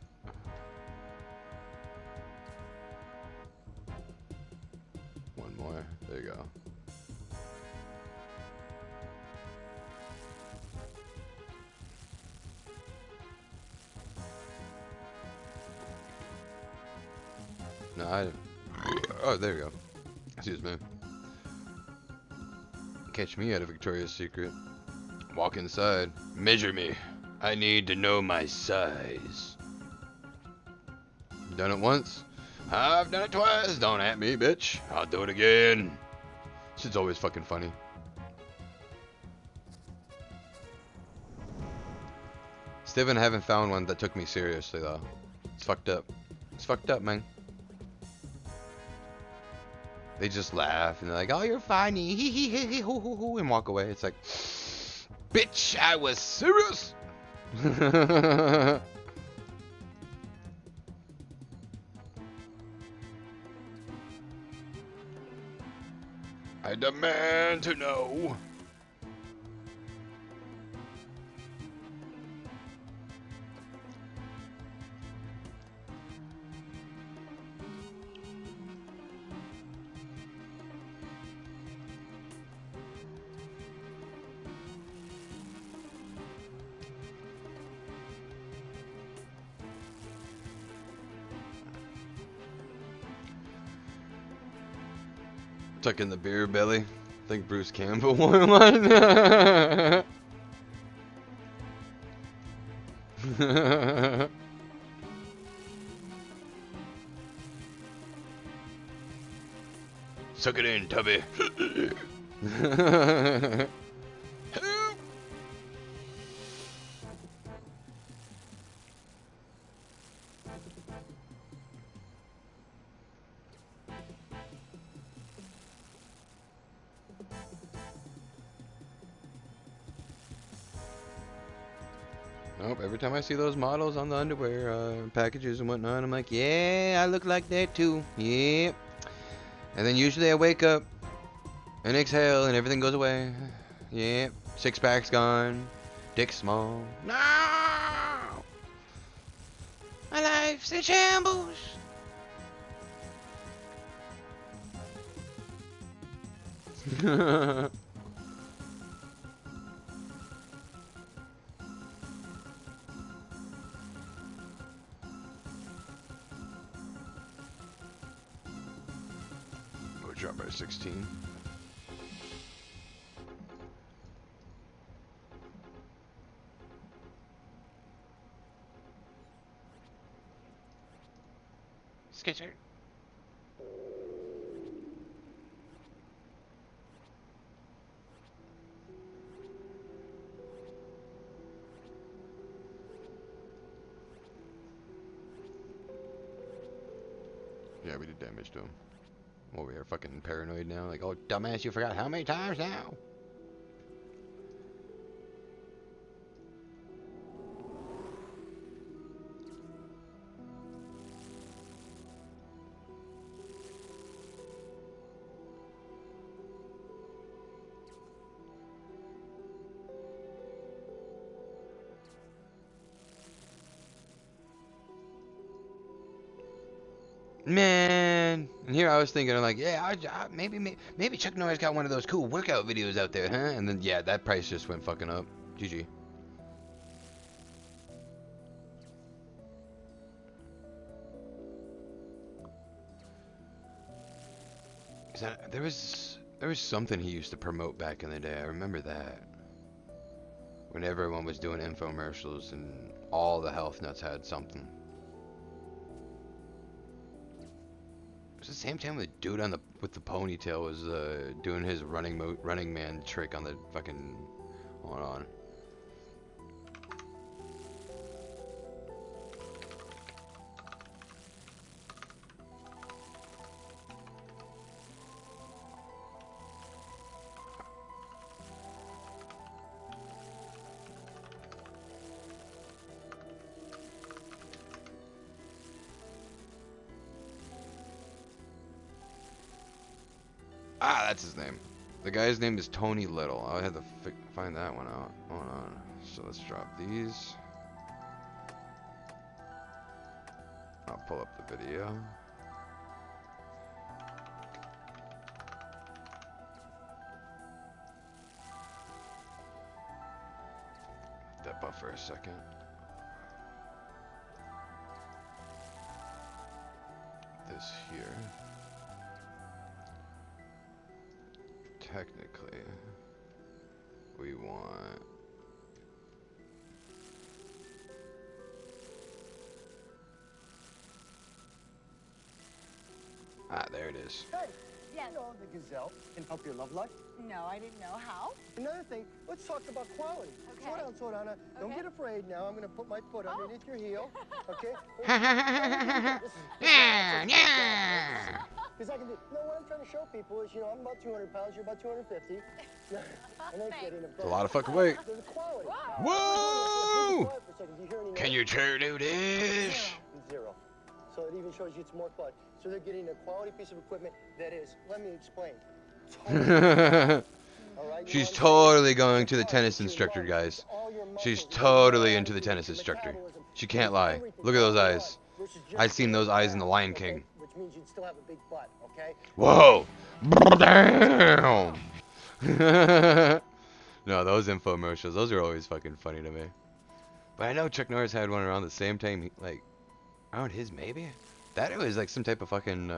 more. There you go. No, oh, there you go. Excuse me. Catch me at a Victoria's Secret. Walk inside. Measure me. I need to know my size. Done it once? I've done it twice. Don't at me, bitch. I'll do it again. Shit's always fucking funny. Still haven't found one that took me seriously though. It's fucked up. It's fucked up, man. They just laugh and they're like, "Oh, you're funny," hee hee hee hee hoo hoo hoo, and walk away. It's like, bitch, I was serious. I demand to know. Tuck in the beer belly. I think Bruce Campbell won one. Suck it in, Tubby. Nope, every time I see those models on the underwear packages and whatnot, I'm like, yeah, I look like that too. Yep. And then usually I wake up and exhale and everything goes away. Yep. Six pack's gone. Dick small. No! My life's in shambles. Drop by 16. Sketcher. Yeah, we did damage to him. Well, we are fucking paranoid now. Like, oh, dumbass, you forgot how many times now? Man, and here I was thinking, I'm like, yeah, maybe Chuck Norris got one of those cool workout videos out there, huh? And then, yeah, that price just went fucking up. GG. There was There was something he used to promote back in the day. I remember that. When everyone was doing infomercials and all the health nuts had something. It was the same time the dude on the with the ponytail was doing his running man trick on the fucking. Hold on. Ah, that's his name. The guy's name is Tony Little. I had to find that one out. Hold on. So let's drop these. I'll pull up the video. Step up for a second. This here. Technically, we want there it is. Hey, Yes. you know the gazelle can help your love life. No, I didn't know how. Another thing, let's talk about quality. Okay. Slow down. Don't Okay. get afraid now. I'm going to put my foot underneath your heel. Okay? Because I can do. No, what I'm trying to show people is, I'm about 200 pounds. You're about 250. I'm not kidding, of It's a course. lot of fucking weight. There's a quality. Whoa! For a second. Do you hear any Can you do this? Zero. So it even shows you it's more quality. So they're getting a quality piece of equipment that is, let me explain. All right, She's totally going to the tennis instructor, guys. She's totally into the tennis instructor. She can't lie. Look at those eyes. I've seen those eyes in The Lion King. Which means you'd still have a big butt, okay? Whoa! Damn! No, those infomercials, those are always fucking funny to me. But I know Chuck Norris had one around the same time, like, around his maybe? That was like some type of fucking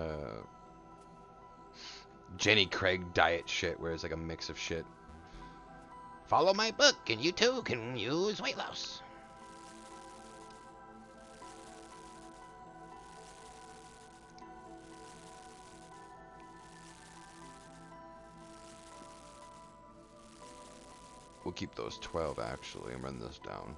Jenny Craig diet shit where it's like a mix of shit. Follow my book and you too can use weight loss. We'll keep those 12 actually and run this down.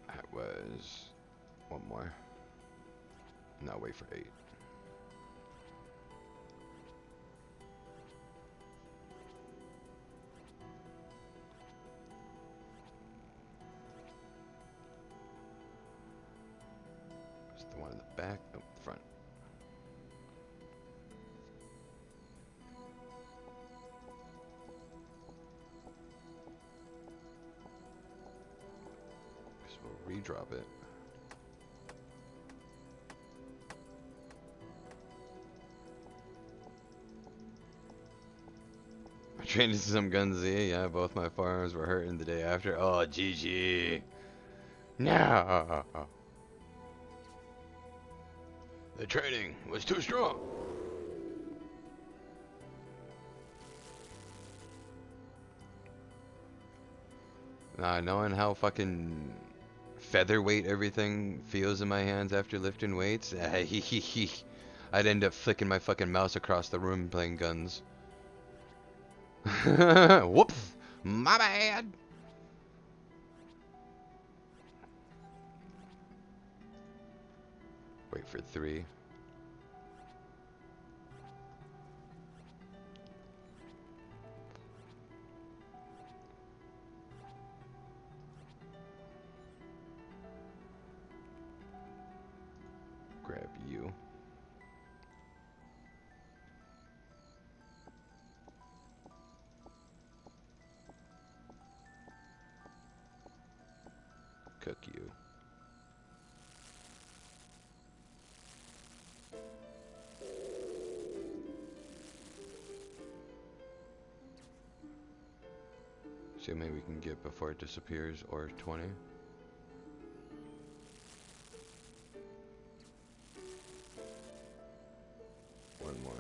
That was one more. Now wait for 8. That's the one in the back. Oh, front. Guess we'll redrop it. I trained some guns Z. Yeah, both my firearms were hurting the day after. Oh, GG. No. The training was too strong. Knowing how fucking featherweight everything feels in my hands after lifting weights, I'd end up flicking my fucking mouse across the room playing guns. Whoops, my bad. Wait for 3. Grab you. See how many we can get before it disappears, or 20. One more.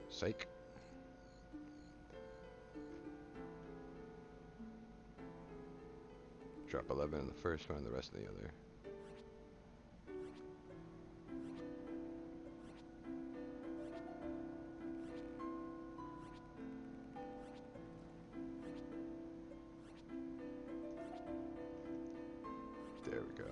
Psych. Drop 11 in the first one, the rest in the other. There we go.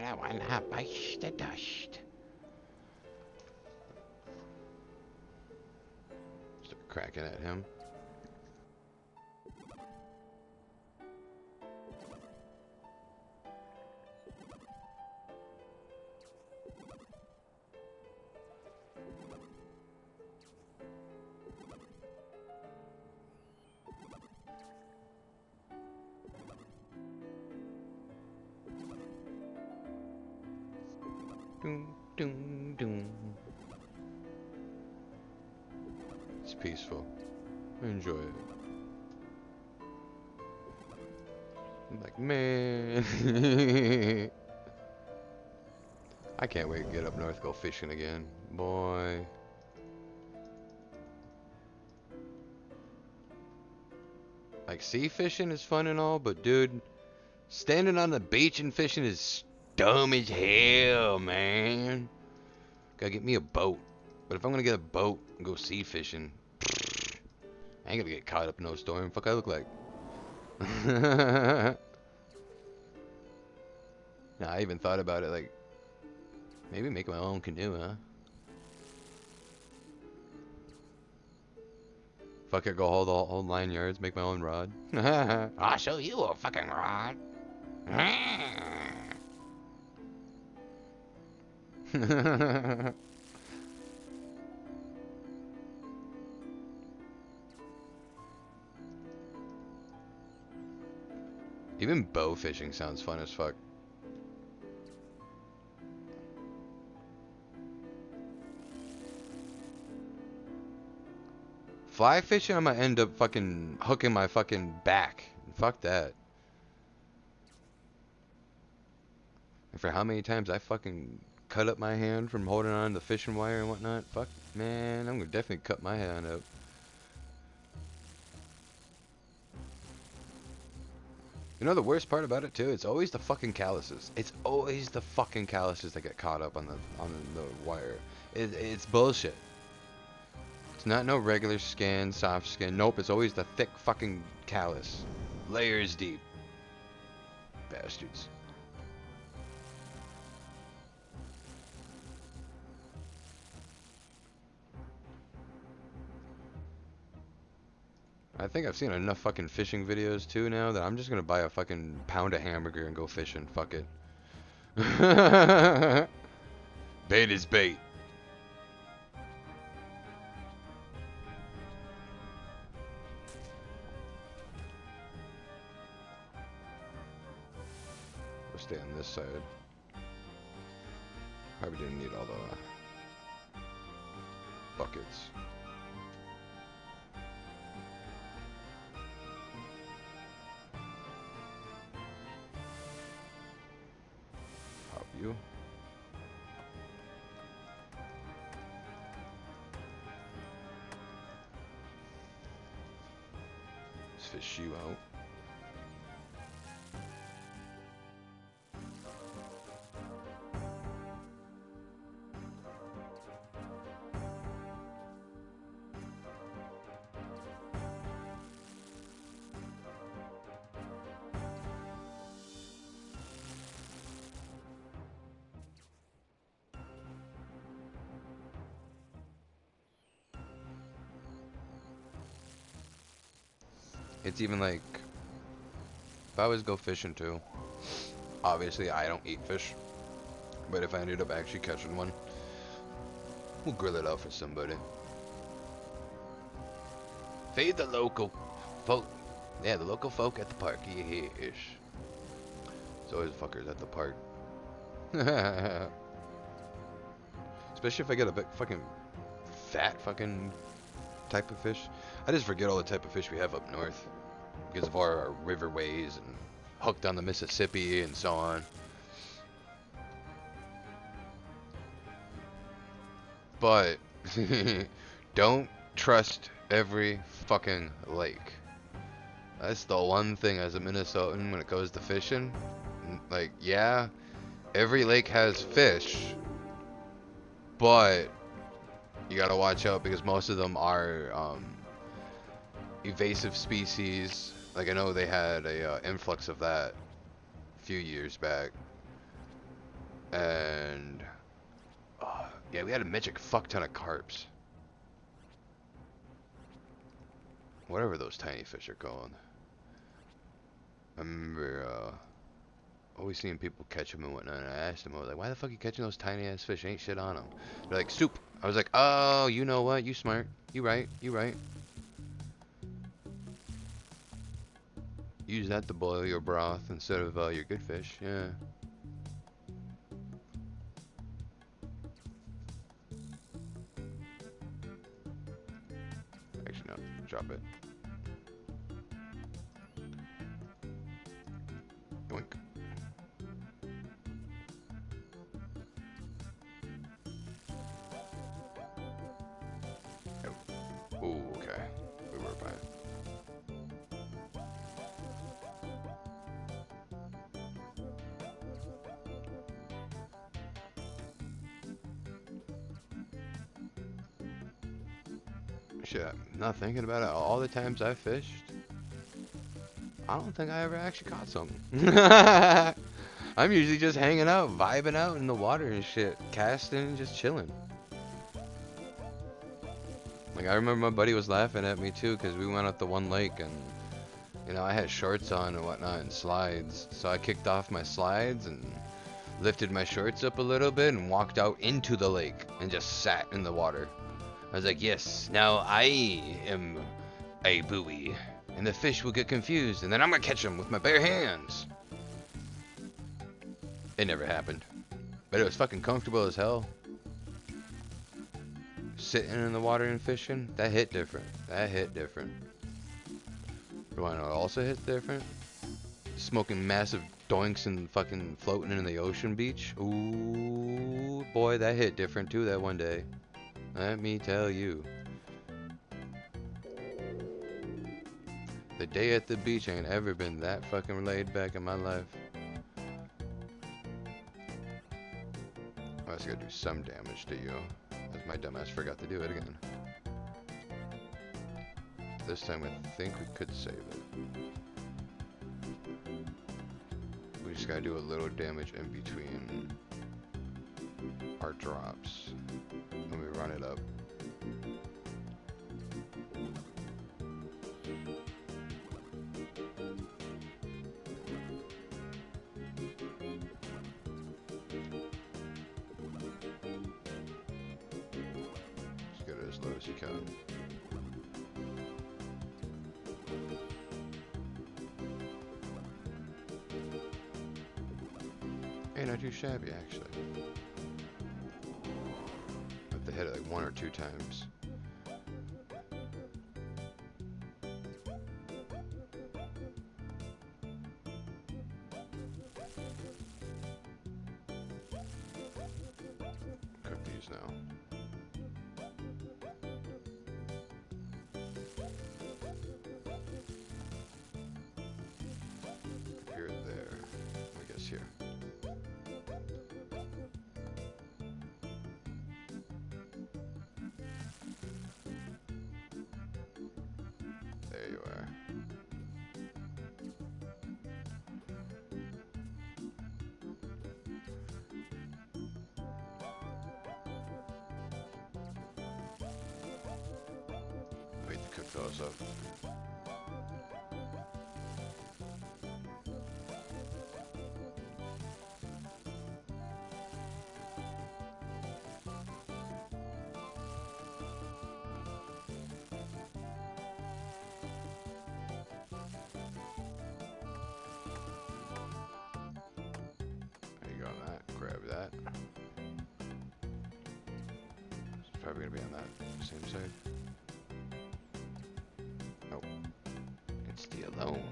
I wanna bite the dust. Start cracking at him. Doom, doom, doom. It's peaceful. Enjoy it. I'm like, man. I can't wait to get up north, go fishing again. Boy. Like, sea fishing is fun and all, but dude, standing on the beach and fishing is dumb as hell, man. Gotta get me a boat. But if I'm gonna get a boat and go sea fishing, I ain't gonna get caught up in no storm. Fuck I look like. Nah, I even thought about it, like, maybe make my own canoe, huh? Fuck it, go hold all 9 yards, make my own rod. I'll show you a fucking rod. Even bow fishing sounds fun as fuck. Fly fishing, I might end up fucking hooking my fucking back. Fuck that. And for how many times I fucking cut up my hand from holding on to the fishing wire and whatnot, fuck, man, I'm gonna definitely cut my hand up. You know the worst part about it too? It's always the fucking calluses. It's always the fucking calluses that get caught up on the wire. It's bullshit. It's not no regular skin, soft skin. Nope, it's always the thick fucking callus. Layers deep. Bastards. I think I've seen enough fucking fishing videos too now that I'm just gonna buy a fucking pound of hamburger and go fishing. Fuck it. Bait is bait. We'll stay on this side. Probably didn't need all the buckets. You. Let's fish you out. It's even like, if I was go fishing too, obviously I don't eat fish, but if I ended up actually catching one, we'll grill it out for somebody. Feed the local folk. Yeah, the local folk at the park. Yes. There's always fuckers at the park. Especially if I get a big fucking fat fucking type of fish. I just forget all the type of fish we have up north because of our riverways and hooked on the Mississippi and so on. But don't trust every fucking lake. That's the one thing as a Minnesotan when it goes to fishing. Like, yeah, every lake has fish, but you gotta watch out because most of them are invasive species. Like, I know they had a influx of that a few years back, and yeah, we had a magic fuck ton of carps. Whatever those tiny fish are called. I remember always seeing people catch them and whatnot, and I asked them, I was like, why the fuck are you catching those tiny ass fish? Ain't shit on them. They're like, soup. I was like, oh, you know what? You smart. You right. You right. Use that to boil your broth instead of your good fish. Yeah. Actually, no. Drop it. Yoink. Oh, okay. We were fine. Shit, not thinking about it. All the times I fished, I don't think I ever actually caught something. I'm usually just hanging out, vibing out in the water and shit, casting and just chilling. Like, I remember my buddy was laughing at me too, because we went up the one lake and, you know, I had shorts on and whatnot and slides. So I kicked off my slides and lifted my shorts up a little bit and walked out into the lake and just sat in the water. I was like, yes, now I am a buoy. And the fish will get confused and then I'm gonna catch them with my bare hands. It never happened. But it was fucking comfortable as hell. Sitting in the water and fishing, that hit different. That hit different. You wanna know what also hit different? Smoking massive doinks and fucking floating in the ocean beach. Ooh, boy, that hit different too that one day. Let me tell you. The day at the beach ain't ever been that fucking laid back in my life. I was gonna do some damage to you. As my dumbass forgot to do it again. This time I think we could save it. We just gotta do a little damage in between our drops. When we run it up. Just get it as low as you can. Hey, not too shabby actually. Have to hit it like 1 or 2 times. Cook these now. Here, there. I guess here. There you are. Wait to cook those up. that. It's probably gonna be on that same side. Oh, it's the alone.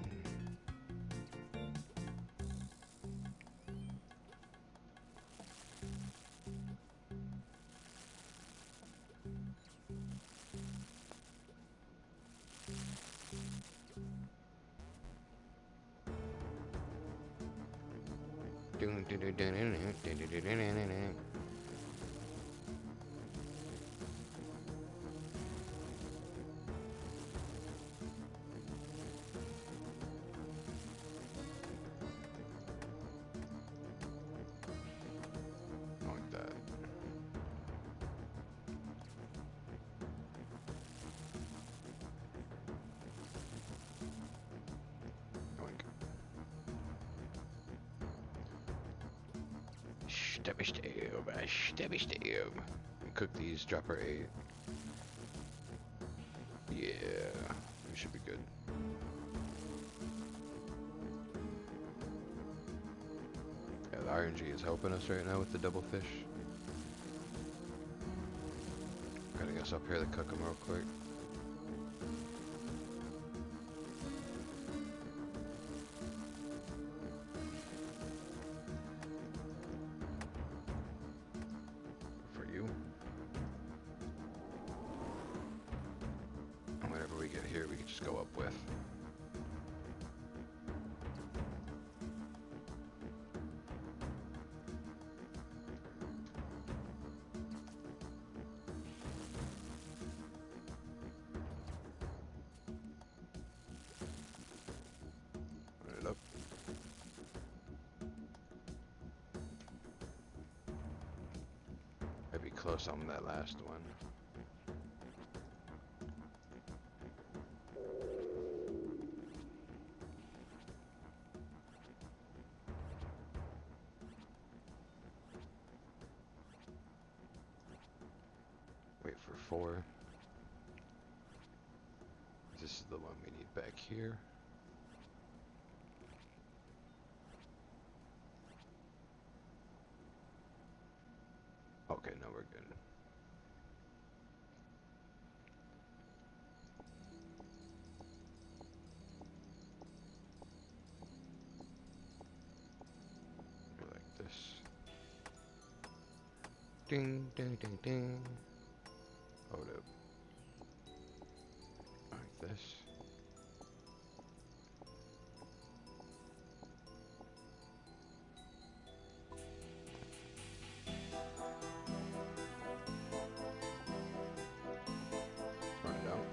Like that. Oink. Stabby stab. Cook these, drop our 8. Yeah, we should be good. Yeah, the RNG is helping us right now with the double fish. Getting us up here to cook them real quick. For you. And whenever we get here, we can just go up with. Run it up. I'd be close on that last one. Wait for 4. This is the one we need back here. Okay, now we're good. Go like this. Ding, ding, ding, ding. Hold up. Like this. Run it out.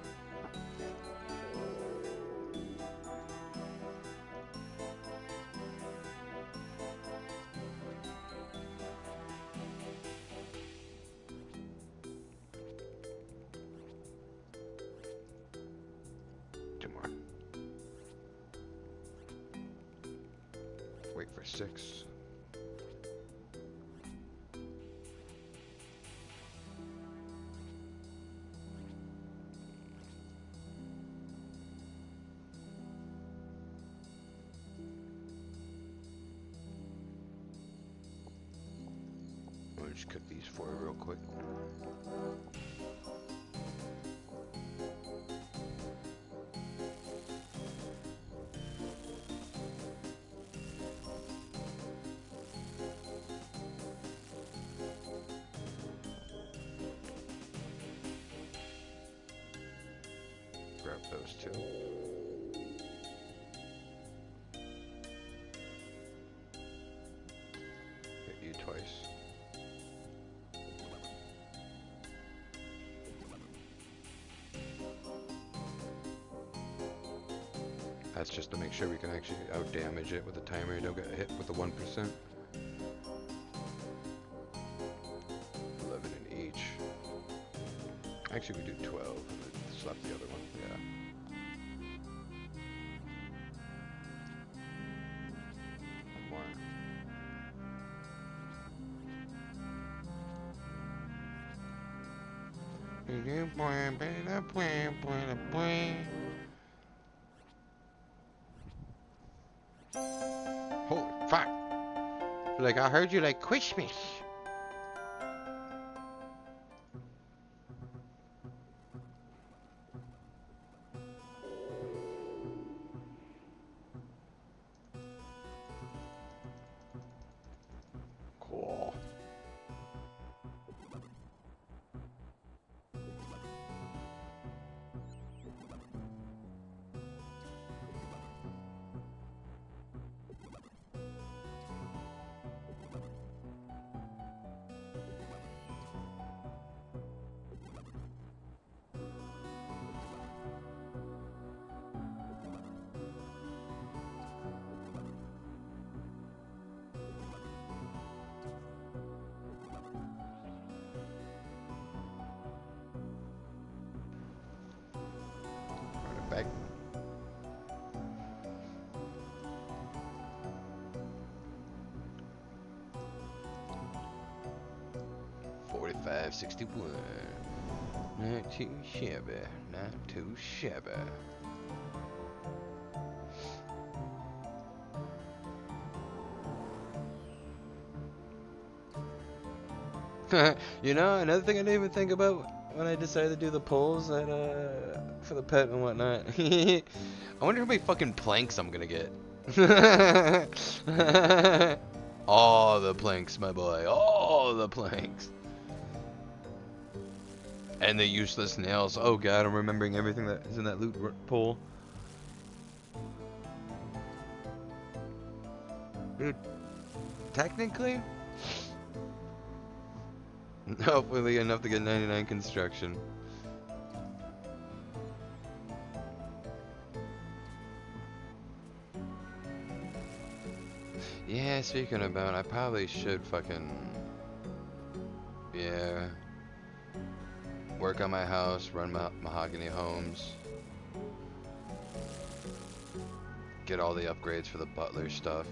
Two more. Wait for 6. We'll just cook these 4 real quick. Grab those 2. Hit you twice. That's just to make sure we can actually out-damage it with the timer. Don't get hit with the 1%. 11 in each. Actually, we do 12 and then slap the other one. Yeah. One more. Holy fuck! Like, I heard you like Christmas. Cool. Run it back. $45.61. Not too shabby. Not too shabby. You know, another thing I didn't even think about when I decided to do the pulls at, for the pet and whatnot. I wonder how many fucking planks I'm gonna get. All the planks, my boy. All the planks. And the useless nails. Oh god, I'm remembering everything that is in that loot pull. Dude, technically, hopefully enough to get 99 construction. Yeah, speaking about, I probably should fucking, yeah, work on my house, run mahogany homes, get all the upgrades for the butler stuff.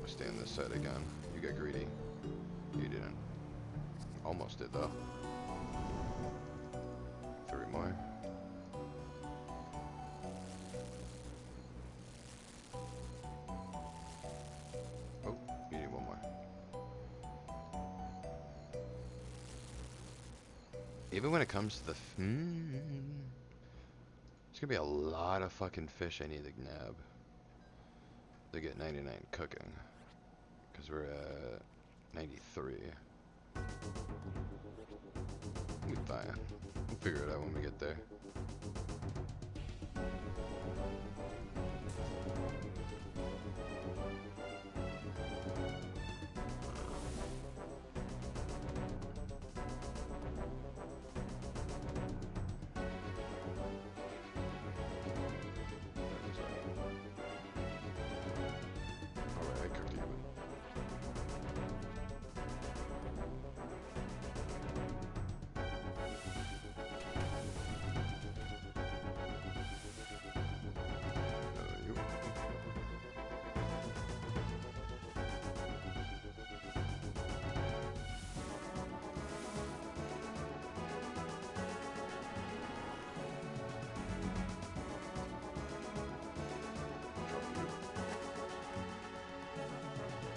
We'll stay on this side again. You got greedy. You didn't. Almost did though. 3 more. Oh, you need 1 more. Even when it comes to the it's gonna be a lot of fucking fish I need to nab to get 99 cooking, because we're at 93. We'll be fine. We'll figure it out when we get there. Alright, I cooked even.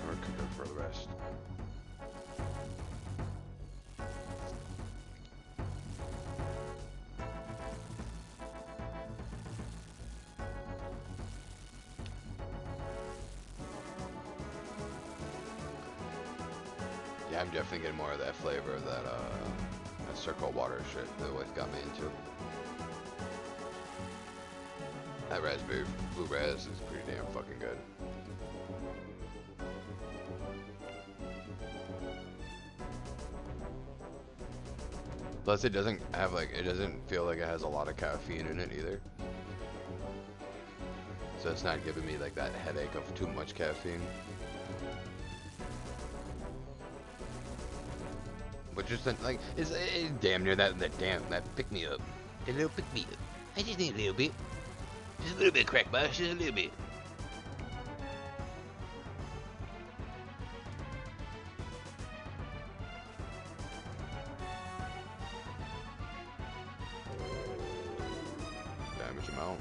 Or cook it for the rest. Yeah, I'm definitely getting more of that flavor of that circle water shit the wife got me into. That raspberry blue raz is pretty damn fucking good. Plus it doesn't have like, it doesn't feel like it has a lot of caffeine in it either. So it's not giving me like that headache of too much caffeine. But just like, it's damn near that pick me up. A little pick me up. I just need a little bit. Just a little bit of crack box, just a little bit. him out.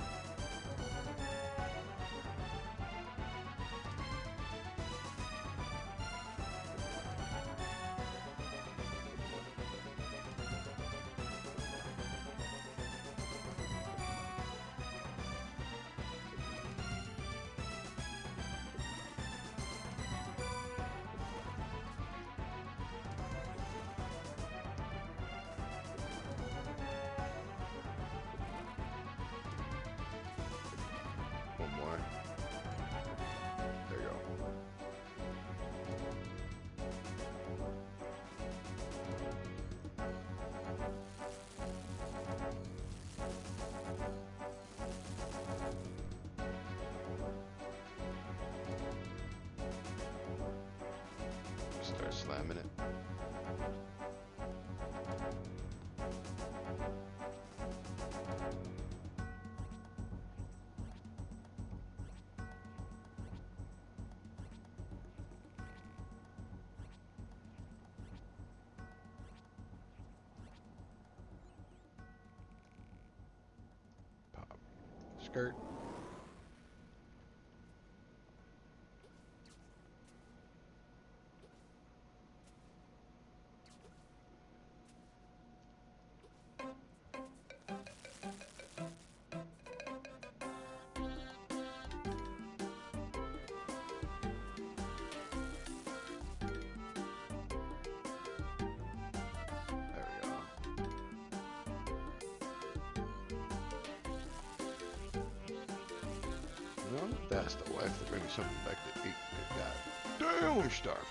One more. There you go. Start slamming it. Pop. Skirt. There we go. Well, that's the wife to bring me something back to eat. Good God. Damn, I'm starving.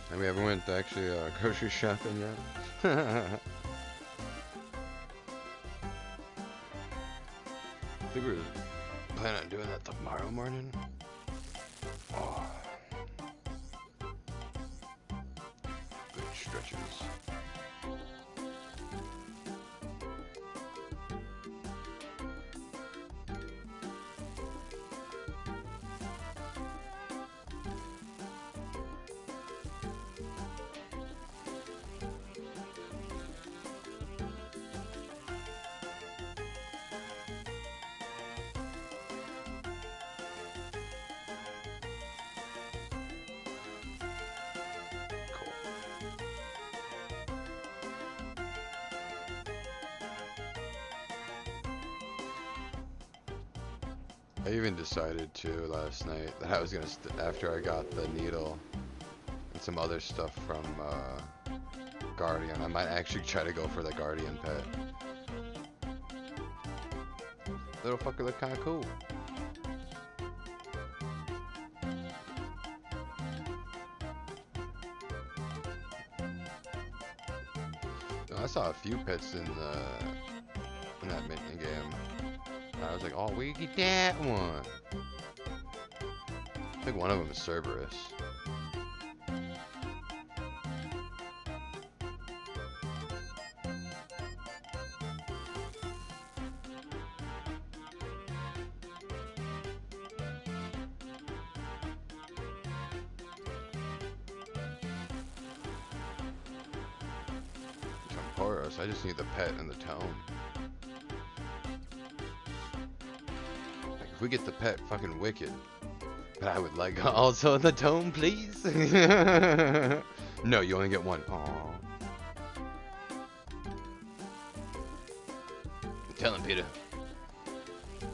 Have we ever went to actually grocery shopping yet? I think we were planning on doing that tomorrow morning. Oh. Good stretches. I even decided to last night that I was gonna after I got the needle and some other stuff from Guardian, I might actually try to go for the Guardian pet. Little fucker look kind of cool. I saw a few pets in that mini game. I was like, oh, we get that one. I think one of them is Cerberus. Tempoross, I just need the pet and the tome. If we get the pet, fucking wicked. But I would like also the tome, please. No, you only get one. Aww. Tell him, Peter.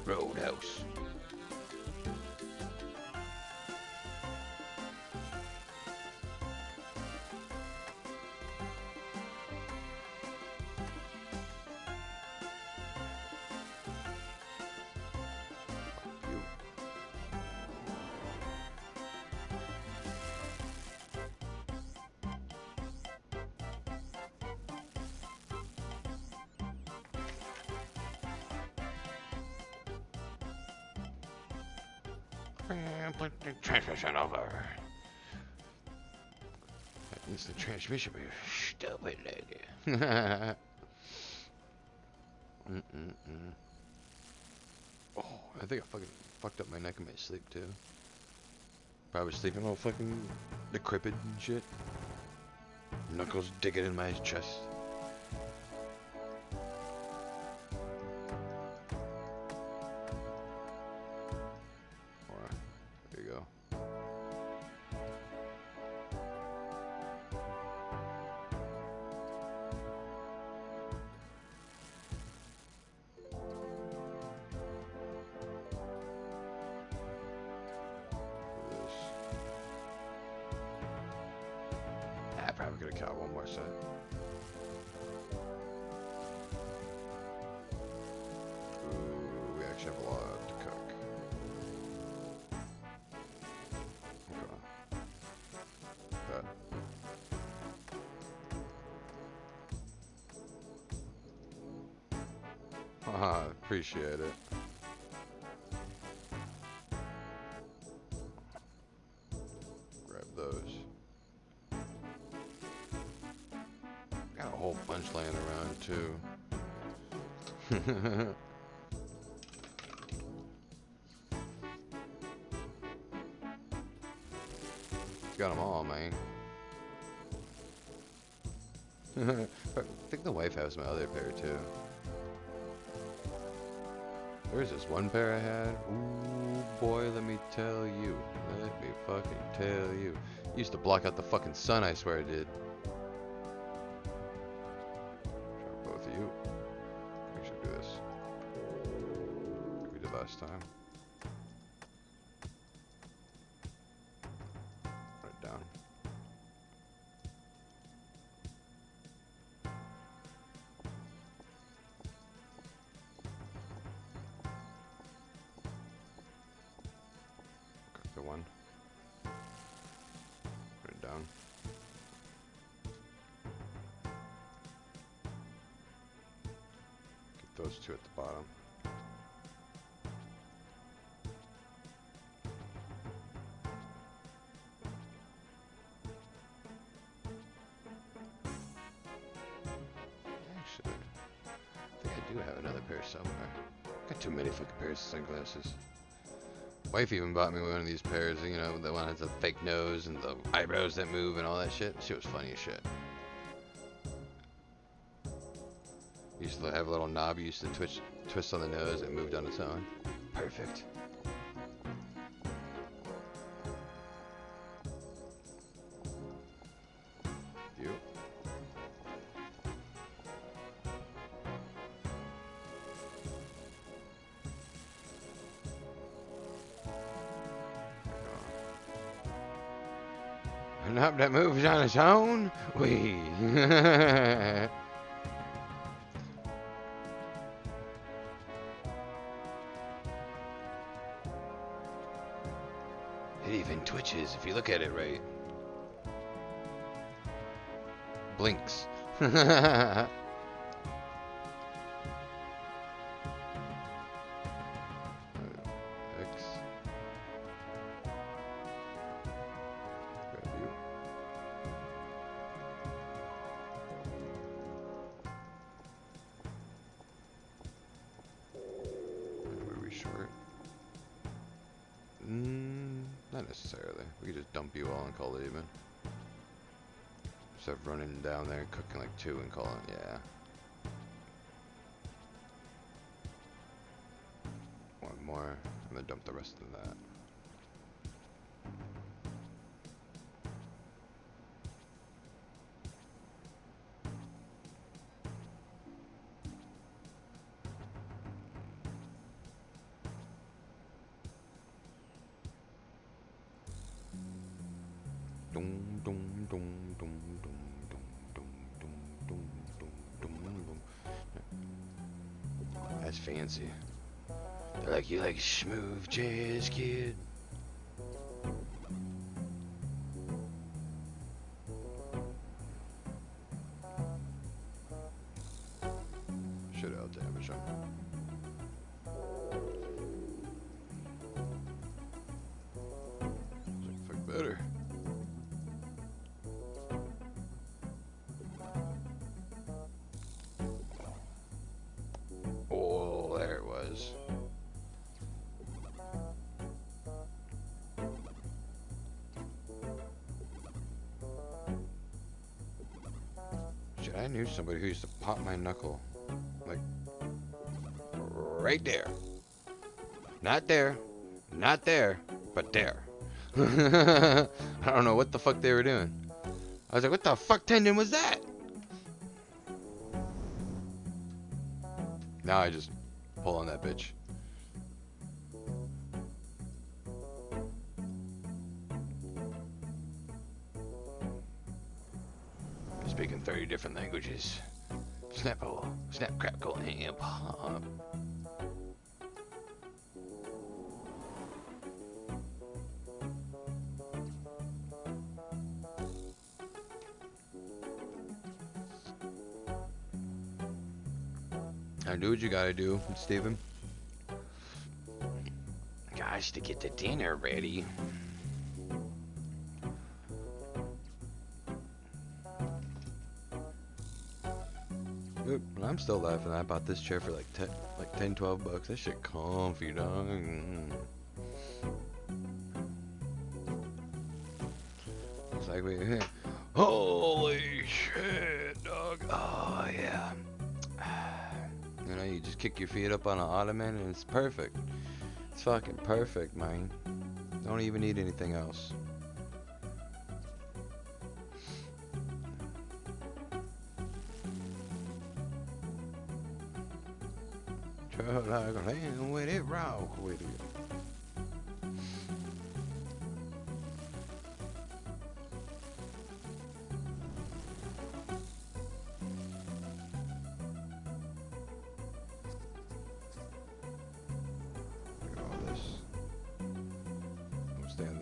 Roadhouse. Put the transmission over. That means the transmission be stupid lady. Oh, I think I fucking fucked up my neck in my sleep too. Probably sleeping all fucking decrepit and shit. Knuckles digging in my chest. Alright, there you go. Probably could have caught one more set. Ooh, we actually have a lot to cook. Okay. Haha, appreciate it. Grab those. Got a whole bunch laying around too. Got them all, man. I think the wife has my other pair too. There's this one pair I had. Ooh, boy, let me tell you. Let me fucking tell you. Used to block out the fucking sun, I swear it did. Both of you. We should do this. Like we did last time. Put it down. Cook the one. Put it down. Those two at the bottom. Actually, I think I do have another pair somewhere. Got too many fucking pairs of sunglasses. Wife even bought me one of these pairs, you know, the one that has the fake nose and the eyebrows that move and all that shit. She was funny as shit. Used to have a little knob you used to twist on the nose and it moved on its own. Perfect. You. A knob that moves on its own? Wee. It even twitches if you look at it right. Blinks. X. Grab you. Were we short? Not necessarily. We could just dump you all and call it even. Instead of running down there and cooking like 2 and calling it, yeah. One more, and then dump the rest of that. That's fancy. They're like, you like smooth jazz, kid? Should out damage him. Fuck better. Oh, there it was. I knew somebody who used to pop my knuckle. Like, right there. Not there. Not there. But there. I don't know what the fuck they were doing. I was like, what the fuck tendon was that? Now I just pull on that bitch. Speaking 30 different languages. Snap, crackle, and pop. I do what you gotta do, Steven. Gosh, to get the dinner ready. Dude, I'm still laughing. I bought this chair for like 10, 12 bucks. That shit comfy, dog. It's like holy shit, dog. Oh yeah. You know, you just kick your feet up on an ottoman and it's perfect. It's fucking perfect, man. Don't even need anything else. Try like a hand with it, rock with it.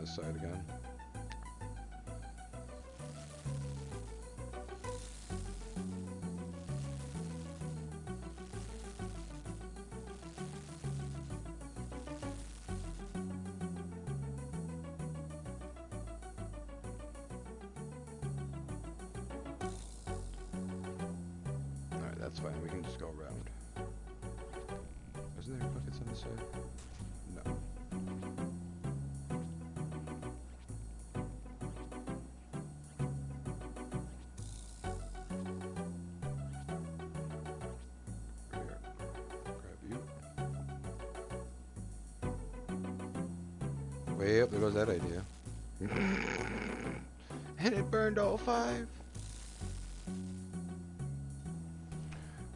Side again. Alright, that's fine. We can just go around. Isn't there buckets on the side? No. Way up, there goes that idea. And it burned all 5.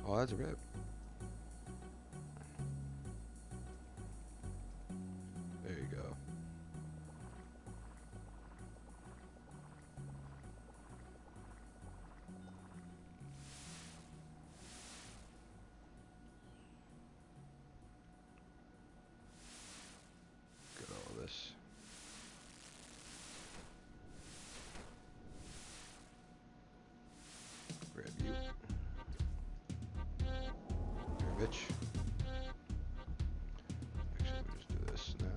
Oh, that's a rip. There you go. Get all this. Grab you. Here, bitch. Actually, let me just do this now.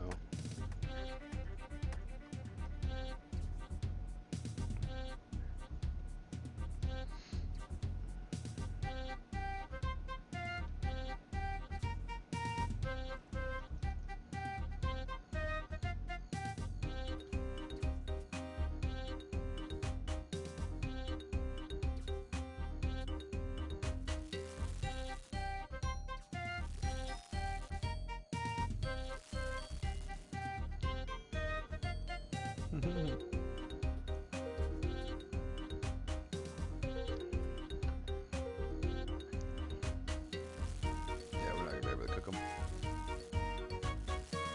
Yeah, we're not gonna be able to cook them.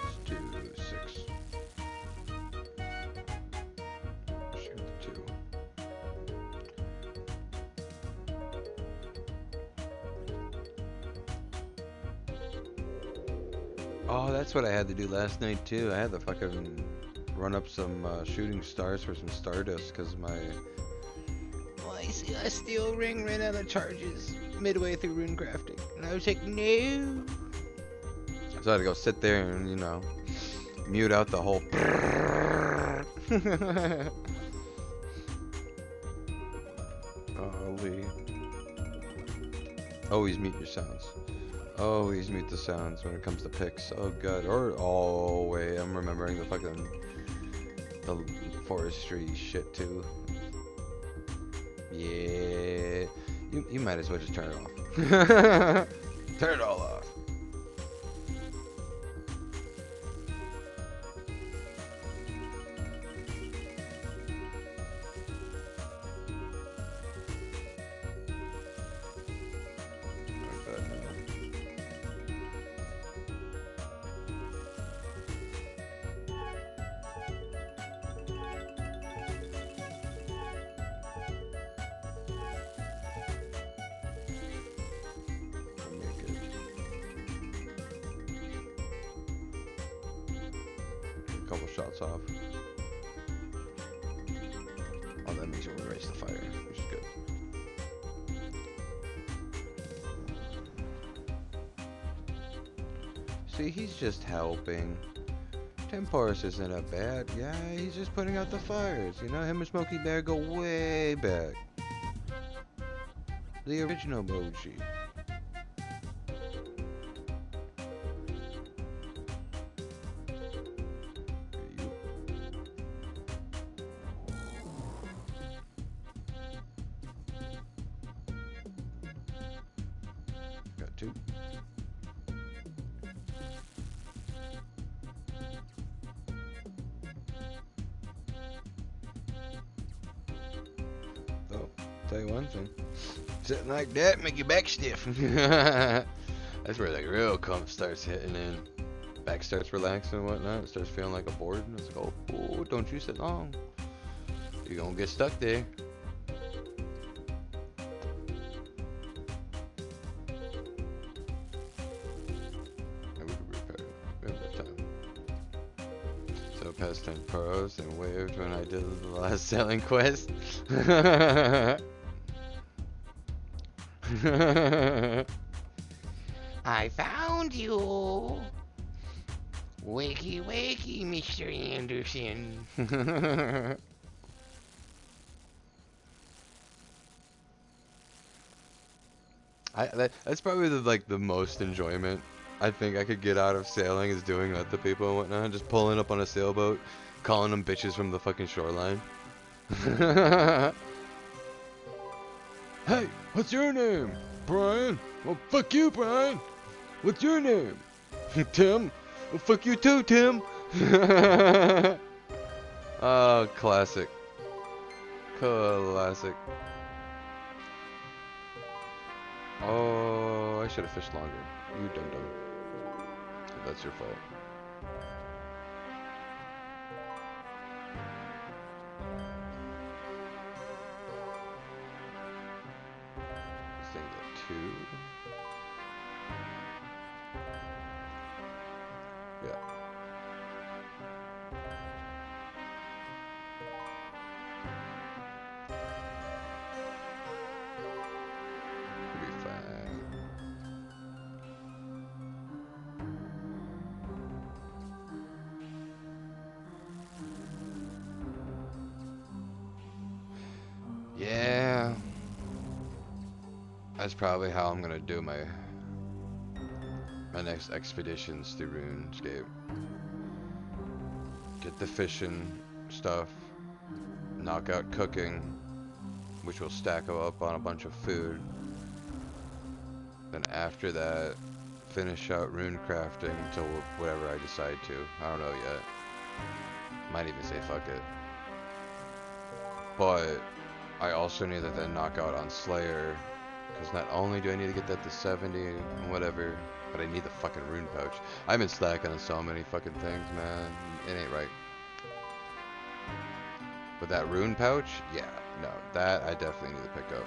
Let's do 6. Shoot the 2. Oh, that's what I had to do last night too. I had to fucking run up some shooting stars for some stardust because my steel ring ran out of charges midway through rune crafting, and I was like, no. So I had to go sit there and, you know, mute out the whole. Holy. Always mute your sounds. Always mute the sounds when it comes to picks. Oh god. Or oh wait, I'm remembering the fucking forestry shit too. Yeah. You might as well just turn it off. Turn it all off. Couple shots off. Oh, that means we'll raise the fire, which is good. See, he's just helping. Tempoross isn't a bad guy. He's just putting out the fires. You know, him and Smokey Bear go way back. The original Moji. Got two. Oh, tell you one thing. Sitting like that make your back stiff. That's where the real comp starts hitting in. Back starts relaxing and whatnot. It starts feeling like a board. And it's like, oh, don't you sit long. You're gonna get stuck there. So past tempoross and waved when I did the last selling quest. I found you. Wakey wakey, Mr. Anderson. That's probably the most enjoyment I think I could get out of sailing is doing that to people and whatnot. Just pulling up on a sailboat, calling them bitches from the fucking shoreline. Hey, what's your name? Brian? Well, fuck you, Brian. What's your name? Tim? Well, fuck you too, Tim. Oh, classic. Classic. Oh, I should have fished longer. You dum-dum. That's your fault. This thing's at 2. Yeah. Could be fine. Yeah. That's probably how I'm gonna do my next expeditions through RuneScape. Get the fishing stuff, knock out cooking, which will stack up on a bunch of food. Then after that, finish out rune crafting until whatever I decide to. I don't know yet. Might even say fuck it. But I also need to then knock out on Slayer, because not only do I need to get that to 70 and whatever, but I need the fucking rune pouch. I've been slacking on so many fucking things, man. It ain't right. But that rune pouch, yeah, no, that I definitely need to pick up.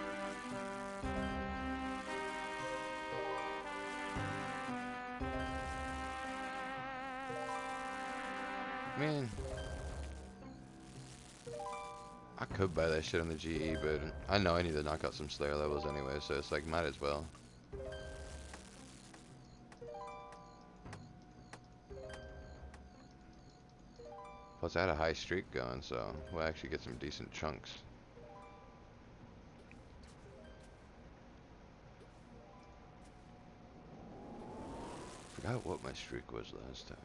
Man, I could buy that shit on the GE, but I know I need to knock out some Slayer levels anyway, so it's like, might as well. Plus, I had a high streak going, so we'll actually get some decent chunks. Forgot what my streak was last time.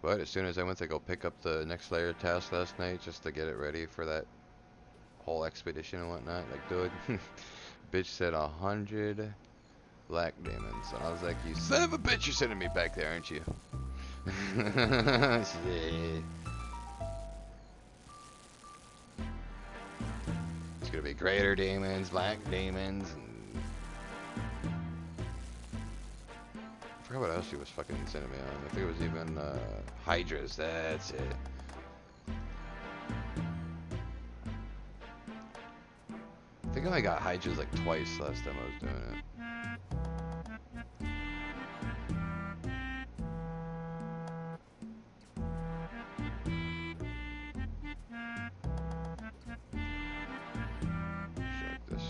But as soon as I went to go pick up the next layer task last night, just to get it ready for that whole expedition and whatnot, like, dude, bitch said 100 black demons, and I was like, you son of a bitch, you're sending me back there, aren't you? Shit. It's gonna be greater demons, black demons, and I forgot what else she was fucking sending me on. I think it was even hydras. That's it. I think I only got hydras like twice last time I was doing it. Check this.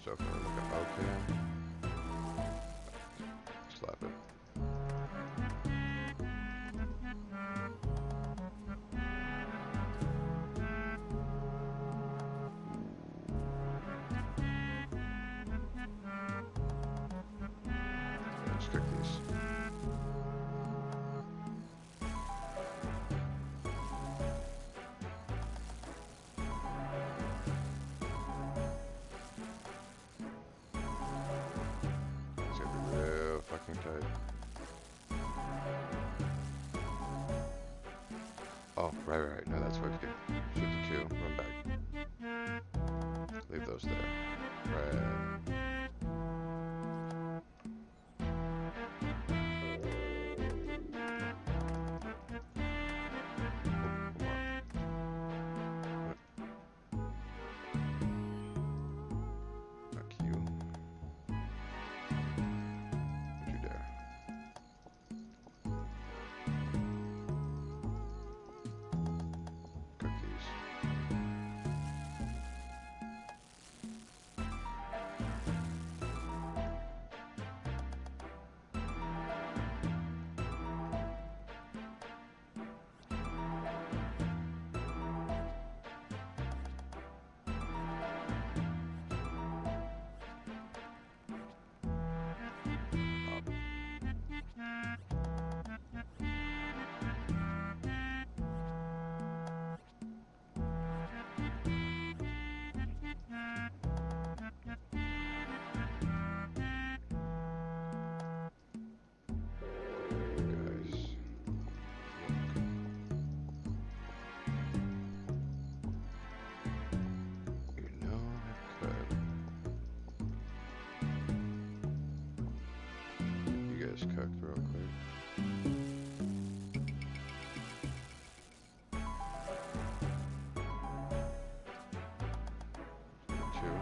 So far looking okay. Slap it. Let's cook these. It's gonna be real fucking tight. Oh, right. No, that's what you do. Shoot the Q, run back. Leave those there. Right. Fuck you. Don't you dare. Cookies. Guys. You know I could. You guys cooked real quick. Two.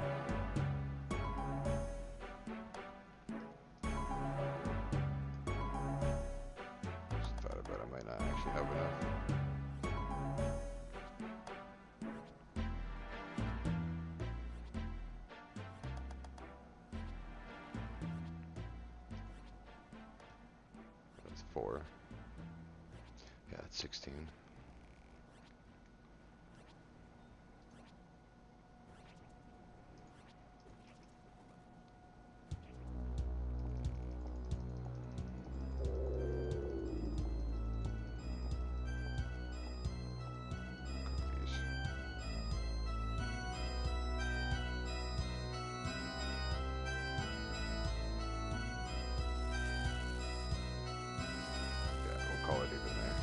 Just thought about I might not actually have enough. That's 4. Yeah, that's 16. Cookies. Yeah, we'll call it even there.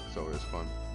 It's always fun.